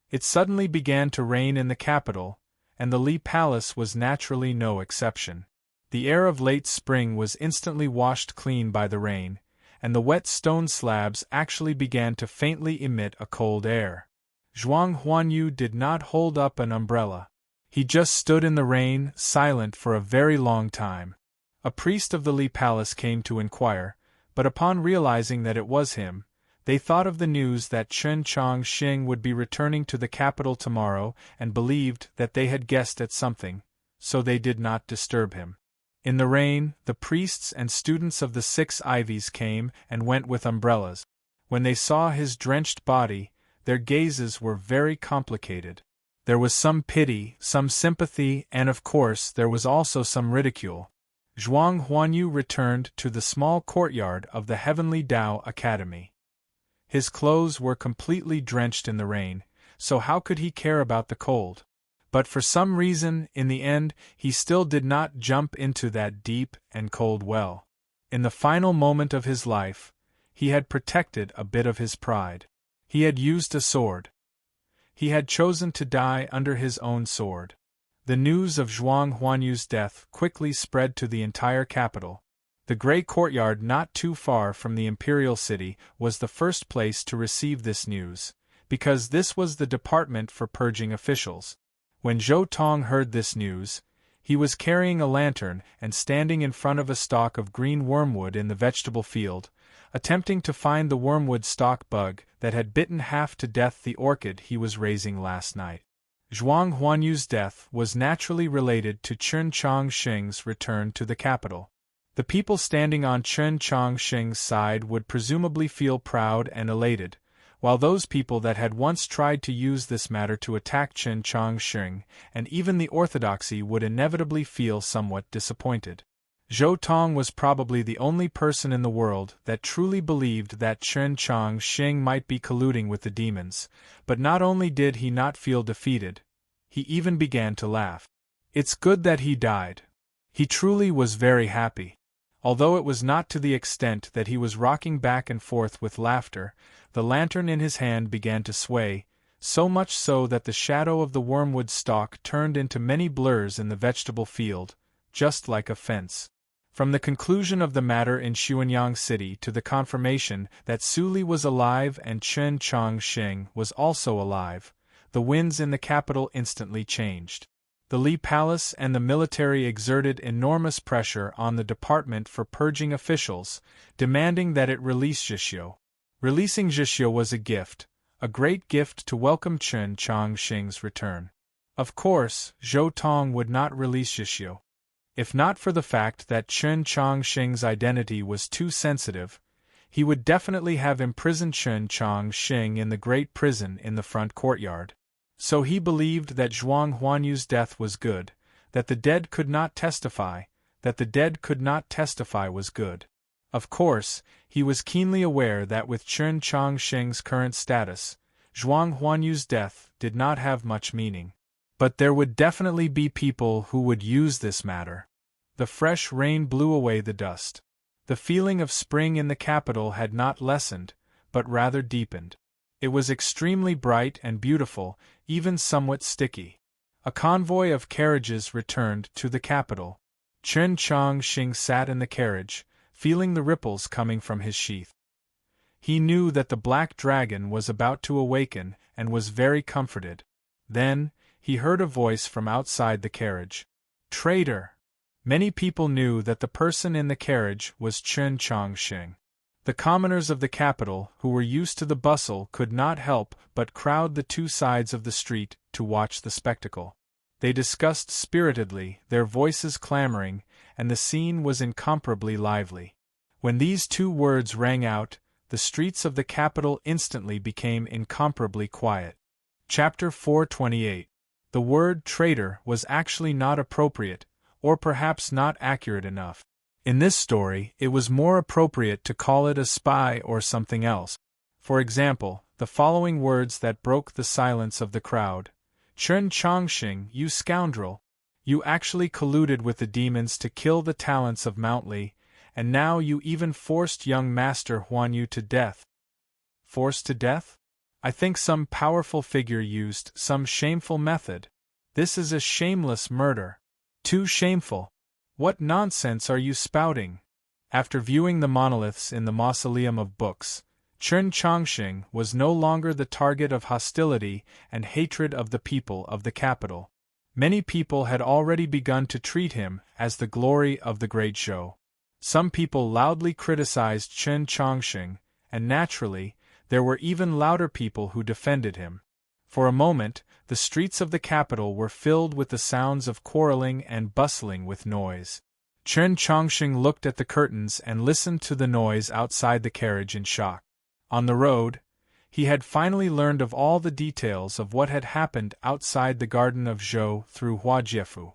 It suddenly began to rain in the capital, and the Li Palace was naturally no exception. The air of late spring was instantly washed clean by the rain, and the wet stone slabs actually began to faintly emit a cold air. Zhuang Huanyu did not hold up an umbrella. He just stood in the rain, silent for a very long time. A priest of the Li Palace came to inquire, but upon realizing that it was him, they thought of the news that Chen Chongqing would be returning to the capital tomorrow and believed that they had guessed at something, so they did not disturb him. In the rain, the priests and students of the 6 Ivies came and went with umbrellas. When they saw his drenched body, their gazes were very complicated. There was some pity, some sympathy, and of course there was also some ridicule. Zhuang Huanyu returned to the small courtyard of the Heavenly Tao Academy. His clothes were completely drenched in the rain, so how could he care about the cold? But for some reason, in the end, he still did not jump into that deep and cold well. In the final moment of his life, he had protected a bit of his pride. He had used a sword. He had chosen to die under his own sword. The news of Zhuang Huanyu's death quickly spread to the entire capital. The Grey Courtyard, not too far from the imperial city, was the first place to receive this news, because this was the department for purging officials. When Zhou Tong heard this news, he was carrying a lantern and standing in front of a stalk of green wormwood in the vegetable field, attempting to find the wormwood stalk bug that had bitten half to death the orchid he was raising last night. Zhuang Huanyu's death was naturally related to Chen Chongqing's return to the capital. The people standing on Chen Chongqing's side would presumably feel proud and elated, while those people that had once tried to use this matter to attack Chen Chongqing and even the orthodoxy would inevitably feel somewhat disappointed. Zhou Tong was probably the only person in the world that truly believed that Chen Chongqing might be colluding with the demons, but not only did he not feel defeated, he even began to laugh. It's good that he died. He truly was very happy. Although it was not to the extent that he was rocking back and forth with laughter, the lantern in his hand began to sway, so much so that the shadow of the wormwood stalk turned into many blurs in the vegetable field, just like a fence. From the conclusion of the matter in Xuanyang City to the confirmation that Su Li was alive and Chen Chongqing was also alive, the winds in the capital instantly changed. The Li Palace and the military exerted enormous pressure on the department for purging officials, demanding that it release Zhixiu. Releasing Zhixiu was a gift, a great gift to welcome Chen Chongqing's return. Of course, Zhou Tong would not release Zhixiu. If not for the fact that Chen Chongqing's identity was too sensitive, he would definitely have imprisoned Chen Chongqing in the great prison in the front courtyard. So he believed that Zhuang Huanyu's death was good, that the dead could not testify, that the dead could not testify was good. Of course, he was keenly aware that with Chen Chongqing's current status, Zhuang Huanyu's death did not have much meaning. But there would definitely be people who would use this matter. The fresh rain blew away the dust. The feeling of spring in the capital had not lessened, but rather deepened. It was extremely bright and beautiful, even somewhat sticky. A convoy of carriages returned to the capital. Chen Chongqing sat in the carriage, feeling the ripples coming from his sheath. He knew that the black dragon was about to awaken and was very comforted. Then, he heard a voice from outside the carriage. "Traitor!" Many people knew that the person in the carriage was Chen Chongqing. The commoners of the capital, who were used to the bustle, could not help but crowd the two sides of the street to watch the spectacle. They discussed spiritedly, their voices clamoring, and the scene was incomparably lively. When these two words rang out, the streets of the capital instantly became incomparably quiet. Chapter 428. The word traitor was actually not appropriate, or perhaps not accurate enough. In this story, it was more appropriate to call it a spy or something else. For example, the following words that broke the silence of the crowd. "Chen Chongqing, you scoundrel! You actually colluded with the demons to kill the talents of Mount Li, and now you even forced young Master Huanyu to death." Forced to death? I think some powerful figure used some shameful method. This is a shameless murder. Too shameful. What nonsense are you spouting? After viewing the monoliths in the mausoleum of books, Chen Chongqing was no longer the target of hostility and hatred of the people of the capital. Many people had already begun to treat him as the glory of the great show. Some people loudly criticized Chen Chongqing, and naturally, there were even louder people who defended him. For a moment, the streets of the capital were filled with the sounds of quarreling and bustling with noise. Chen Chongqing looked at the curtains and listened to the noise outside the carriage in shock. On the road, he had finally learned of all the details of what had happened outside the garden of Zhou through Huajiefu.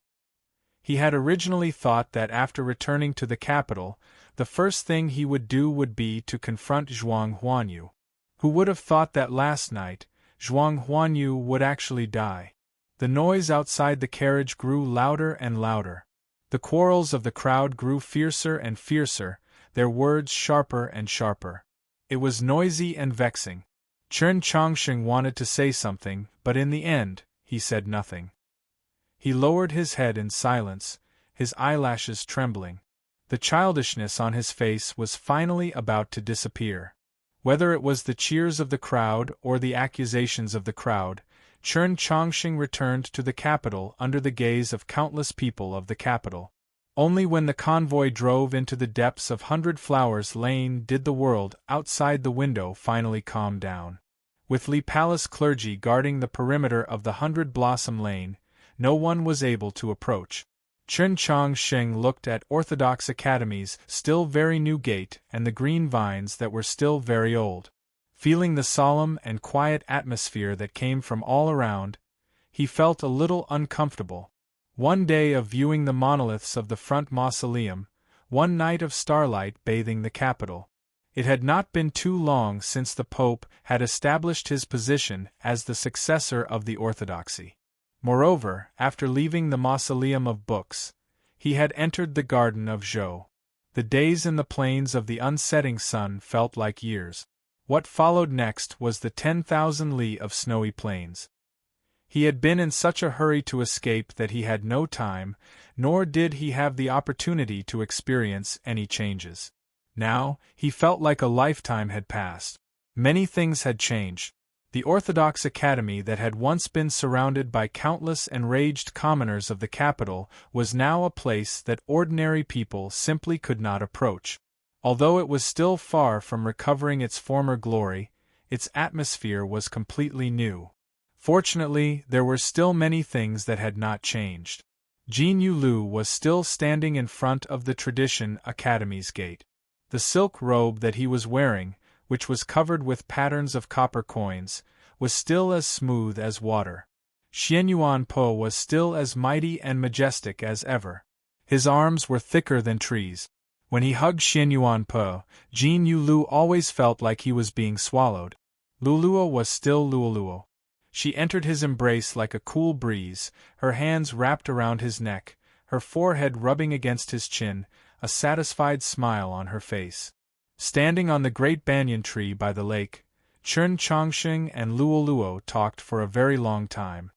He had originally thought that after returning to the capital, the first thing he would do would be to confront Zhuang Huanyu. Who would have thought that last night, Zhuang Huanyu would actually die? The noise outside the carriage grew louder and louder. The quarrels of the crowd grew fiercer and fiercer, their words sharper and sharper. It was noisy and vexing. Chen Chongsheng wanted to say something, but in the end, he said nothing. He lowered his head in silence, his eyelashes trembling. The childishness on his face was finally about to disappear. Whether it was the cheers of the crowd or the accusations of the crowd, Chen Chongsheng returned to the capital under the gaze of countless people of the capital. Only when the convoy drove into the depths of 100 Flowers Lane did the world outside the window finally calm down. With Li Palace clergy guarding the perimeter of the 100 Blossom Lane, no one was able to approach. Chen Chongsheng looked at Orthodox Academy's still very new gate and the green vines that were still very old. Feeling the solemn and quiet atmosphere that came from all around, he felt a little uncomfortable. One day of viewing the monoliths of the front mausoleum, one night of starlight bathing the capital. It had not been too long since the Pope had established his position as the successor of the Orthodoxy. Moreover, after leaving the Mausoleum of Books, he had entered the Garden of Zhou. The days in the plains of the unsetting sun felt like years. What followed next was the 10,000 li of snowy plains. He had been in such a hurry to escape that he had no time, nor did he have the opportunity to experience any changes. Now, he felt like a lifetime had passed. Many things had changed. The Orthodox Academy that had once been surrounded by countless enraged commoners of the capital was now a place that ordinary people simply could not approach. Although it was still far from recovering its former glory, its atmosphere was completely new. Fortunately, there were still many things that had not changed. Jin Yulu was still standing in front of the Tradition Academy's gate. The silk robe that he was wearing, which was covered with patterns of copper coins, was still as smooth as water. Xianyuan Po was still as mighty and majestic as ever. His arms were thicker than trees. When he hugged Xianyuan Po, Jin Yulu always felt like he was being swallowed. Luluo was still Luoluo. She entered his embrace like a cool breeze, her hands wrapped around his neck, her forehead rubbing against his chin, a satisfied smile on her face. Standing on the great banyan tree by the lake, Chen Chongsheng and Luoluo talked for a very long time.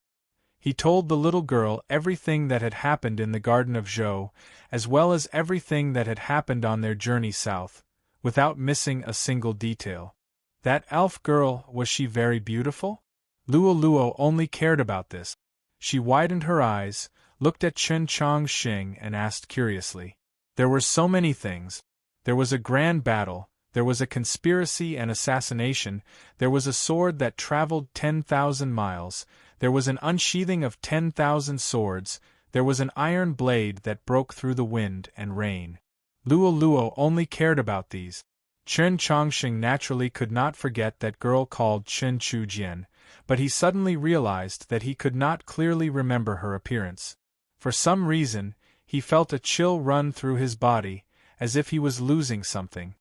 He told the little girl everything that had happened in the Garden of Zhou, as well as everything that had happened on their journey south, without missing a single detail. That elf girl, was she very beautiful? Luoluo only cared about this. She widened her eyes, looked at Chen Chongsheng and asked curiously. There were so many things. There was a grand battle, there was a conspiracy and assassination, there was a sword that traveled 10,000 miles, there was an unsheathing of 10,000 swords, there was an iron blade that broke through the wind and rain. Luoluo only cared about these. Chen Chongsheng naturally could not forget that girl called Chen Chujian, but he suddenly realized that he could not clearly remember her appearance. For some reason, he felt a chill run through his body, as if he was losing something.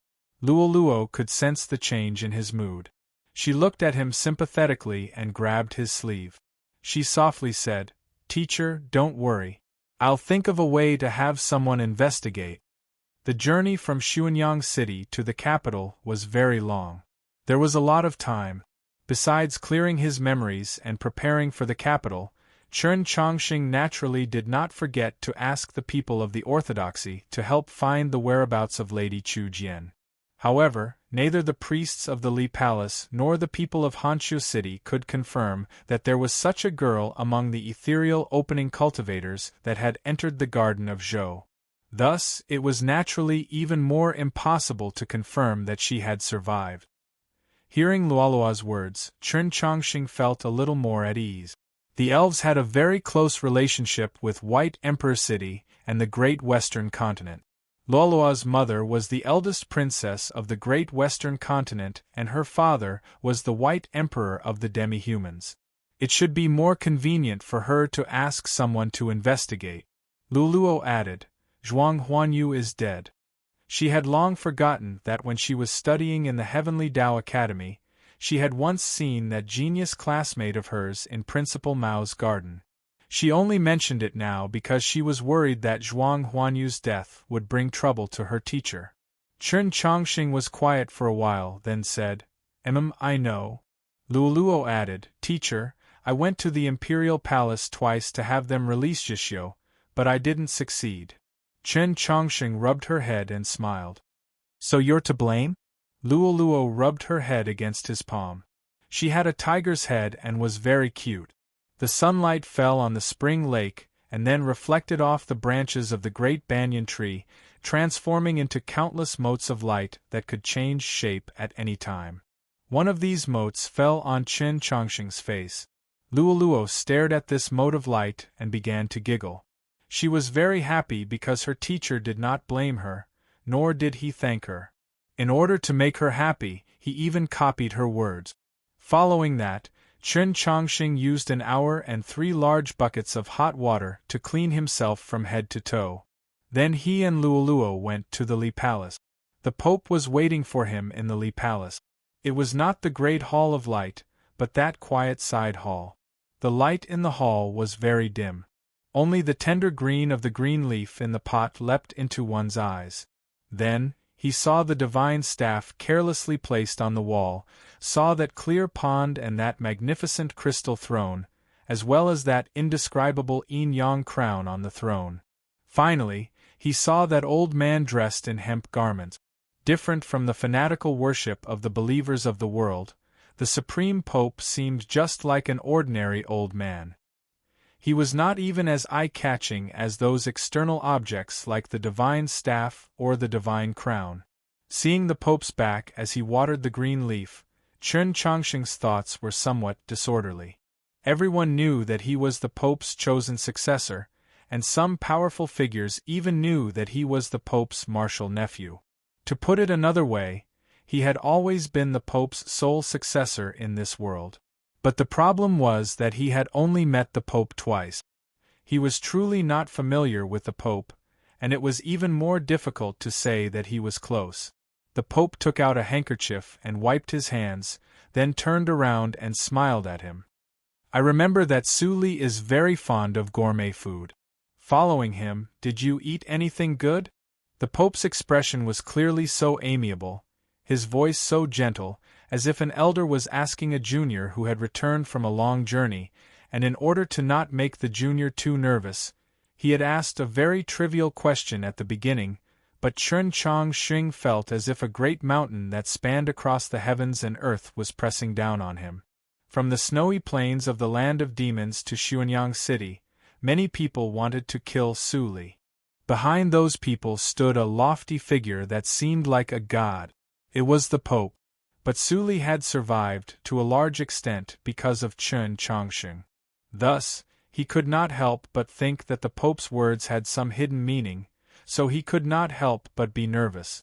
Luoluo could sense the change in his mood. She looked at him sympathetically and grabbed his sleeve. She softly said, "Teacher, don't worry. I'll think of a way to have someone investigate." The journey from Xuanyang City to the capital was very long. There was a lot of time. Besides clearing his memories and preparing for the capital, Chen Chongsheng naturally did not forget to ask the people of the Orthodoxy to help find the whereabouts of Lady Chu Jian. However, neither the priests of the Li Palace nor the people of Honshu City could confirm that there was such a girl among the ethereal opening cultivators that had entered the Garden of Zhou. Thus, it was naturally even more impossible to confirm that she had survived. Hearing Luoluo's words, Chen Chongsheng felt a little more at ease. The elves had a very close relationship with White Emperor City and the Great Western Continent. Luoluo's mother was the eldest princess of the Great Western Continent and her father was the White Emperor of the demi-humans. It should be more convenient for her to ask someone to investigate. Luoluo added, "Zhuang Huanyu is dead." She had long forgotten that when she was studying in the Heavenly Tao Academy, she had once seen that genius classmate of hers in Principal Mao's garden. She only mentioned it now because she was worried that Zhuang Huanyu's death would bring trouble to her teacher. Chen Chongsheng was quiet for a while, then said, I know. Luoluo added, "Teacher, I went to the imperial palace twice to have them release Jishyo, but I didn't succeed." Chen Chongsheng rubbed her head and smiled. "So you're to blame?" Luoluo rubbed her head against his palm. She had a tiger's head and was very cute. The sunlight fell on the spring lake and then reflected off the branches of the great banyan tree, transforming into countless motes of light that could change shape at any time. One of these motes fell on Chen Chongsheng's face. Luoluo stared at this mote of light and began to giggle. She was very happy because her teacher did not blame her, nor did he thank her. In order to make her happy, he even copied her words. Following that, Chen Chongsheng used an hour and 3 large buckets of hot water to clean himself from head to toe. Then he and Luoluo went to the Li Palace. The Pope was waiting for him in the Li Palace. It was not the great hall of light, but that quiet side hall. The light in the hall was very dim. Only the tender green of the green leaf in the pot leapt into one's eyes. Then, he saw the divine staff carelessly placed on the wall, saw that clear pond and that magnificent crystal throne, as well as that indescribable yin-yang crown on the throne. Finally, he saw that old man dressed in hemp garments. Different from the fanatical worship of the believers of the world, the Supreme Pope seemed just like an ordinary old man. He was not even as eye-catching as those external objects like the divine staff or the divine crown. Seeing the Pope's back as he watered the green leaf, Chen Chongsheng's thoughts were somewhat disorderly. Everyone knew that he was the Pope's chosen successor, and some powerful figures even knew that he was the Pope's martial nephew. To put it another way, he had always been the Pope's sole successor in this world. But the problem was that he had only met the Pope twice. He was truly not familiar with the Pope, and it was even more difficult to say that he was close. The Pope took out a handkerchief and wiped his hands, then turned around and smiled at him. "I remember that Su Li is very fond of gourmet food. Following him, did you eat anything good?" The Pope's expression was clearly so amiable, his voice so gentle, as if an elder was asking a junior who had returned from a long journey, and in order to not make the junior too nervous, he had asked a very trivial question at the beginning, but Chen Chongsheng felt as if a great mountain that spanned across the heavens and earth was pressing down on him. From the snowy plains of the land of demons to Xuanyang City, many people wanted to kill Su Li. Behind those people stood a lofty figure that seemed like a god. It was the Pope. But Su Li had survived to a large extent because of Chen Chongsheng. Thus, he could not help but think that the Pope's words had some hidden meaning, so he could not help but be nervous.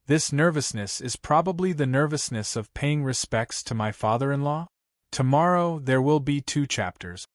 This nervousness is probably the nervousness of paying respects to my father-in-law? Tomorrow there will be 2 chapters.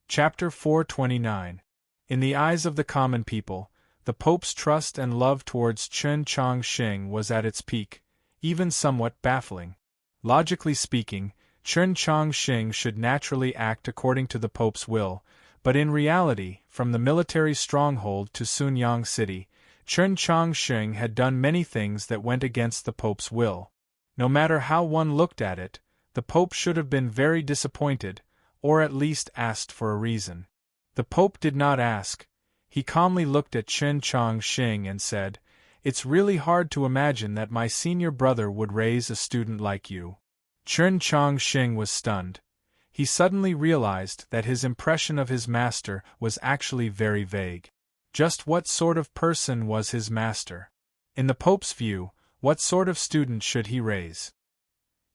Chapter 429. In the eyes of the common people, the Pope's trust and love towards Chen Chongsheng was at its peak, even somewhat baffling. Logically speaking, Chen Chongsheng should naturally act according to the Pope's will, but in reality, from the military stronghold to Xuanyang City, Chen Chongsheng had done many things that went against the Pope's will. No matter how one looked at it, the Pope should have been very disappointed, or at least asked for a reason. The Pope did not ask. He calmly looked at Chen Chongsheng and said, "It's really hard to imagine that my senior brother would raise a student like you." Chen Chongsheng was stunned. He suddenly realized that his impression of his master was actually very vague. Just what sort of person was his master? In the Pope's view, what sort of student should he raise?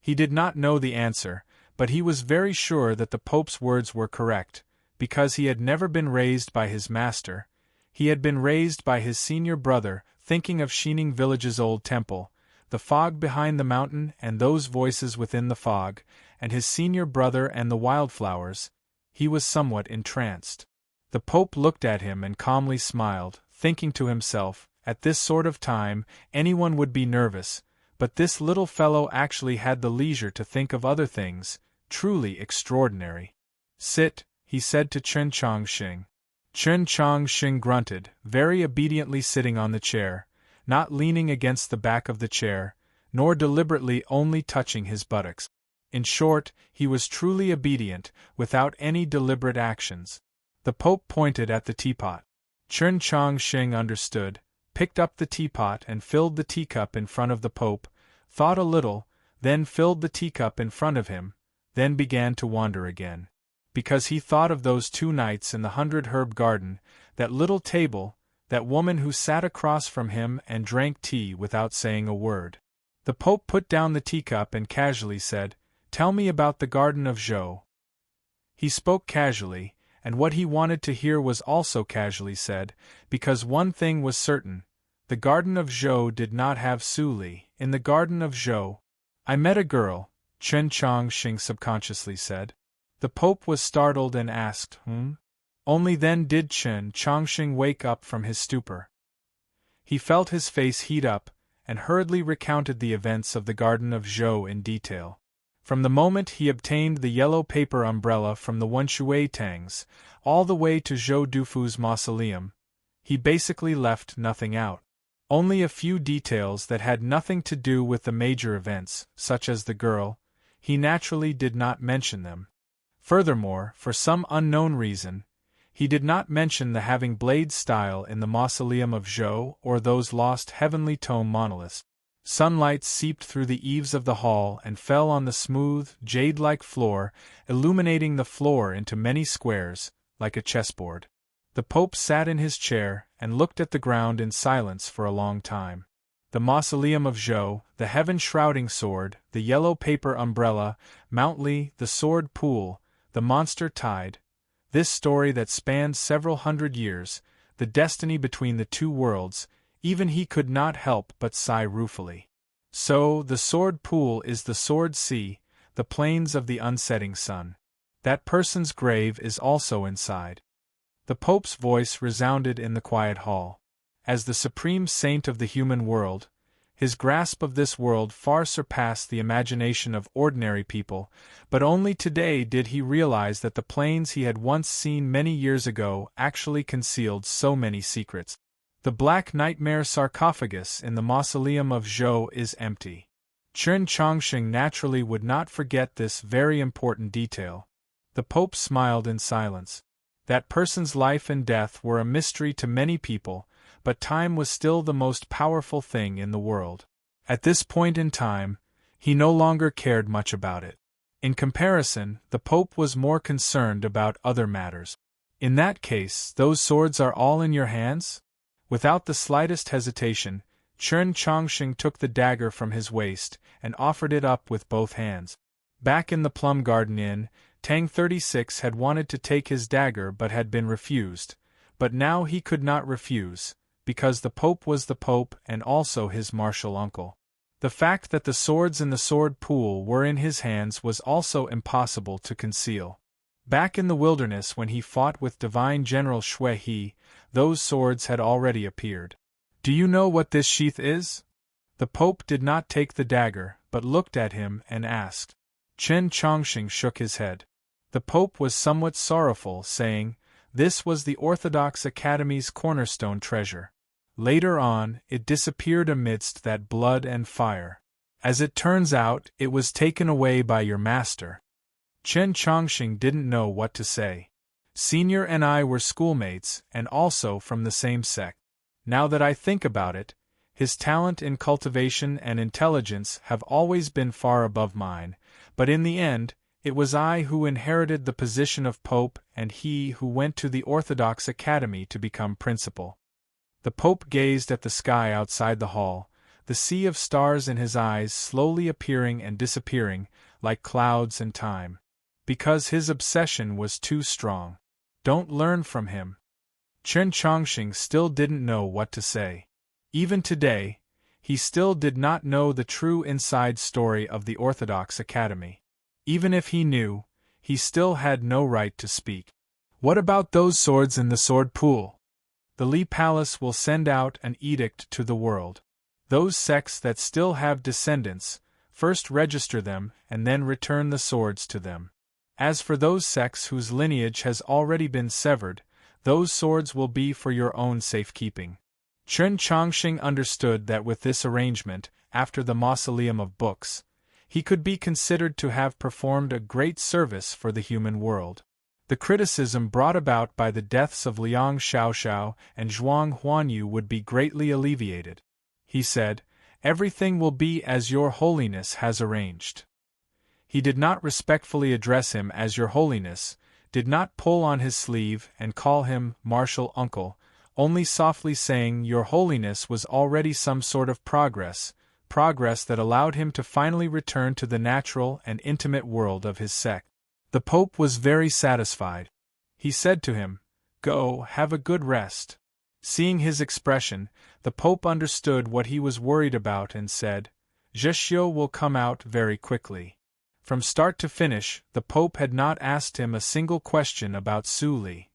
He did not know the answer, but he was very sure that the Pope's words were correct, because he had never been raised by his master. He had been raised by his senior brother, thinking of Xining Village's old temple, the fog behind the mountain and those voices within the fog, and his senior brother and the wildflowers. He was somewhat entranced. The Pope looked at him and calmly smiled, thinking to himself, at this sort of time, anyone would be nervous, but this little fellow actually had the leisure to think of other things, truly extraordinary. "Sit," he said to Chen Chongsheng. Chen Chongsheng grunted, very obediently sitting on the chair, not leaning against the back of the chair, nor deliberately only touching his buttocks. In short, he was truly obedient, without any deliberate actions. The Pope pointed at the teapot. Chen Chongqing understood, picked up the teapot and filled the teacup in front of the Pope, thought a little, then filled the teacup in front of him, then began to wander again. Because he thought of those 2 nights in the 100-herb garden, that little table, that woman who sat across from him and drank tea without saying a word. The Pope put down the teacup and casually said, "Tell me about the Garden of Zhou." He spoke casually, and what he wanted to hear was also casually said, because one thing was certain: the Garden of Zhou did not have Su Li. In the Garden of Zhou, I met a girl, Chen Chongqing subconsciously said. The Pope was startled and asked, Only then did Chen Chongqing wake up from his stupor. He felt his face heat up, and hurriedly recounted the events of the Garden of Zhou in detail. From the moment he obtained the yellow paper umbrella from the Wenshui Tangs, all the way to Zhou Dufu's mausoleum, he basically left nothing out. Only a few details that had nothing to do with the major events, such as the girl, he naturally did not mention them. Furthermore, for some unknown reason, he did not mention the having blade style in the mausoleum of Zhou or those lost heavenly tome monoliths. Sunlight seeped through the eaves of the hall and fell on the smooth, jade-like floor, illuminating the floor into many squares, like a chessboard. The Pope sat in his chair and looked at the ground in silence for a long time. The mausoleum of Zhou, the heaven-shrouding sword, the yellow paper umbrella, Mount Li, the sword pool, the monster tide, this story that spanned several hundred years, the destiny between the 2 worlds, even he could not help but sigh ruefully. So, the sword pool is the sword sea, the plains of the unsetting sun. That person's grave is also inside. The Pope's voice resounded in the quiet hall. As the supreme saint of the human world, his grasp of this world far surpassed the imagination of ordinary people, but only today did he realize that the plains he had once seen many years ago actually concealed so many secrets. The black nightmare sarcophagus in the mausoleum of Zhou is empty. Chen Chongqing naturally would not forget this very important detail. The Pope smiled in silence. That person's life and death were a mystery to many people, but time was still the most powerful thing in the world. At this point in time, he no longer cared much about it. In comparison, the Pope was more concerned about other matters. In that case, those swords are all in your hands? Without the slightest hesitation, Chen Chongqing took the dagger from his waist and offered it up with both hands. Back in the Plum Garden Inn, Tang 36 had wanted to take his dagger but had been refused, but now he could not refuse, because the Pope was the Pope and also his martial uncle. The fact that the swords in the sword pool were in his hands was also impossible to conceal. Back in the wilderness when he fought with Divine General Shui He, those swords had already appeared. Do you know what this sheath is? The Pope did not take the dagger, but looked at him and asked. Chen Chongqing shook his head. The Pope was somewhat sorrowful, saying, this was the Orthodox Academy's cornerstone treasure. Later on, it disappeared amidst that blood and fire. As it turns out, it was taken away by your master. Chen Chongqing didn't know what to say. Senior and I were schoolmates, and also from the same sect. Now that I think about it, his talent in cultivation and intelligence have always been far above mine, but in the end, it was I who inherited the position of Pope and he who went to the Orthodox Academy to become principal. The Pope gazed at the sky outside the hall, the sea of stars in his eyes slowly appearing and disappearing, like clouds and time. Because his obsession was too strong. Don't learn from him. Chen Chongqing still didn't know what to say. Even today, he still did not know the true inside story of the Orthodox Academy. Even if he knew, he still had no right to speak. What about those swords in the sword pool? The Li Palace will send out an edict to the world. Those sects that still have descendants, first register them and then return the swords to them. As for those sects whose lineage has already been severed, those swords will be for your own safekeeping. Chen Chongqing understood that with this arrangement, after the Mausoleum of Books, he could be considered to have performed a great service for the human world. The criticism brought about by the deaths of Liang Xiaoxiao and Zhuang Huanyu would be greatly alleviated. He said, "Everything will be as Your Holiness has arranged." He did not respectfully address him as Your Holiness, did not pull on his sleeve and call him martial uncle, only softly saying Your Holiness was already some sort of progress that allowed him to finally return to the natural and intimate world of his sect. The Pope was very satisfied. He said to him, "Go, have a good rest." Seeing his expression, the Pope understood what he was worried about and said, "Zheshio will come out very quickly." From start to finish, the Pope had not asked him a single question about Su Li.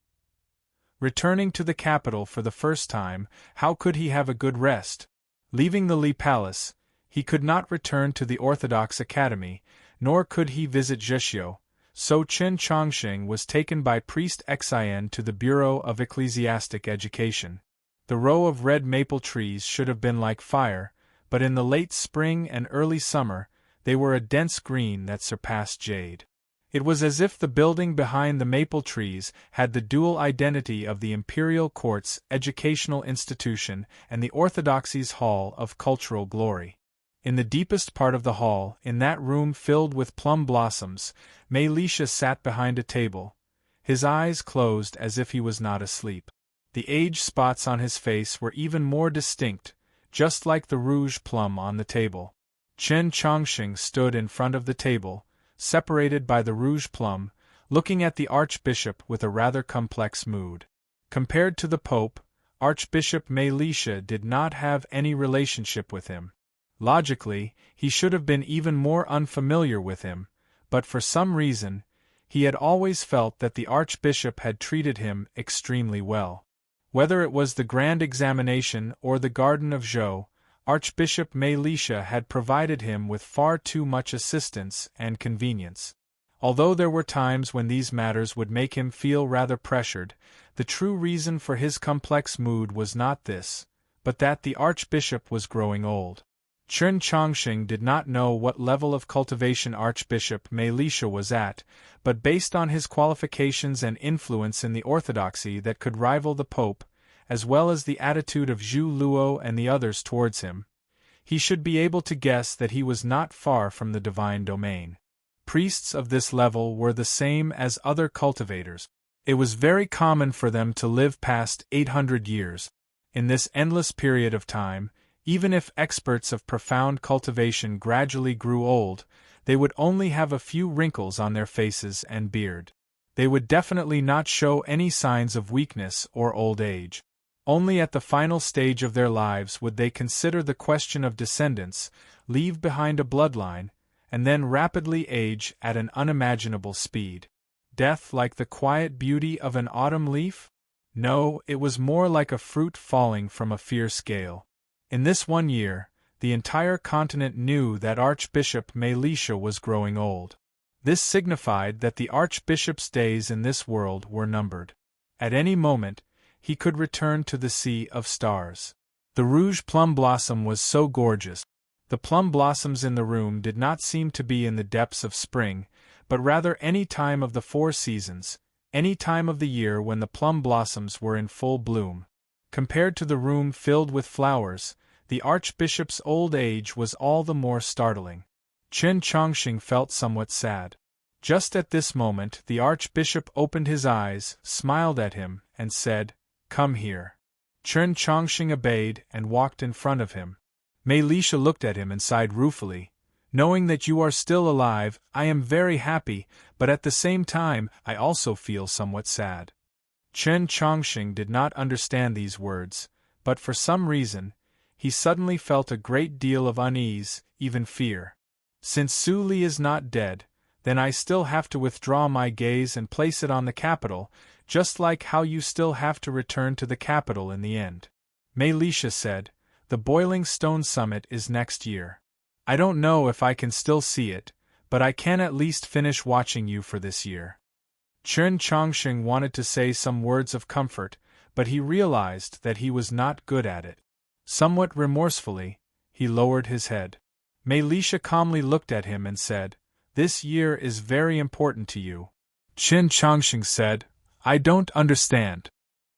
Returning to the capital for the first time, how could he have a good rest? Leaving the Li Palace, he could not return to the Orthodox Academy, nor could he visit Zheshio, so Chen Chongqing was taken by priest Xian to the Bureau of Ecclesiastic Education. The row of red maple trees should have been like fire, but in the late spring and early summer, they were a dense green that surpassed jade. It was as if the building behind the maple trees had the dual identity of the Imperial Court's educational institution and the Orthodoxy's Hall of Cultural Glory. In the deepest part of the hall, in that room filled with plum blossoms, Mei Lisha sat behind a table, his eyes closed as if he was not asleep. The age spots on his face were even more distinct, just like the rouge plum on the table. Chen Chongqing stood in front of the table, separated by the rouge plum, looking at the Archbishop with a rather complex mood. Compared to the Pope, Archbishop Mei Lisha did not have any relationship with him. Logically, he should have been even more unfamiliar with him, but for some reason, he had always felt that the Archbishop had treated him extremely well. Whether it was the Grand Examination or the Garden of Zhou, Archbishop Mei Lisha had provided him with far too much assistance and convenience. Although there were times when these matters would make him feel rather pressured, the true reason for his complex mood was not this, but that the Archbishop was growing old. Chen Chongqing did not know what level of cultivation Archbishop Mei Lisha was at, but based on his qualifications and influence in the orthodoxy that could rival the Pope, as well as the attitude of Zhu Luo and the others towards him, he should be able to guess that he was not far from the divine domain. Priests of this level were the same as other cultivators. It was very common for them to live past 800 years. In this endless period of time, even if experts of profound cultivation gradually grew old, they would only have a few wrinkles on their faces and beard. They would definitely not show any signs of weakness or old age. Only at the final stage of their lives would they consider the question of descendants, leave behind a bloodline, and then rapidly age at an unimaginable speed. Death like the quiet beauty of an autumn leaf? No, it was more like a fruit falling from a fierce gale. In this 1 year, the entire continent knew that Archbishop Mei Lisha was growing old. This signified that the Archbishop's days in this world were numbered. At any moment, he could return to the Sea of Stars. The rouge plum blossom was so gorgeous. The plum blossoms in the room did not seem to be in the depths of spring, but rather any time of the 4 seasons, any time of the year when the plum blossoms were in full bloom. Compared to the room filled with flowers, the Archbishop's old age was all the more startling. Chen Chongqing felt somewhat sad. Just at this moment the Archbishop opened his eyes, smiled at him, and said, "Come here." Chen Chongqing obeyed and walked in front of him. Mei Lisha looked at him and sighed ruefully. "Knowing that you are still alive, I am very happy, but at the same time, I also feel somewhat sad." Chen Chongqing did not understand these words, but for some reason, he suddenly felt a great deal of unease, even fear. Since Su Li is not dead, then I still have to withdraw my gaze and place it on the capital, just like how you still have to return to the capital in the end. Mei Lisha said, "The Boiling Stone Summit is next year. I don't know if I can still see it, but I can at least finish watching you for this year." Chen Chongqing wanted to say some words of comfort, but he realized that he was not good at it. Somewhat remorsefully, he lowered his head. Mei Lisha calmly looked at him and said, "This year is very important to you." Qin Changxing said, "I don't understand."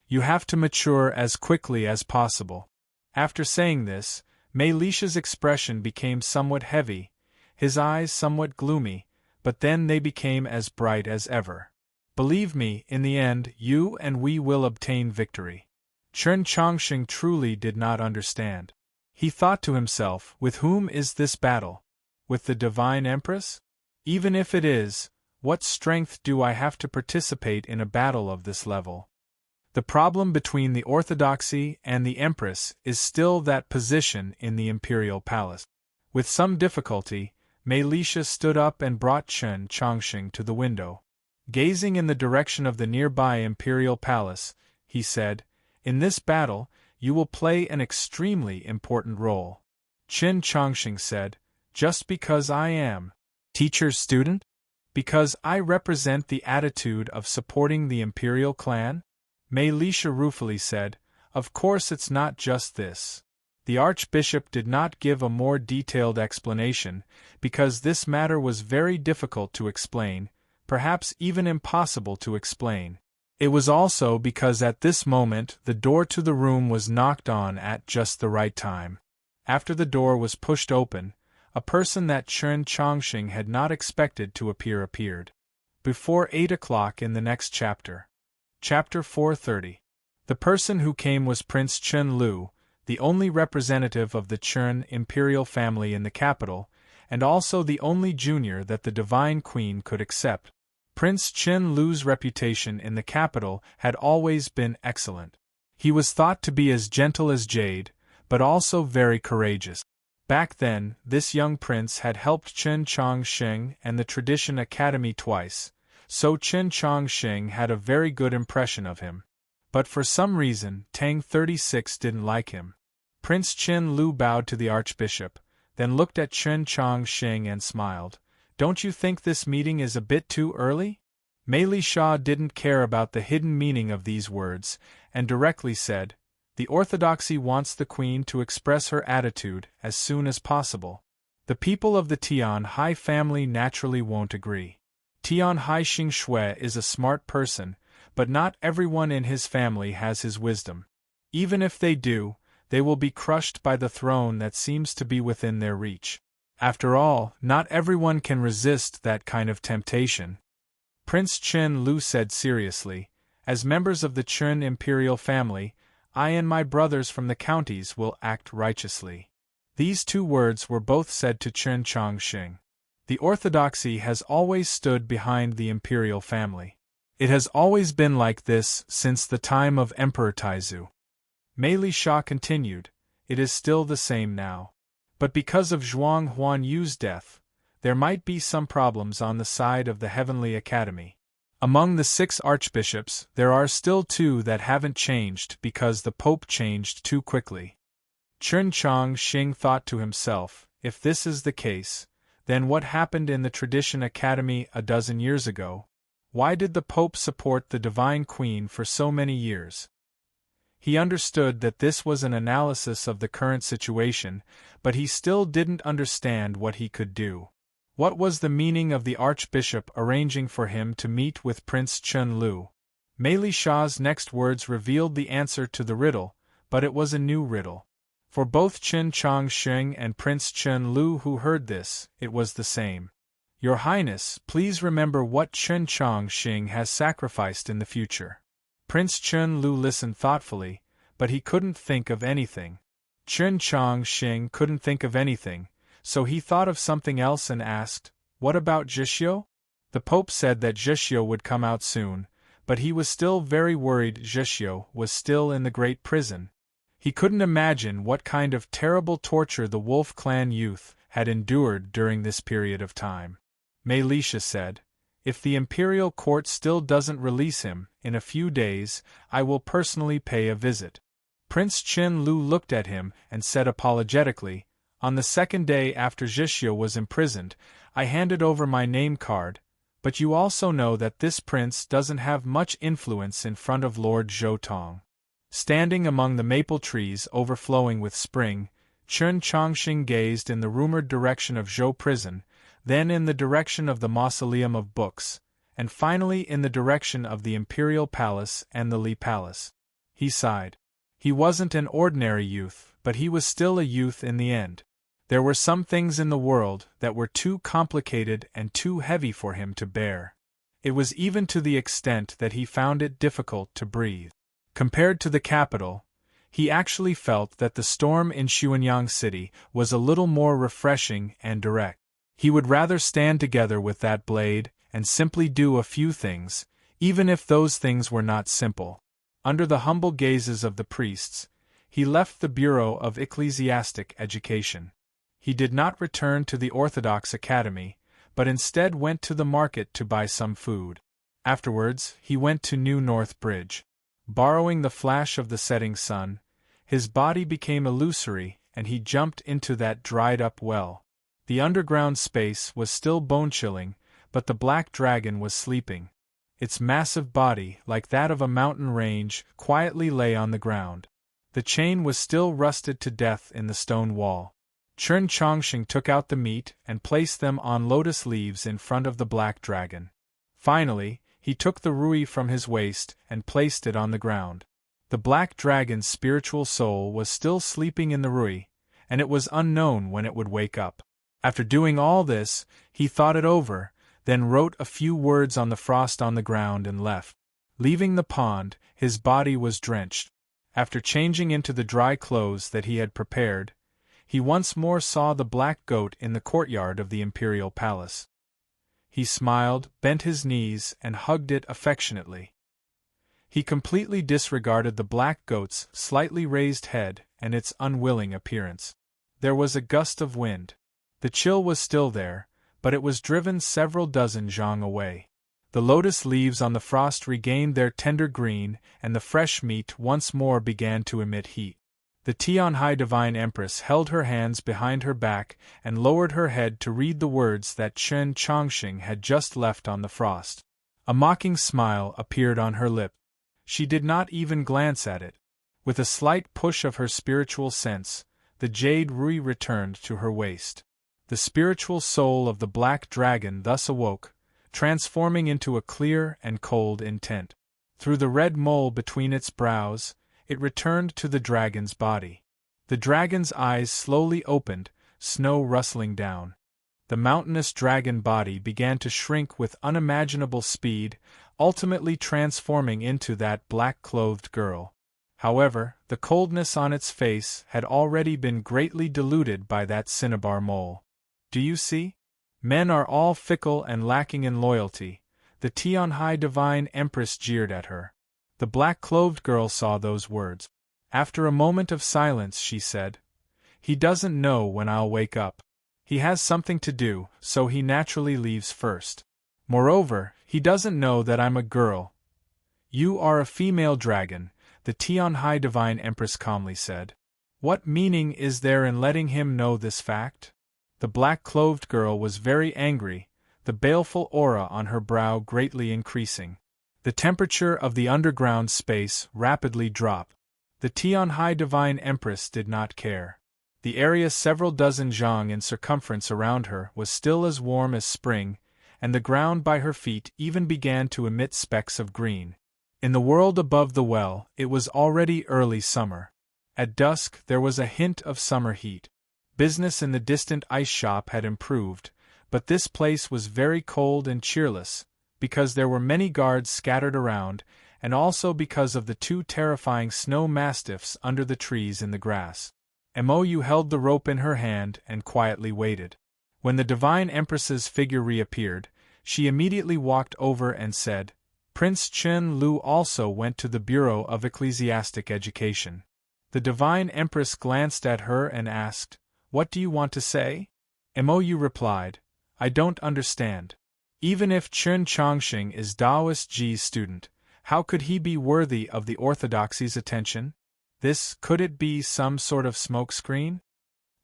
"You have to mature as quickly as possible." After saying this, Mei Lisha's expression became somewhat heavy, his eyes somewhat gloomy, but then they became as bright as ever. "Believe me, in the end, you and we will obtain victory." Chen Changxing truly did not understand. He thought to himself, with whom is this battle? With the Divine Empress? Even if it is, what strength do I have to participate in a battle of this level? The problem between the Orthodoxy and the Empress is still that position in the imperial palace. With some difficulty, Mei Lisha stood up and brought Chen Changxing to the window. Gazing in the direction of the nearby imperial palace, he said, "In this battle, you will play an extremely important role." Chen Changxing said, "Just because I am teacher's student? Because I represent the attitude of supporting the imperial clan?" Mei Lisha ruefully said, "Of course it's not just this." The archbishop did not give a more detailed explanation, because this matter was very difficult to explain, perhaps even impossible to explain. It was also because at this moment the door to the room was knocked on at just the right time. After the door was pushed open, a person that Chen Changxing had not expected to appeared. Before 8 o'clock in the next chapter. Chapter 430. The person who came was Prince Chen Lu, the only representative of the Chen imperial family in the capital, and also the only junior that the Divine Queen could accept. Prince Chen Lu's reputation in the capital had always been excellent. He was thought to be as gentle as jade, but also very courageous. Back then, this young prince had helped Chen Changxing and the Tradition Academy twice, so Chen Changxing had a very good impression of him. But for some reason, Tang 36 didn't like him. Prince Chen Lu bowed to the archbishop, then looked at Chen Changxing and smiled. "Don't you think this meeting is a bit too early?" Mei Lisha didn't care about the hidden meaning of these words, and directly said, "The Orthodoxy wants the Queen to express her attitude as soon as possible. The people of the Tian Hai family naturally won't agree. Tian Hai Xing is a smart person, but not everyone in his family has his wisdom. Even if they do, they will be crushed by the throne that seems to be within their reach. After all, not everyone can resist that kind of temptation." Prince Chen Lu said seriously, "As members of the Chen imperial family, I and my brothers from the counties will act righteously." These two words were both said to Chen Changxing. The Orthodoxy has always stood behind the imperial family. It has always been like this since the time of Emperor Taizu. Mei Lisha continued, "It is still the same now. But because of Zhuang Huanyu's death, there might be some problems on the side of the Heavenly Academy. Among the 6 archbishops, there are still 2 that haven't changed because the Pope changed too quickly." Chen Changxing thought to himself, if this is the case, then what happened in the Tradition Academy a dozen years ago? Why did the Pope support the Divine Queen for so many years? He understood that this was an analysis of the current situation, but he still didn't understand what he could do. What was the meaning of the archbishop arranging for him to meet with Prince Chen Lu? Mei Lisha's next words revealed the answer to the riddle, but it was a new riddle. For both Chen Changxing and Prince Chen Lu who heard this, it was the same. "Your Highness, please remember what Chen Changxing has sacrificed in the future." Prince Chen Lu listened thoughtfully, but he couldn't think of anything. Chen Changxing couldn't think of anything, so he thought of something else and asked, "What about Zhixiu?" The Pope said that Zhixiu would come out soon, but he was still very worried Zhixiu was still in the Great Prison. He couldn't imagine what kind of terrible torture the Wolf Clan youth had endured during this period of time. Mei Lisha said, "If the imperial court still doesn't release him, in a few days, I will personally pay a visit." Prince Chen Lu looked at him and said apologetically, "On the second day after Zhixiu was imprisoned, I handed over my name card, but you also know that this prince doesn't have much influence in front of Lord Zhou Tong." Standing among the maple trees overflowing with spring, Chen Chongqing gazed in the rumored direction of Zhou prison, then in the direction of the Mausoleum of Books, and finally in the direction of the Imperial Palace and the Li Palace. He sighed. He wasn't an ordinary youth, but he was still a youth in the end. There were some things in the world that were too complicated and too heavy for him to bear. It was even to the extent that he found it difficult to breathe. Compared to the capital, he actually felt that the storm in Xuanyang City was a little more refreshing and direct. He would rather stand together with that blade and simply do a few things, even if those things were not simple. Under the humble gazes of the priests, he left the Bureau of Ecclesiastic Education. He did not return to the Orthodox Academy, but instead went to the market to buy some food. Afterwards, he went to New North Bridge. Borrowing the flash of the setting sun, his body became illusory and he jumped into that dried-up well. The underground space was still bone-chilling, but the black dragon was sleeping. Its massive body, like that of a mountain range, quietly lay on the ground. The chain was still rusted to death in the stone wall. Chen Chongqing took out the meat and placed them on lotus leaves in front of the black dragon. Finally, he took the rui from his waist and placed it on the ground. The black dragon's spiritual soul was still sleeping in the rui, and it was unknown when it would wake up. After doing all this, he thought it over, then wrote a few words on the frost on the ground and left. Leaving the pond, his body was drenched. After changing into the dry clothes that he had prepared, he once more saw the black goat in the courtyard of the Imperial Palace. He smiled, bent his knees, and hugged it affectionately. He completely disregarded the black goat's slightly raised head and its unwilling appearance. There was a gust of wind. The chill was still there, but it was driven several dozen zhang away. The lotus leaves on the frost regained their tender green, and the fresh meat once more began to emit heat. The Tianhai Divine Empress held her hands behind her back and lowered her head to read the words that Chen Chongqing had just left on the frost. A mocking smile appeared on her lip. She did not even glance at it. With a slight push of her spiritual sense, the jade rui returned to her waist. The spiritual soul of the black dragon thus awoke, transforming into a clear and cold intent. Through the red mole between its brows, it returned to the dragon's body. The dragon's eyes slowly opened, snow rustling down. The mountainous dragon body began to shrink with unimaginable speed, ultimately transforming into that black-clothed girl. However, the coldness on its face had already been greatly diluted by that cinnabar mole. Do you see? Men are all fickle and lacking in loyalty, the Tianhai Divine Empress jeered at her. The black-clothed girl saw those words. After a moment of silence she said, "He doesn't know when I'll wake up. He has something to do, so he naturally leaves first. Moreover, he doesn't know that I'm a girl." "You are a female dragon," the Tianhai Divine Empress calmly said. "What meaning is there in letting him know this fact?" The black-clothed girl was very angry, the baleful aura on her brow greatly increasing. The temperature of the underground space rapidly dropped. The Tianhai Divine Empress did not care. The area several dozen zhang in circumference around her was still as warm as spring, and the ground by her feet even began to emit specks of green. In the world above the well, it was already early summer. At dusk there was a hint of summer heat. Business in the distant ice shop had improved, but this place was very cold and cheerless, because there were many guards scattered around, and also because of the two terrifying snow mastiffs under the trees in the grass. Mou held the rope in her hand and quietly waited. When the Divine Empress's figure reappeared, she immediately walked over and said, "Prince Chen Lu also went to the Bureau of Ecclesiastic Education." The Divine Empress glanced at her and asked, "What do you want to say?" Mou replied, "I don't understand. Even if Chen Chongqing is Taoist Ji's student, how could he be worthy of the orthodoxy's attention? Could it be some sort of smokescreen?"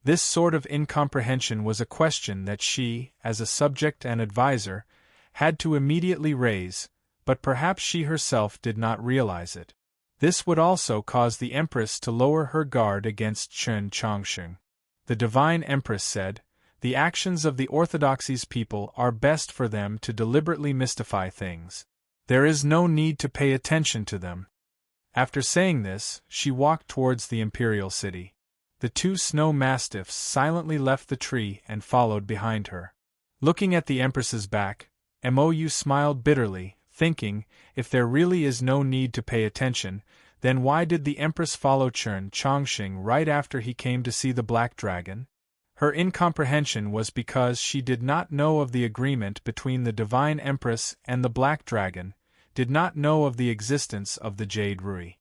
This sort of incomprehension was a question that she, as a subject and advisor, had to immediately raise, but perhaps she herself did not realize it. This would also cause the Empress to lower her guard against Chen Chongqing. The Divine Empress said, "The actions of the Orthodoxy's people are best for them to deliberately mystify things. There is no need to pay attention to them." After saying this, she walked towards the imperial city. The two snow mastiffs silently left the tree and followed behind her. Looking at the Empress's back, Mou smiled bitterly, thinking, if there really is no need to pay attention, then why did the Empress follow Chen Chongqing right after he came to see the Black Dragon? Her incomprehension was because she did not know of the agreement between the Divine Empress and the Black Dragon, did not know of the existence of the Jade Rui.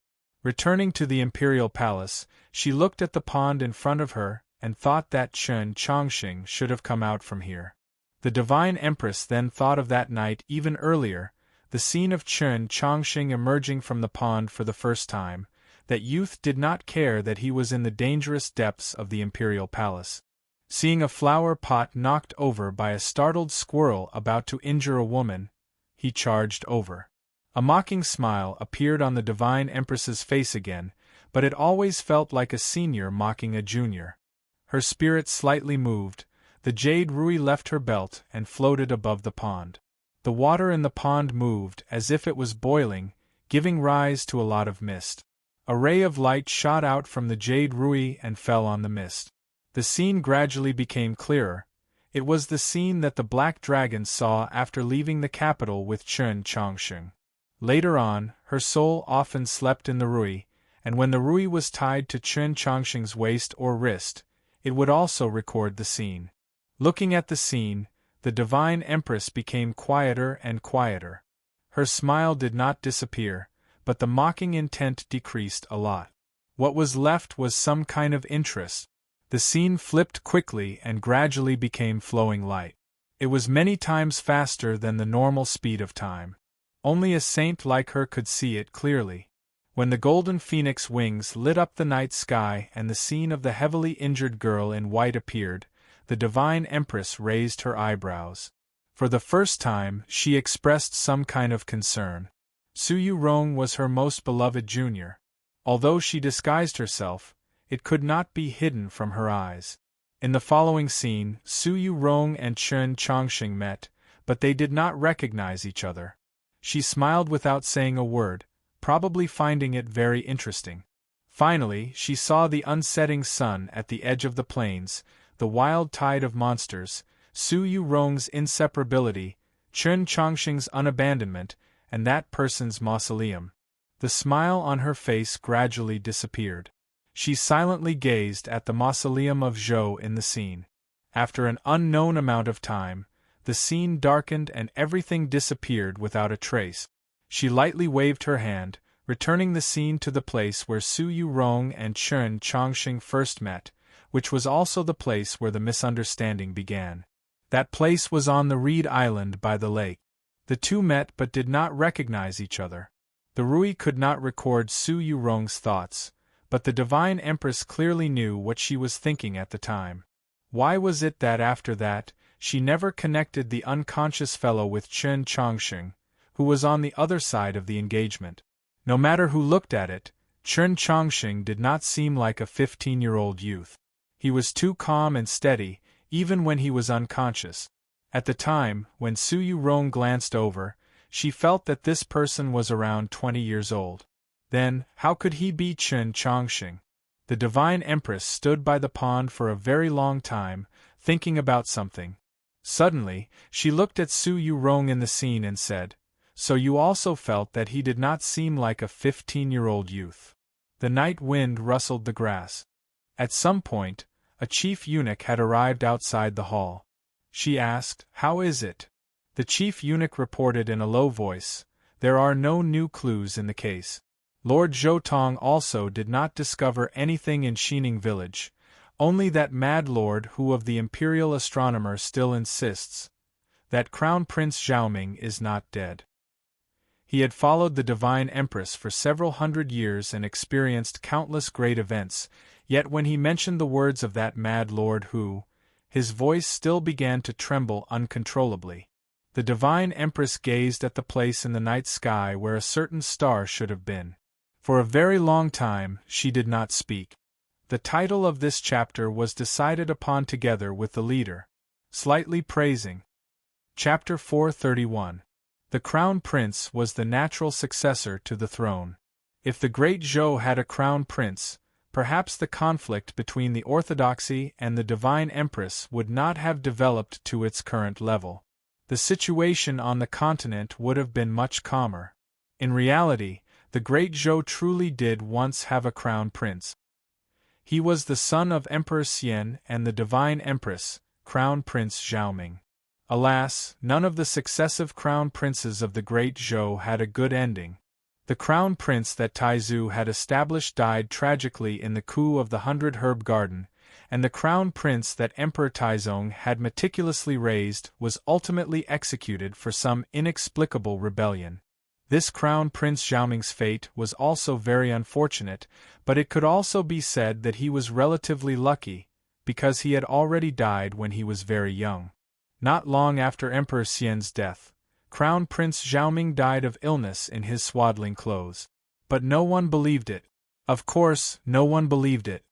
Returning to the imperial palace, she looked at the pond in front of her and thought that Chen Chongqing should have come out from here. The Divine Empress then thought of that night even earlier, the scene of Chen Chongqing emerging from the pond for the first time, that youth did not care that he was in the dangerous depths of the imperial palace. Seeing a flower pot knocked over by a startled squirrel about to injure a woman, he charged over. A mocking smile appeared on the Divine Empress's face again, but it always felt like a senior mocking a junior. Her spirit slightly moved, the Jade Rui left her belt and floated above the pond. The water in the pond moved as if it was boiling, giving rise to a lot of mist. A ray of light shot out from the Jade Rui and fell on the mist. The scene gradually became clearer. It was the scene that the Black Dragon saw after leaving the capital with Chen Chongqing. Later on, her soul often slept in the Rui, and when the Rui was tied to Chen Chongqing's waist or wrist, it would also record the scene. Looking at the scene, the Divine Empress became quieter and quieter. Her smile did not disappear, but the mocking intent decreased a lot. What was left was some kind of interest. The scene flipped quickly and gradually became flowing light. It was many times faster than the normal speed of time. Only a saint like her could see it clearly. When the golden phoenix wings lit up the night sky and the scene of the heavily injured girl in white appeared, the Divine Empress raised her eyebrows. For the first time, she expressed some kind of concern. Su Yurong was her most beloved junior. Although she disguised herself, it could not be hidden from her eyes. In the following scene, Su Yurong and Chen Chongqing met, but they did not recognize each other. She smiled without saying a word, probably finding it very interesting. Finally, she saw the unsetting sun at the edge of the plains, the wild tide of monsters, Su Yurong's inseparability, Chen Chongqing's unabandonment, and that person's mausoleum. The smile on her face gradually disappeared. She silently gazed at the mausoleum of Zhou in the scene. After an unknown amount of time, the scene darkened and everything disappeared without a trace. She lightly waved her hand, returning the scene to the place where Su Yurong and Chen Chongqing first met, which was also the place where the misunderstanding began. That place was on the Reed Island by the lake. The two met but did not recognize each other. The Rui could not record Su Yurong's thoughts, but the Divine Empress clearly knew what she was thinking at the time. Why was it that after that, she never connected the unconscious fellow with Chen Chongqing, who was on the other side of the engagement? No matter who looked at it, Chen Chongqing did not seem like a 15-year-old youth. He was too calm and steady, even when he was unconscious. At the time, when Su Yurong glanced over, she felt that this person was around 20 years old. Then, how could he be Chen Chongqing? The Divine Empress stood by the pond for a very long time, thinking about something. Suddenly, she looked at Su Yurong in the scene and said, "So you also felt that he did not seem like a 15-year-old youth." The night wind rustled the grass. At some point, a chief eunuch had arrived outside the hall. She asked, "How is it?" The chief eunuch reported in a low voice, "There are no new clues in the case." Lord Zhoutong also did not discover anything in Xining village, only that mad lord who of the imperial astronomer still insists that Crown Prince Zhaoming is not dead. He had followed the Divine Empress for several hundred years and experienced countless great events, yet when he mentioned the words of that mad lord who, his voice still began to tremble uncontrollably. The Divine Empress gazed at the place in the night sky where a certain star should have been. For a very long time, she did not speak. The title of this chapter was decided upon together with the leader. Slightly praising. Chapter 431. The Crown Prince was the natural successor to the throne. If the great Zhou had a crown prince, perhaps the conflict between the orthodoxy and the divine empress would not have developed to its current level. The situation on the continent would have been much calmer. In reality, the great Zhou truly did once have a crown prince. He was the son of Emperor Xian and the divine empress, Crown Prince Xiaoming. Alas, none of the successive crown princes of the great Zhou had a good ending. The crown prince that Taizu had established died tragically in the coup of the 100 Herb Garden, and the crown prince that Emperor Taizong had meticulously raised was ultimately executed for some inexplicable rebellion. This crown prince Xiaoming's fate was also very unfortunate, but it could also be said that he was relatively lucky, because he had already died when he was very young. Not long after Emperor Xian's death, Crown Prince Xiaoming died of illness in his swaddling clothes. But no one believed it. Of course, no one believed it.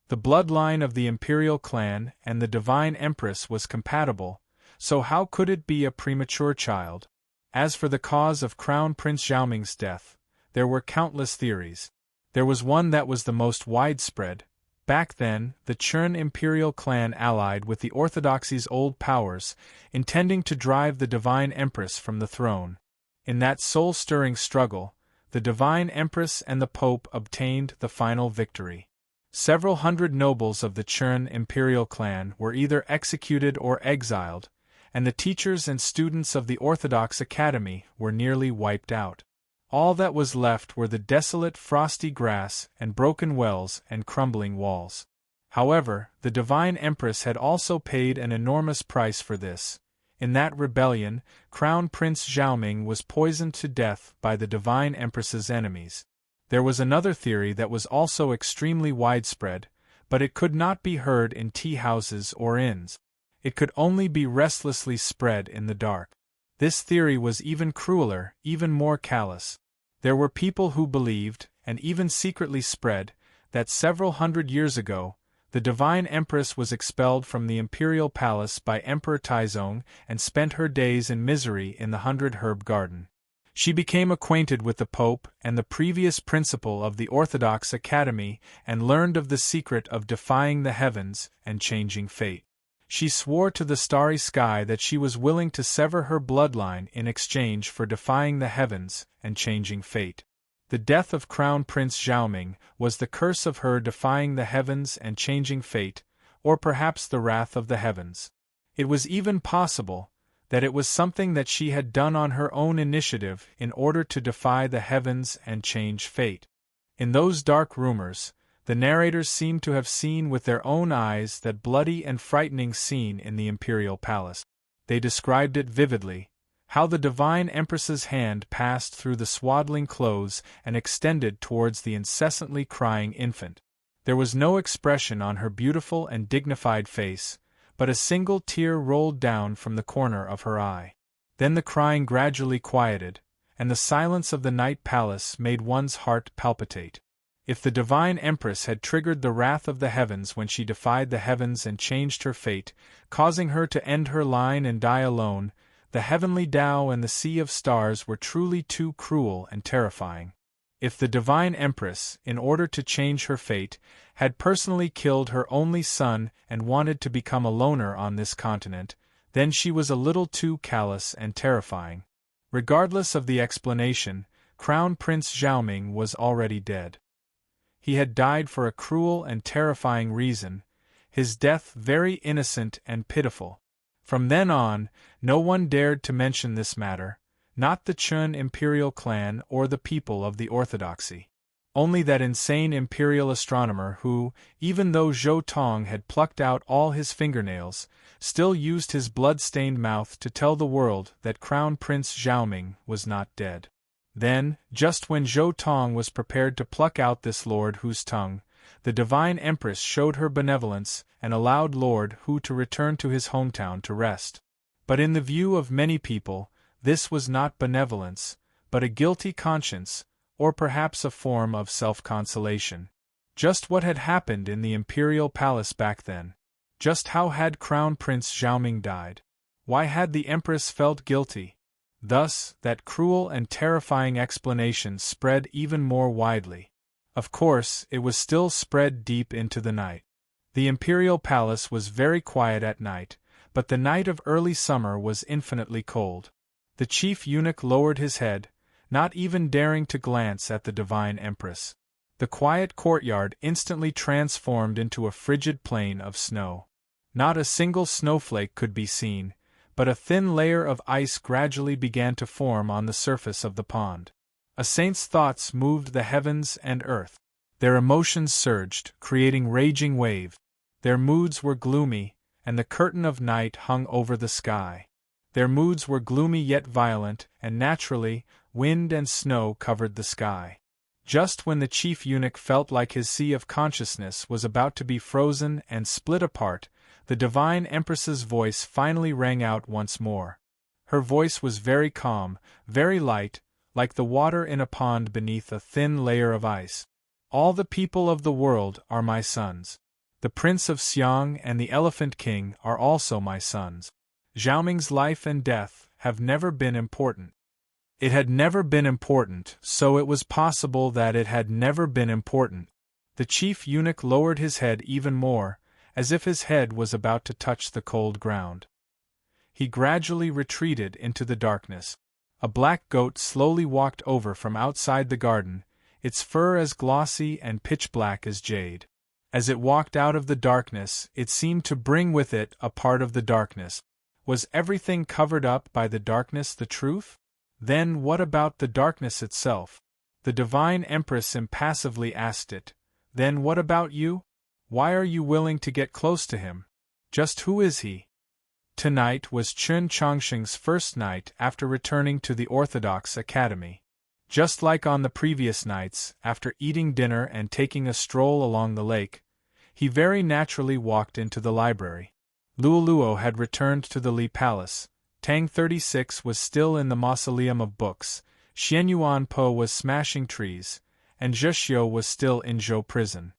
The bloodline of the imperial clan and the divine empress was compatible, so how could it be a premature child? As for the cause of Crown Prince Xiaoming's death, there were countless theories. There was one that was the most widespread. Back then, the Chun imperial clan allied with the orthodoxy's old powers, intending to drive the divine empress from the throne. In that soul-stirring struggle, the divine empress and the pope obtained the final victory. Several hundred nobles of the Chun imperial clan were either executed or exiled, and the teachers and students of the Orthodox Academy were nearly wiped out. All that was left were the desolate frosty grass and broken wells and crumbling walls. However, the divine empress had also paid an enormous price for this. In that rebellion, Crown Prince Xiaoming was poisoned to death by the divine empress's enemies. There was another theory that was also extremely widespread, but it could not be heard in tea-houses or inns. It could only be restlessly spread in the dark. This theory was even crueler, even more callous. There were people who believed, and even secretly spread, that several hundred years ago, the divine empress was expelled from the imperial palace by Emperor Taizong and spent her days in misery in the 100 Herb Garden. She became acquainted with the Pope and the previous principal of the Orthodox Academy and learned of the secret of defying the heavens and changing fate. She swore to the starry sky that she was willing to sever her bloodline in exchange for defying the heavens and changing fate. The death of Crown Prince Xiaoming was the curse of her defying the heavens and changing fate, or perhaps the wrath of the heavens. It was even possible that it was something that she had done on her own initiative in order to defy the heavens and change fate. In those dark rumors, the narrators seem to have seen with their own eyes that bloody and frightening scene in the imperial palace. They described it vividly, how the divine empress's hand passed through the swaddling clothes and extended towards the incessantly crying infant. There was no expression on her beautiful and dignified face, but a single tear rolled down from the corner of her eye. Then the crying gradually quieted, and the silence of the night palace made one's heart palpitate. If the divine empress had triggered the wrath of the heavens when she defied the heavens and changed her fate, causing her to end her line and die alone, the heavenly Tao and the sea of stars were truly too cruel and terrifying. If the divine empress, in order to change her fate, had personally killed her only son and wanted to become a loner on this continent, then she was a little too callous and terrifying. Regardless of the explanation, Crown Prince Xiaoming was already dead. He had died for a cruel and terrifying reason, his death very innocent and pitiful. From then on, no one dared to mention this matter, not the Chun imperial clan or the people of the orthodoxy. Only that insane imperial astronomer who, even though Zhou Tong had plucked out all his fingernails, still used his blood-stained mouth to tell the world that Crown Prince Xiaoming was not dead. Then, just when Zhou Tong was prepared to pluck out this Lord Hu's tongue, the divine empress showed her benevolence and allowed Lord Hu to return to his hometown to rest. But in the view of many people, this was not benevolence, but a guilty conscience, or perhaps a form of self-consolation. Just what had happened in the imperial palace back then? Just how had Crown Prince Xiaoming died? Why had the Empress felt guilty? Thus, that cruel and terrifying explanation spread even more widely. Of course, it was still spread deep into the night. The imperial palace was very quiet at night, but the night of early summer was infinitely cold. The chief eunuch lowered his head, not even daring to glance at the divine Empress. The quiet courtyard instantly transformed into a frigid plain of snow. Not a single snowflake could be seen, but a thin layer of ice gradually began to form on the surface of the pond. A saint's thoughts moved the heavens and earth. Their emotions surged, creating raging waves. Their moods were gloomy, and the curtain of night hung over the sky. Their moods were gloomy yet violent, and naturally, wind and snow covered the sky. Just when the chief eunuch felt like his sea of consciousness was about to be frozen and split apart, the divine Empress's voice finally rang out once more. Her voice was very calm, very light, like the water in a pond beneath a thin layer of ice. All the people of the world are my sons. The Prince of Xiang and the Elephant King are also my sons. Xiaoming's life and death have never been important. It had never been important, so it was possible that it had never been important. The chief eunuch lowered his head even more, as if his head was about to touch the cold ground. He gradually retreated into the darkness. A black goat slowly walked over from outside the garden, its fur as glossy and pitch-black as jade. As it walked out of the darkness, it seemed to bring with it a part of the darkness. Was everything covered up by the darkness the truth? Then what about the darkness itself? The divine Empress impassively asked it. Then what about you? Why are you willing to get close to him? Just who is he? Tonight was Chun Chongsheng's first night after returning to the Orthodox Academy. Just like on the previous nights, after eating dinner and taking a stroll along the lake, he very naturally walked into the library. Luoluo had returned to the Li Palace, Tang 36 was still in the mausoleum of books, Xianyuan Po was smashing trees, and Zhexiu was still in Zhou prison.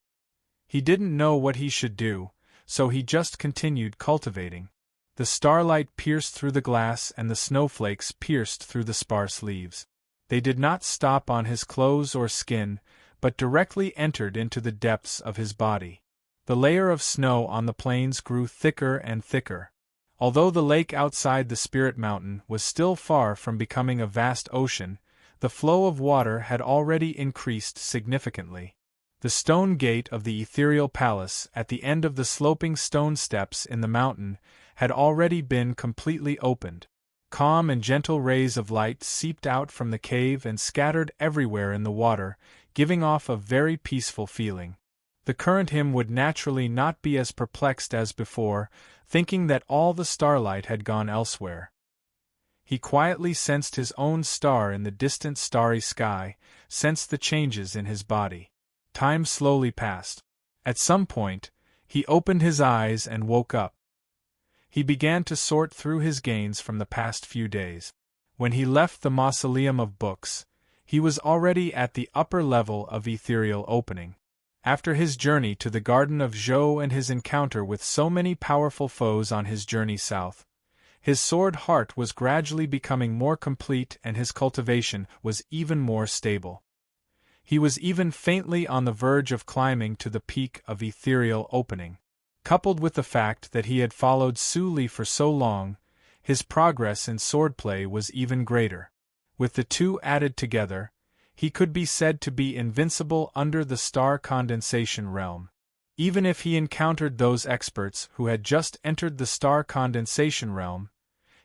He didn't know what he should do, so he just continued cultivating. The starlight pierced through the glass and the snowflakes pierced through the sparse leaves. They did not stop on his clothes or skin, but directly entered into the depths of his body. The layer of snow on the plains grew thicker and thicker. Although the lake outside the Spirit Mountain was still far from becoming a vast ocean, the flow of water had already increased significantly. The stone gate of the ethereal palace at the end of the sloping stone steps in the mountain had already been completely opened. Calm and gentle rays of light seeped out from the cave and scattered everywhere in the water, giving off a very peaceful feeling. The current him would naturally not be as perplexed as before, thinking that all the starlight had gone elsewhere. He quietly sensed his own star in the distant starry sky, sensed the changes in his body. Time slowly passed. At some point, he opened his eyes and woke up. He began to sort through his gains from the past few days. When he left the mausoleum of books, he was already at the upper level of ethereal opening. After his journey to the Garden of Zhou and his encounter with so many powerful foes on his journey south, his sword heart was gradually becoming more complete and his cultivation was even more stable. He was even faintly on the verge of climbing to the peak of ethereal opening. Coupled with the fact that he had followed Su Li for so long, his progress in swordplay was even greater. With the two added together, he could be said to be invincible under the star condensation realm. Even if he encountered those experts who had just entered the star condensation realm,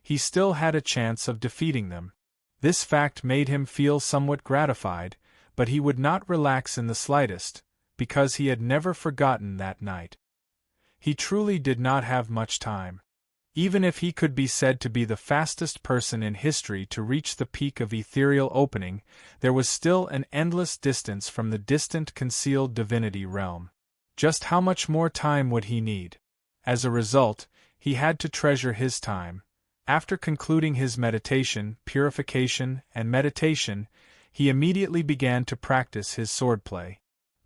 he still had a chance of defeating them. This fact made him feel somewhat gratified, but he would not relax in the slightest, because he had never forgotten that night. He truly did not have much time. Even if he could be said to be the fastest person in history to reach the peak of ethereal opening, there was still an endless distance from the distant concealed divinity realm. Just how much more time would he need? As a result, he had to treasure his time. After concluding his meditation, purification, and meditation, he immediately began to practice his swordplay.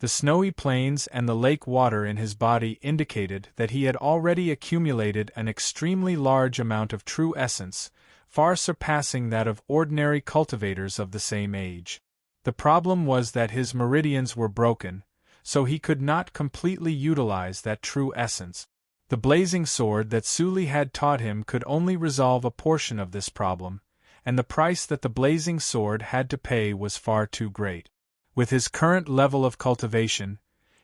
The snowy plains and the lake water in his body indicated that he had already accumulated an extremely large amount of true essence, far surpassing that of ordinary cultivators of the same age. The problem was that his meridians were broken, so he could not completely utilize that true essence. The blazing sword that Suli had taught him could only resolve a portion of this problem, and the price that the blazing sword had to pay was far too great. With his current level of cultivation,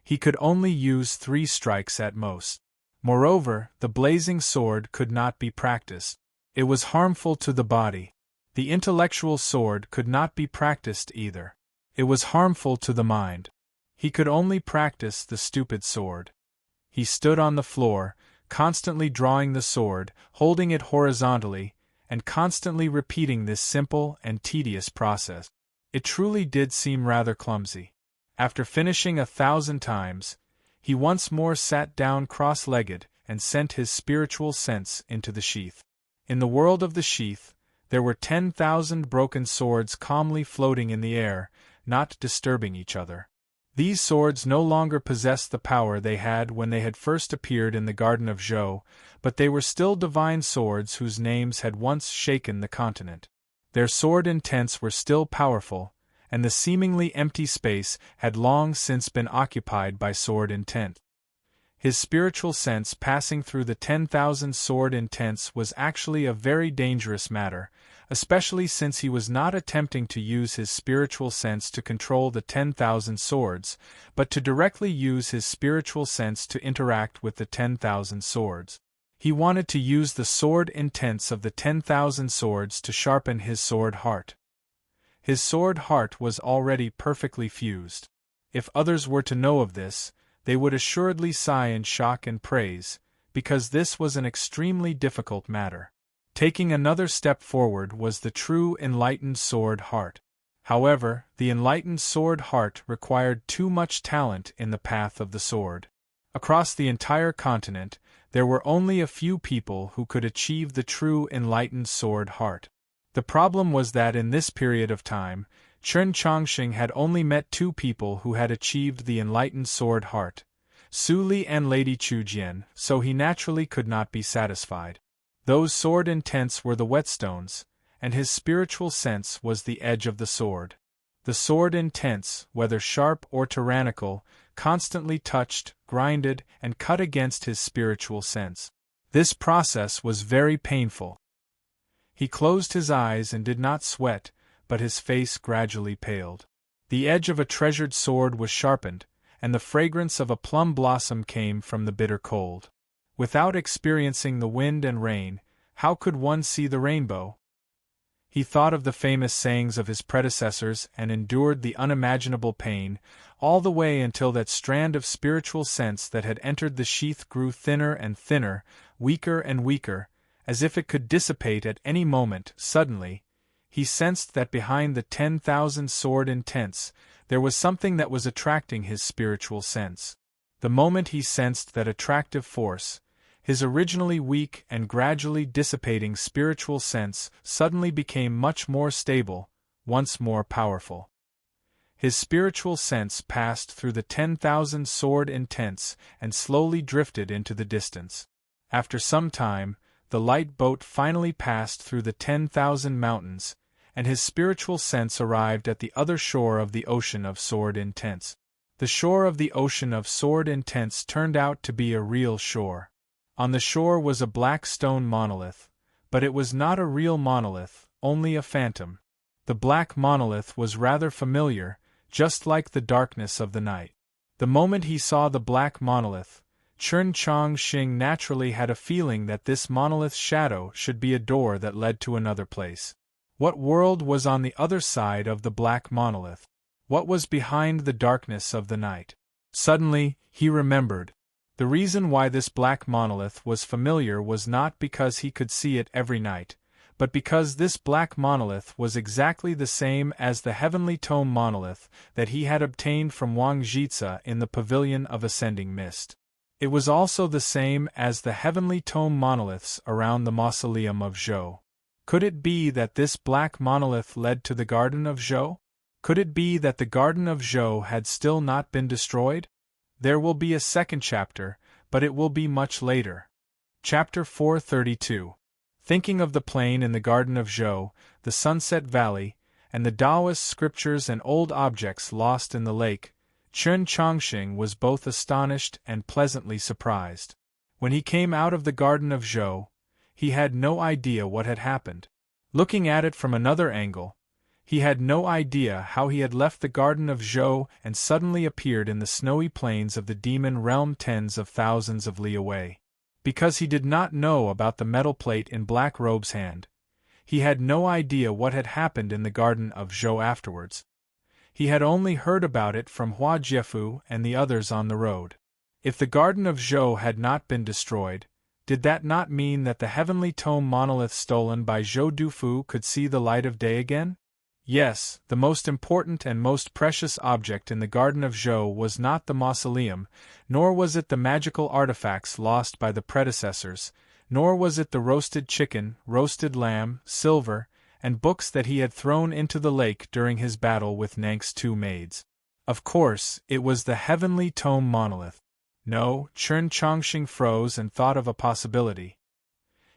he could only use 3 strikes at most. Moreover, the blazing sword could not be practiced. It was harmful to the body. The intellectual sword could not be practiced either. It was harmful to the mind. He could only practice the stupid sword. He stood on the floor, constantly drawing the sword, holding it horizontally, and constantly repeating this simple and tedious process. It truly did seem rather clumsy. After finishing 1,000 times, he once more sat down cross-legged and sent his spiritual sense into the sheath. In the world of the sheath, there were 10,000 broken swords calmly floating in the air, not disturbing each other. These swords no longer possessed the power they had when they had first appeared in the Garden of Zhou, but they were still divine swords whose names had once shaken the continent. Their sword intents were still powerful, and the seemingly empty space had long since been occupied by sword intent. His spiritual sense passing through the 10,000 sword intents was actually a very dangerous matter, especially since he was not attempting to use his spiritual sense to control the 10,000 swords, but to directly use his spiritual sense to interact with the 10,000 swords. He wanted to use the sword intents of the 10,000 swords to sharpen his sword heart. His sword heart was already perfectly fused. If others were to know of this, they would assuredly sigh in shock and praise, because this was an extremely difficult matter. Taking another step forward was the true enlightened sword heart. However, the enlightened sword heart required too much talent in the path of the sword. Across the entire continent, there were only a few people who could achieve the true enlightened sword heart. The problem was that in this period of time, Chen Chongqing had only met 2 people who had achieved the enlightened sword heart, Suli and Lady Chujian, so he naturally could not be satisfied. Those sword intents were the whetstones, and his spiritual sense was the edge of the sword. The sword intents, whether sharp or tyrannical, constantly touched, grinded, and cut against his spiritual sense. This process was very painful. He closed his eyes and did not sweat, but his face gradually paled. The edge of a treasured sword was sharpened, and the fragrance of a plum blossom came from the bitter cold. Without experiencing the wind and rain, how could one see the rainbow? He thought of the famous sayings of his predecessors and endured the unimaginable pain, all the way until that strand of spiritual sense that had entered the sheath grew thinner and thinner, weaker and weaker, as if it could dissipate at any moment. Suddenly, he sensed that behind the 10,000 sword intents, there was something that was attracting his spiritual sense. The moment he sensed that attractive force, his originally weak and gradually dissipating spiritual sense suddenly became much more stable, once more powerful. His spiritual sense passed through the 10,000 sword intents and slowly drifted into the distance. After some time, the light boat finally passed through the 10,000 mountains, and his spiritual sense arrived at the other shore of the ocean of sword intents. The shore of the ocean of sword intents turned out to be a real shore. On the shore was a black stone monolith, but it was not a real monolith, only a phantom. The black monolith was rather familiar, just like the darkness of the night. The moment he saw the black monolith, Chen Chongqing naturally had a feeling that this monolith's shadow should be a door that led to another place. What world was on the other side of the black monolith? What was behind the darkness of the night? Suddenly, he remembered. The reason why this black monolith was familiar was not because he could see it every night, but because this black monolith was exactly the same as the heavenly tome monolith that he had obtained from Wang Zhizi in the Pavilion of Ascending Mist. It was also the same as the heavenly tome monoliths around the mausoleum of Zhou. Could it be that this black monolith led to the Garden of Zhou? Could it be that the Garden of Zhou had still not been destroyed? There will be a second chapter, but it will be much later. Chapter 432. Thinking of the plain in the Garden of Zhou, the Sunset Valley, and the Taoist scriptures and old objects lost in the lake, Chen Chongqing was both astonished and pleasantly surprised. When he came out of the Garden of Zhou, he had no idea what had happened. Looking at it from another angle, he had no idea how he had left the Garden of Zhou and suddenly appeared in the snowy plains of the demon realm tens of thousands of li away. Because he did not know about the metal plate in Black Robe's hand, he had no idea what had happened in the Garden of Zhou afterwards. He had only heard about it from Hua Jiefu and the others on the road. If the Garden of Zhou had not been destroyed, did that not mean that the heavenly tome monolith stolen by Zhou Dufu could see the light of day again? Yes, the most important and most precious object in the Garden of Zhou was not the mausoleum, nor was it the magical artifacts lost by the predecessors, nor was it the roasted chicken, roasted lamb, silver, and books that he had thrown into the lake during his battle with Nank's two maids. Of course, it was the heavenly tome monolith. No, Chen Chongqing froze and thought of a possibility.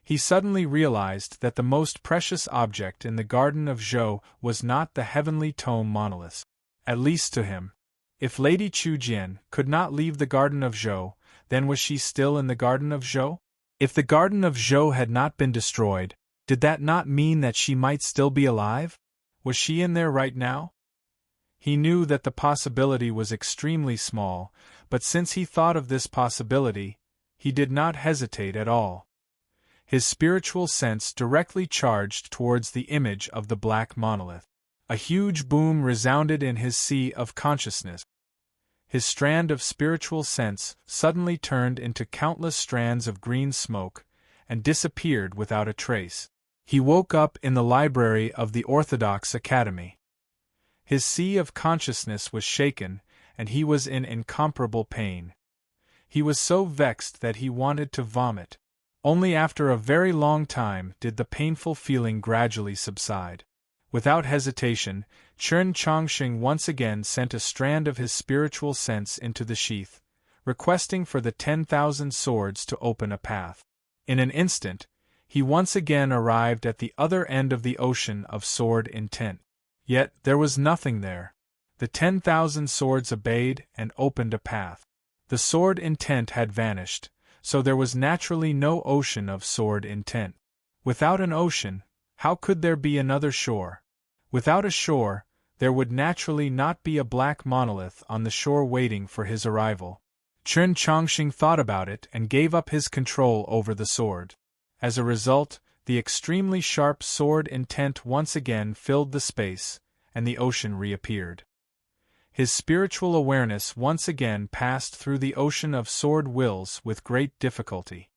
He suddenly realized that the most precious object in the Garden of Zhou was not the heavenly tome monolith. At least to him. If Lady Chujian could not leave the Garden of Zhou, then was she still in the Garden of Zhou? If the Garden of Zhou had not been destroyed, did that not mean that she might still be alive? Was she in there right now? He knew that the possibility was extremely small, but since he thought of this possibility, he did not hesitate at all. His spiritual sense directly charged towards the image of the black monolith. A huge boom resounded in his sea of consciousness. His strand of spiritual sense suddenly turned into countless strands of green smoke, and disappeared without a trace. He woke up in the library of the Orthodox Academy. His sea of consciousness was shaken, and he was in incomparable pain. He was so vexed that he wanted to vomit. Only after a very long time did the painful feeling gradually subside. Without hesitation, Chen Chongqing once again sent a strand of his spiritual sense into the sheath, requesting for the 10,000 swords to open a path. In an instant, he once again arrived at the other end of the ocean of sword intent. Yet there was nothing there. The 10,000 swords obeyed and opened a path. The sword intent had vanished, so there was naturally no ocean of sword intent. Without an ocean, how could there be another shore? Without a shore, there would naturally not be a black monolith on the shore waiting for his arrival. Chen Chongqing thought about it and gave up his control over the sword. As a result, the extremely sharp sword intent once again filled the space, and the ocean reappeared. His spiritual awareness once again passed through the ocean of sword wills with great difficulty.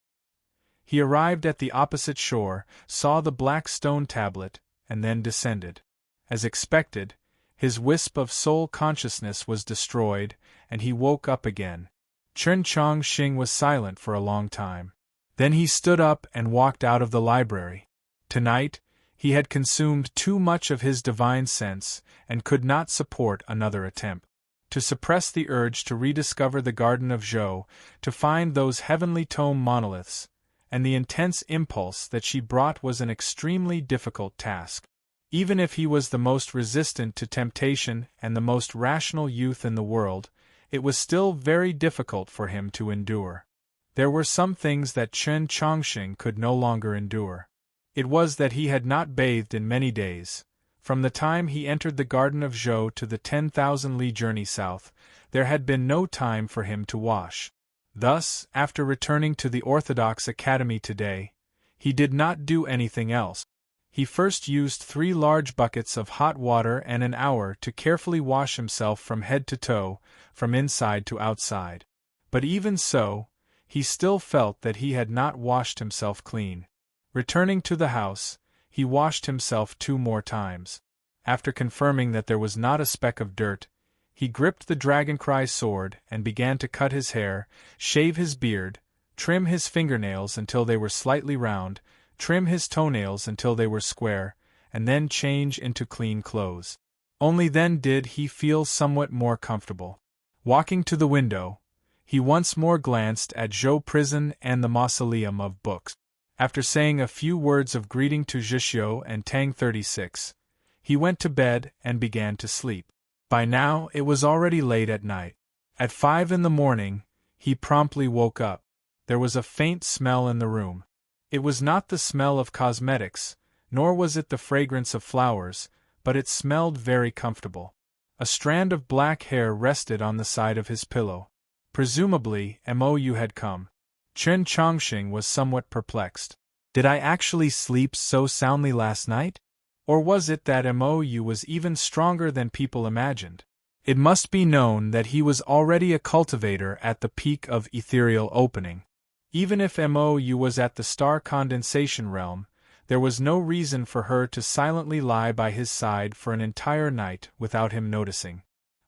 He arrived at the opposite shore, saw the black stone tablet, and then descended. As expected, his wisp of soul consciousness was destroyed, and he woke up again. Chen Chongqing was silent for a long time. Then he stood up and walked out of the library. Tonight, he had consumed too much of his divine sense, and could not support another attempt. To suppress the urge to rediscover the Garden of Zhou, to find those heavenly tome monoliths, and the intense impulse that she brought was an extremely difficult task. Even if he was the most resistant to temptation and the most rational youth in the world, it was still very difficult for him to endure. There were some things that Chen Chongqing could no longer endure. It was that he had not bathed in many days. From the time he entered the Garden of Zhou to the 10,000 li journey south, there had been no time for him to wash. Thus, after returning to the Orthodox Academy today, he did not do anything else. He first used 3 large buckets of hot water and an hour to carefully wash himself from head to toe, from inside to outside. But even so, he still felt that he had not washed himself clean. Returning to the house, he washed himself 2 more times. After confirming that there was not a speck of dirt, he gripped the dragoncry sword and began to cut his hair, shave his beard, trim his fingernails until they were slightly round, trim his toenails until they were square, and then change into clean clothes. Only then did he feel somewhat more comfortable. Walking to the window, he once more glanced at Zhou Prison and the mausoleum of books. After saying a few words of greeting to Zhixiu and Tang 36, he went to bed and began to sleep. By now it was already late at night. At 5 in the morning, he promptly woke up. There was a faint smell in the room. It was not the smell of cosmetics, nor was it the fragrance of flowers, but it smelled very comfortable. A strand of black hair rested on the side of his pillow. Presumably, Mou had come. Chen Chongqing was somewhat perplexed. Did I actually sleep so soundly last night? Or was it that Mou was even stronger than people imagined? It must be known that he was already a cultivator at the peak of ethereal opening. Even if Mou was at the star condensation realm, there was no reason for her to silently lie by his side for an entire night without him noticing.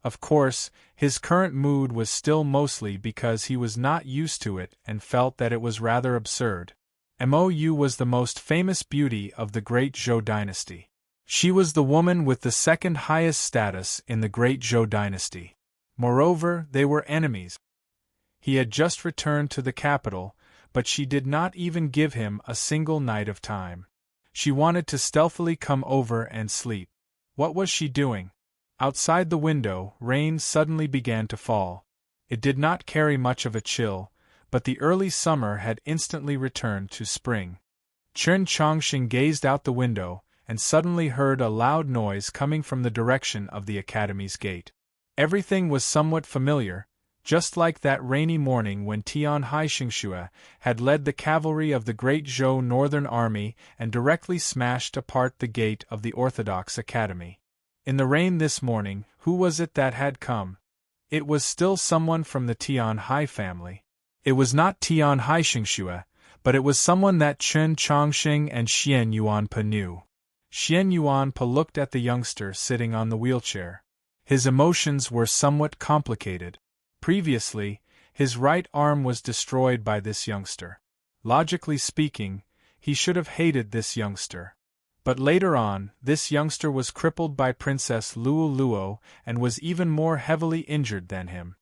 Of course, his current mood was still mostly because he was not used to it and felt that it was rather absurd. Mou was the most famous beauty of the great Zhou dynasty. She was the woman with the second highest status in the great Zhou dynasty. Moreover, they were enemies. He had just returned to the capital, but she did not even give him a single night of time. She wanted to stealthily come over and sleep. What was she doing? Outside the window, rain suddenly began to fall. It did not carry much of a chill, but the early summer had instantly returned to spring. Chen Chongqing gazed out the window, and suddenly heard a loud noise coming from the direction of the academy's gate. Everything was somewhat familiar, just like that rainy morning when Tian Hai Xingxue had led the cavalry of the great Zhou Northern Army and directly smashed apart the gate of the Orthodox Academy. In the rain this morning, who was it that had come? It was still someone from the Tian Hai family. It was not Tian Hai Xingxue, but it was someone that Chen Chongqing and Xian Yuanpe knew. Xian Yuanpe looked at the youngster sitting on the wheelchair. His emotions were somewhat complicated. Previously, his right arm was destroyed by this youngster. Logically speaking, he should have hated this youngster. But later on, this youngster was crippled by Princess Luo Luo and was even more heavily injured than him.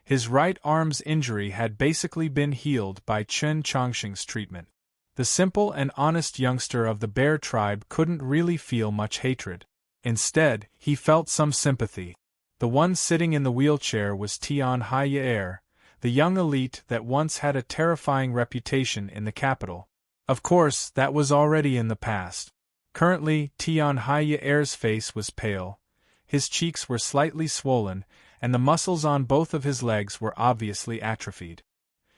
His right arm's injury had basically been healed by Chen Chongqing's treatment. The simple and honest youngster of the bear tribe couldn't really feel much hatred. Instead, he felt some sympathy. The one sitting in the wheelchair was Tian Hai Yaer, the young elite that once had a terrifying reputation in the capital. Of course, that was already in the past. Currently, Tian Hai Yaer's face was pale, his cheeks were slightly swollen, and the muscles on both of his legs were obviously atrophied.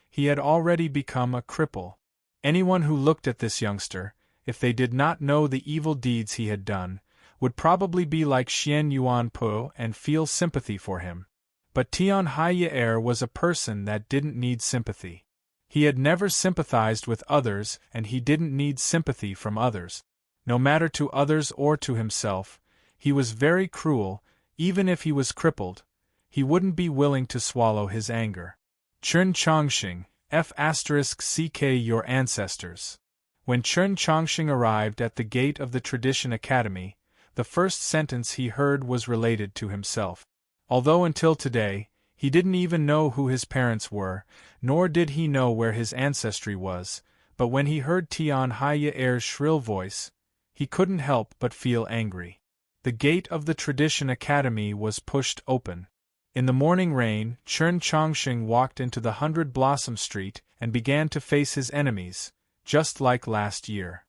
He had already become a cripple. Anyone who looked at this youngster, if they did not know the evil deeds he had done, would probably be like Xian Yuanpe and feel sympathy for him. But Tian Hai Yaer was a person that didn't need sympathy. He had never sympathized with others and he didn't need sympathy from others. No matter to others or to himself, he was very cruel. Even if he was crippled, he wouldn't be willing to swallow his anger. Chen Chongqing, F***ck your ancestors. When Chen Chongqing arrived at the gate of the Tradition Academy, the first sentence he heard was related to himself. Although until today, he didn't even know who his parents were, nor did he know where his ancestry was, but when he heard Tian Hai Yaer's shrill voice, he couldn't help but feel angry. The gate of the Tradition Academy was pushed open. In the morning rain, Chen Chongqing walked into the 100 Blossom Street and began to face his enemies, just like last year.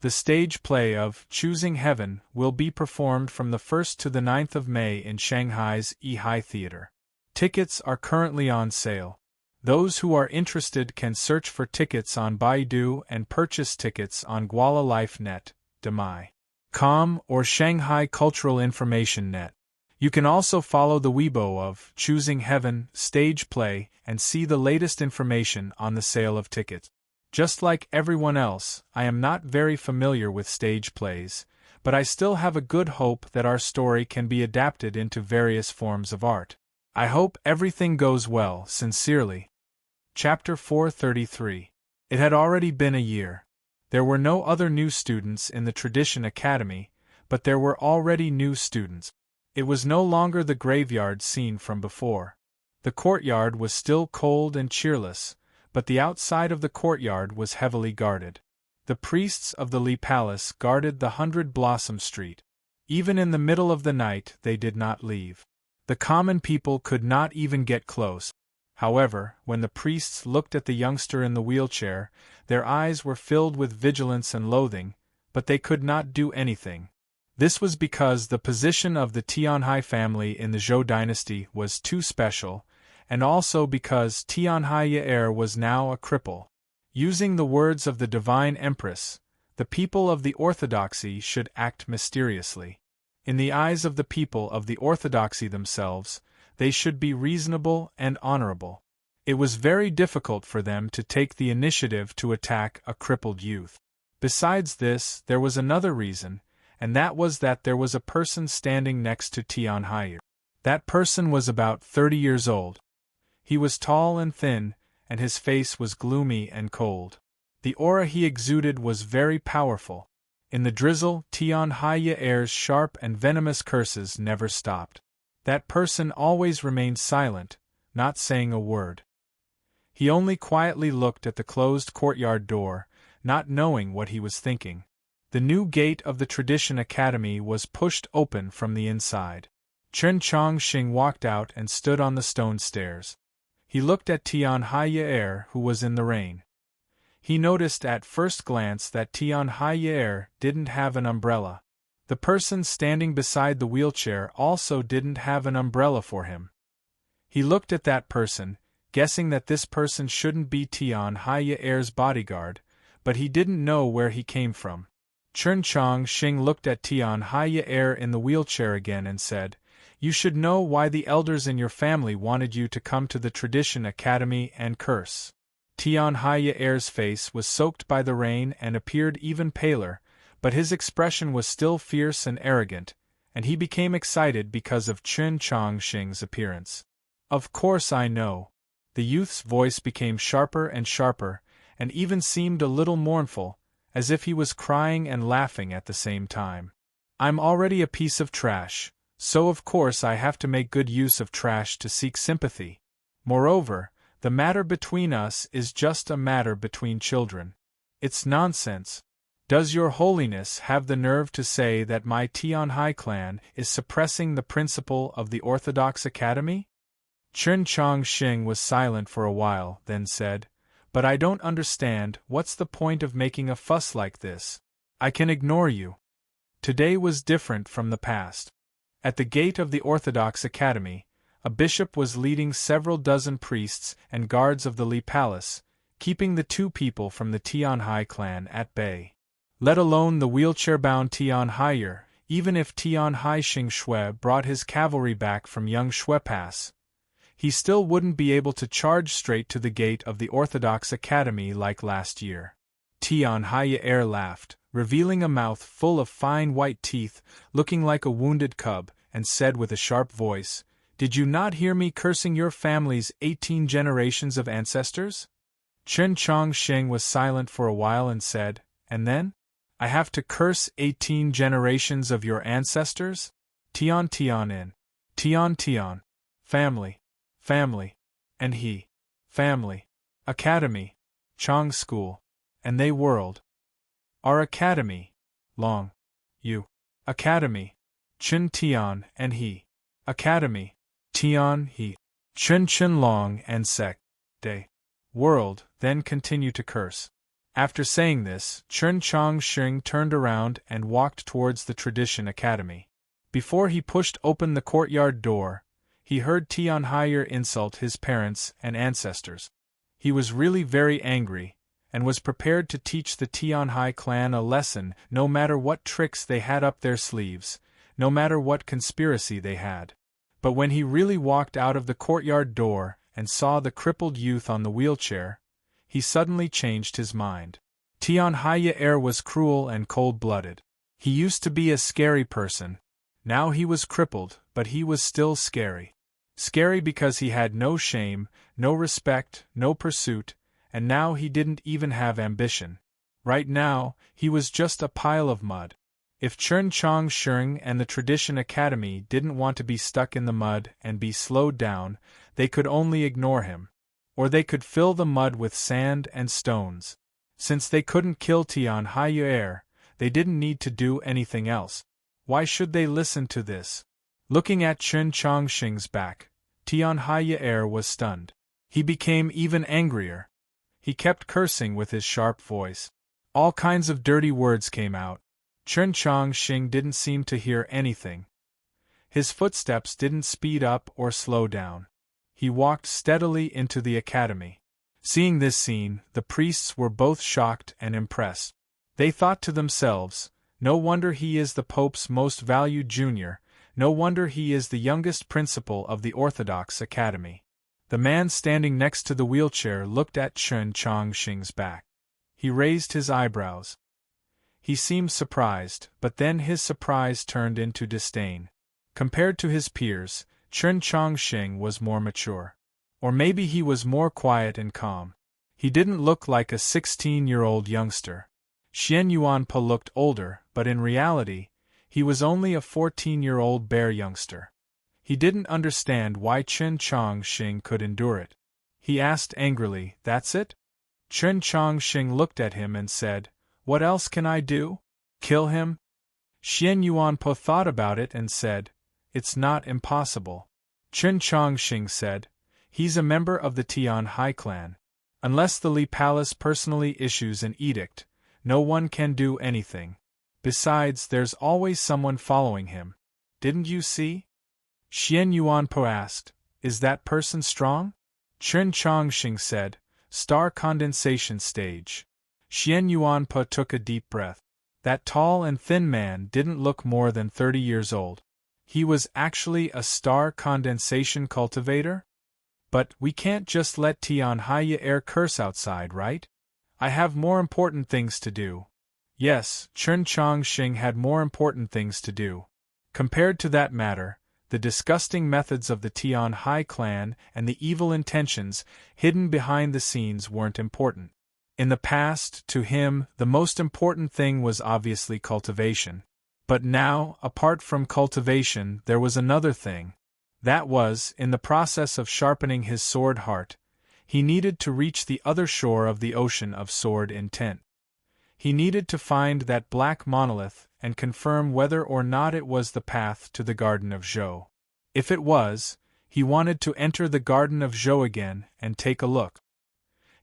The stage play of Choosing Heaven will be performed from the 1st to the 9th of May in Shanghai's Yihai Theater. Tickets are currently on sale. Those who are interested can search for tickets on Baidu and purchase tickets on Guala Life Net, Demai.com, or Shanghai Cultural Information Net. You can also follow the Weibo of Choosing Heaven stage play and see the latest information on the sale of tickets. Just like everyone else, I am not very familiar with stage plays, but I still have a good hope that our story can be adapted into various forms of art. I hope everything goes well, sincerely. Chapter 433. It had already been a year. There were no other new students in the Tradition Academy, but there were already new students. It was no longer the graveyard scene from before. The courtyard was still cold and cheerless, but the outside of the courtyard was heavily guarded. The priests of the Lee Palace guarded the 100 Blossom Street. Even in the middle of the night they did not leave. The common people could not even get close. However, when the priests looked at the youngster in the wheelchair, their eyes were filled with vigilance and loathing, but they could not do anything. This was because the position of the Tianhai family in the Zhou dynasty was too special, and also because Tianhai Ye was now a cripple. Using the words of the Divine Empress, the people of the Orthodoxy should act mysteriously. In the eyes of the people of the Orthodoxy themselves, they should be reasonable and honorable. It was very difficult for them to take the initiative to attack a crippled youth. Besides this, there was another reason, and that was that there was a person standing next to Tianhai. That person was about 30 years old. He was tall and thin, and his face was gloomy and cold. The aura he exuded was very powerful. In the drizzle, Tianhai Ye's sharp and venomous curses never stopped. That person always remained silent, not saying a word. He only quietly looked at the closed courtyard door, not knowing what he was thinking. The new gate of the Tradition Academy was pushed open from the inside. Chen Chongqing walked out and stood on the stone stairs. He looked at Tianhai Ye, who was in the rain. He noticed at first glance that Tianhai Ye didn't have an umbrella. The person standing beside the wheelchair also didn't have an umbrella for him. He looked at that person, guessing that this person shouldn't be Tianhai Ye's bodyguard, but he didn't know where he came from. Chen Chongqing looked at Tianhai Ye in the wheelchair again and said, "You should know why the elders in your family wanted you to come to the Tradition Academy and curse." Tianhai Ye's face was soaked by the rain and appeared even paler, but his expression was still fierce and arrogant, and he became excited because of Chen Chongqing's appearance. "Of course I know." The youth's voice became sharper and sharper, and even seemed a little mournful, as if he was crying and laughing at the same time. "I'm already a piece of trash, so of course I have to make good use of trash to seek sympathy. Moreover, the matter between us is just a matter between children. It's nonsense. Does Your Holiness have the nerve to say that my Tianhai clan is suppressing the principle of the Orthodox Academy?" Chen Chongqing was silent for a while, then said, "But I don't understand, what's the point of making a fuss like this? I can ignore you." Today was different from the past. At the gate of the Orthodox Academy, a bishop was leading several dozen priests and guards of the Li Palace, keeping the two people from the Tianhai clan at bay. Let alone the wheelchair-bound Tianhai, even if Tianhai Xing brought his cavalry back from Young Shui Pass, he still wouldn't be able to charge straight to the gate of the Orthodox Academy like last year. Tianhai laughed, revealing a mouth full of fine white teeth, looking like a wounded cub, and said with a sharp voice, "Did you not hear me cursing your family's 18 generations of ancestors?" Chen Chongqing was silent for a while and said, "And then? I have to curse 18 generations of your ancestors? Tian in. Tian. Family. And he. Family. Academy. Chong School. And they world. Our academy. Long. You. Academy. Chen Tian and he. Academy. Tian he. Chen Long and Sec. Day. World, then continue to curse." After saying this, Chen Chongqing turned around and walked towards the Tradition Academy. Before he pushed open the courtyard door, he heard Tianhai insult his parents and ancestors. He was really very angry, and was prepared to teach the Tianhai clan a lesson no matter what tricks they had up their sleeves, no matter what conspiracy they had. But when he really walked out of the courtyard door and saw the crippled youth on the wheelchair, he suddenly changed his mind. Tianhai was cruel and cold-blooded. He used to be a scary person. Now he was crippled, but he was still scary. Scary because he had no shame, no respect, no pursuit, and now he didn't even have ambition. Right now, he was just a pile of mud. If Chern Chong Sheng and the Tradition Academy didn't want to be stuck in the mud and be slowed down, they could only ignore him. Or they could fill the mud with sand and stones. Since they couldn't kill Tian Haiyer, they didn't need to do anything else. Why should they listen to this? Looking at Chern Chong Sheng's back, Tian Haiyer was stunned. He became even angrier. He kept cursing with his sharp voice. All kinds of dirty words came out. Chern Chong Sheng didn't seem to hear anything. His footsteps didn't speed up or slow down. He walked steadily into the academy. Seeing this scene, the priests were both shocked and impressed. They thought to themselves, no wonder he is the Pope's most valued junior, no wonder he is the youngest principal of the Orthodox Academy. The man standing next to the wheelchair looked at Chern Chong Sheng's back. He raised his eyebrows. He seemed surprised, but then his surprise turned into disdain. Compared to his peers, Chern Chong Sheng was more mature. Or maybe he was more quiet and calm. He didn't look like a 16-year-old youngster. Xian Yuanpo looked older, but in reality, he was only a 14-year-old bear youngster. He didn't understand why Chern Chong Sheng could endure it. He asked angrily, "That's it?" Chern Chong Sheng looked at him and said, "What else can I do? Kill him?" Xian Yuanpo thought about it and said, "It's not impossible." Chern Chong Sheng said, "He's a member of the Tian Hai clan. Unless the Li Palace personally issues an edict, no one can do anything. Besides, there's always someone following him. Didn't you see?" Xian Yuanpo asked, "Is that person strong?" Chern Chong Sheng said, "Star condensation stage." Xian Yuanpo took a deep breath. That tall and thin man didn't look more than 30 years old. He was actually a star condensation cultivator? But we can't just let Tian Haiyer curse outside, right? I have more important things to do. Yes, Chern Chong Sheng had more important things to do. Compared to that matter, the disgusting methods of the Tian Hai clan and the evil intentions hidden behind the scenes weren't important. In the past, to him, the most important thing was obviously cultivation. But now, apart from cultivation, there was another thing. That was, in the process of sharpening his sword heart, he needed to reach the other shore of the ocean of sword intent. He needed to find that black monolith and confirm whether or not it was the path to the Garden of Zhou. If it was, he wanted to enter the Garden of Zhou again and take a look.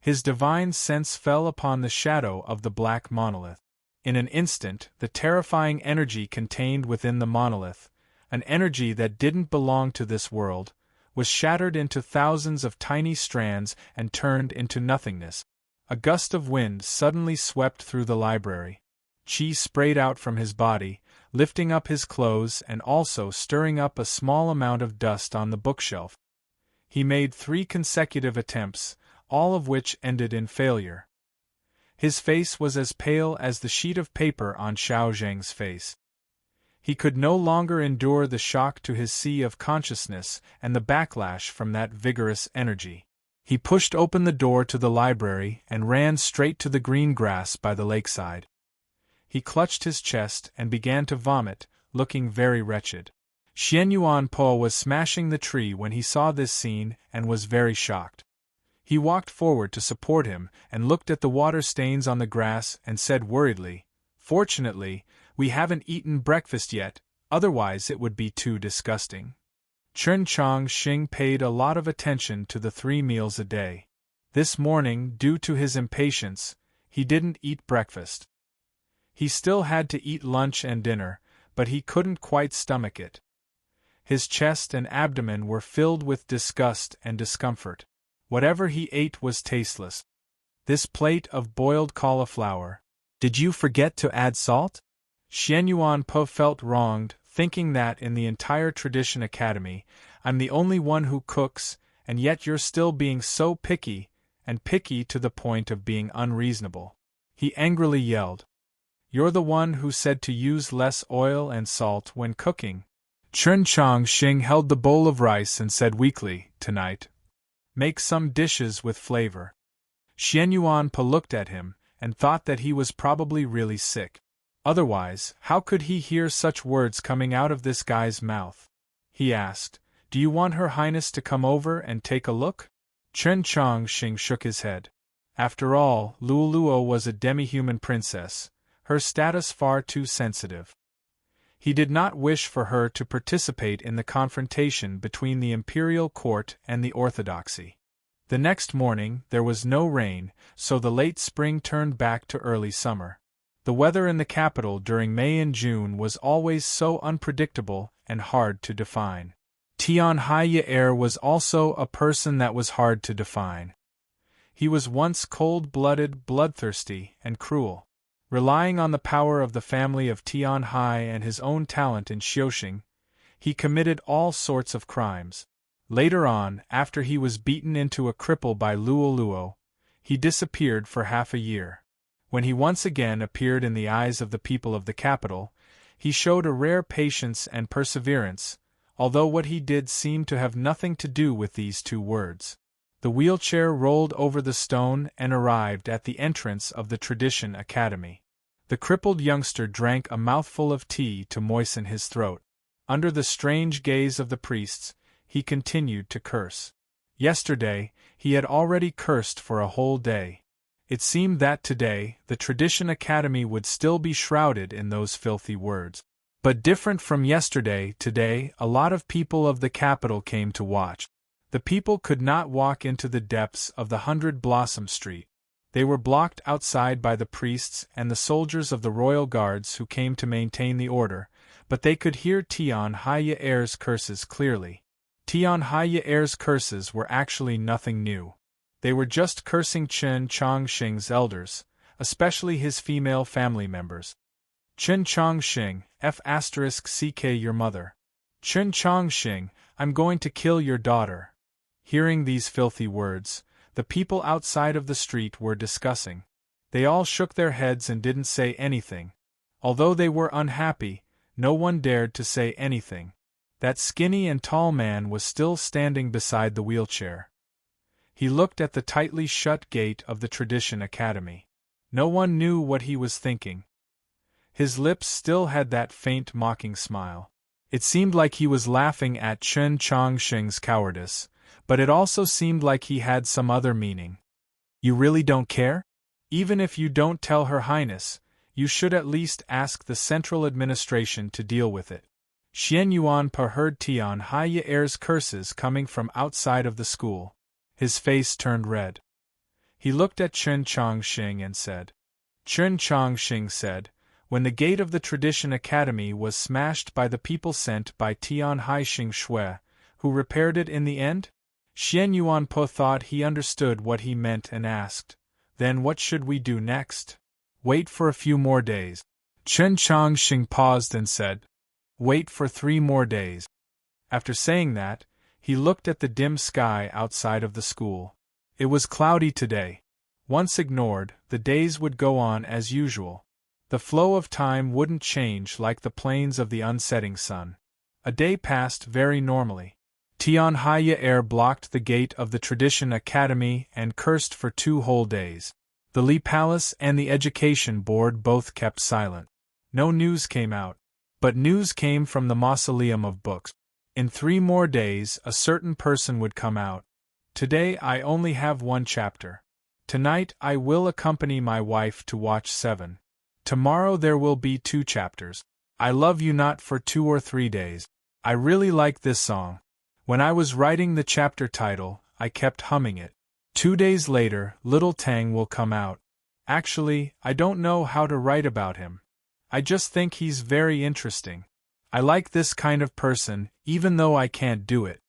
His divine sense fell upon the shadow of the black monolith. In an instant, the terrifying energy contained within the monolith, an energy that didn't belong to this world, was shattered into thousands of tiny strands and turned into nothingness. A gust of wind suddenly swept through the library. Qi sprayed out from his body, lifting up his clothes and also stirring up a small amount of dust on the bookshelf. He made 3 consecutive attempts, all of which ended in failure. His face was as pale as the sheet of paper on Xiao Zhang's face. He could no longer endure the shock to his sea of consciousness and the backlash from that vigorous energy. He pushed open the door to the library and ran straight to the green grass by the lakeside. He clutched his chest and began to vomit, looking very wretched. Xian Yuanpo was smashing the tree when he saw this scene and was very shocked. He walked forward to support him and looked at the water stains on the grass and said worriedly, "Fortunately, we haven't eaten breakfast yet, otherwise it would be too disgusting." Chern Chong Sheng paid a lot of attention to the 3 meals a day. This morning, due to his impatience, he didn't eat breakfast. He still had to eat lunch and dinner, but he couldn't quite stomach it. His chest and abdomen were filled with disgust and discomfort. Whatever he ate was tasteless. This plate of boiled cauliflower. Did you forget to add salt? Xian Yuanpo felt wronged, thinking that in the entire Tradition Academy, I'm the only one who cooks, and yet you're still being so picky, and picky to the point of being unreasonable. He angrily yelled. You're the one who said to use less oil and salt when cooking. Chern Chong Sheng held the bowl of rice and said weakly, Tonight, make some dishes with flavor. Xian Yuanpo looked at him, and thought that he was probably really sick. Otherwise, how could he hear such words coming out of this guy's mouth? He asked, "Do you want Her Highness to come over and take a look?" Chen Chongqing shook his head. After all, Luoluo was a demi-human princess, her status far too sensitive. He did not wish for her to participate in the confrontation between the imperial court and the orthodoxy. The next morning, there was no rain, so the late spring turned back to early summer. The weather in the capital during May and June was always so unpredictable and hard to define. Tian Haiye was also a person that was hard to define. He was once cold-blooded, bloodthirsty, and cruel. Relying on the power of the family of Tian Hai and his own talent in Xiuxing, he committed all sorts of crimes. Later on, after he was beaten into a cripple by Luoluo, he disappeared for half a year. When he once again appeared in the eyes of the people of the capital, he showed a rare patience and perseverance, although what he did seemed to have nothing to do with these two words. The wheelchair rolled over the stone and arrived at the entrance of the Tradition Academy. The crippled youngster drank a mouthful of tea to moisten his throat. Under the strange gaze of the priests, he continued to curse. Yesterday, he had already cursed for a whole day. It seemed that today, the Tradition Academy would still be shrouded in those filthy words. But different from yesterday, today, a lot of people of the capital came to watch. The people could not walk into the depths of the 100 Blossom Street. They were blocked outside by the priests and the soldiers of the royal guards who came to maintain the order, but they could hear Tian Haiye's curses clearly. Tian Haiye's curses were actually nothing new. They were just cursing Chen Chongqing's elders, especially his female family members. Chen Chongqing, F***ck your mother. Chen Chongqing, I'm going to kill your daughter. Hearing these filthy words, the people outside of the street were discussing. They all shook their heads and didn't say anything. Although they were unhappy, no one dared to say anything. That skinny and tall man was still standing beside the wheelchair. He looked at the tightly shut gate of the Tradition Academy. No one knew what he was thinking. His lips still had that faint mocking smile. It seemed like he was laughing at Chen Chongqing's cowardice, but it also seemed like he had some other meaning. You really don't care? Even if you don't tell Her Highness, you should at least ask the central administration to deal with it. Xian Yuanpa heard Tian Haiye's curses coming from outside of the school. His face turned red. He looked at Chen Chongqing and said. Chen Chongqing said, when the gate of the Tradition Academy was smashed by the people sent by Tian Haixing Shui, who repaired it in the end? Xian Yuanpo thought he understood what he meant and asked, then what should we do next? Wait for a few more days. Chen Chongqing paused and said, wait for 3 more days. After saying that, he looked at the dim sky outside of the school. It was cloudy today. Once ignored, the days would go on as usual. The flow of time wouldn't change like the planes of the unsetting sun. A day passed very normally. Tian Haiye blocked the gate of the Tradition Academy and cursed for 2 whole days. The Li Palace and the Education Board both kept silent. No news came out. But news came from the Mausoleum of Books. In 3 more days, a certain person would come out. Today I only have 1 chapter. Tonight I will accompany my wife to watch 7. Tomorrow there will be 2 chapters. I love you not for 2 or 3 days. I really like this song. When I was writing the chapter title, I kept humming it. 2 days later, Little Tang will come out. Actually, I don't know how to write about him. I just think he's very interesting. I like this kind of person, even though I can't do it.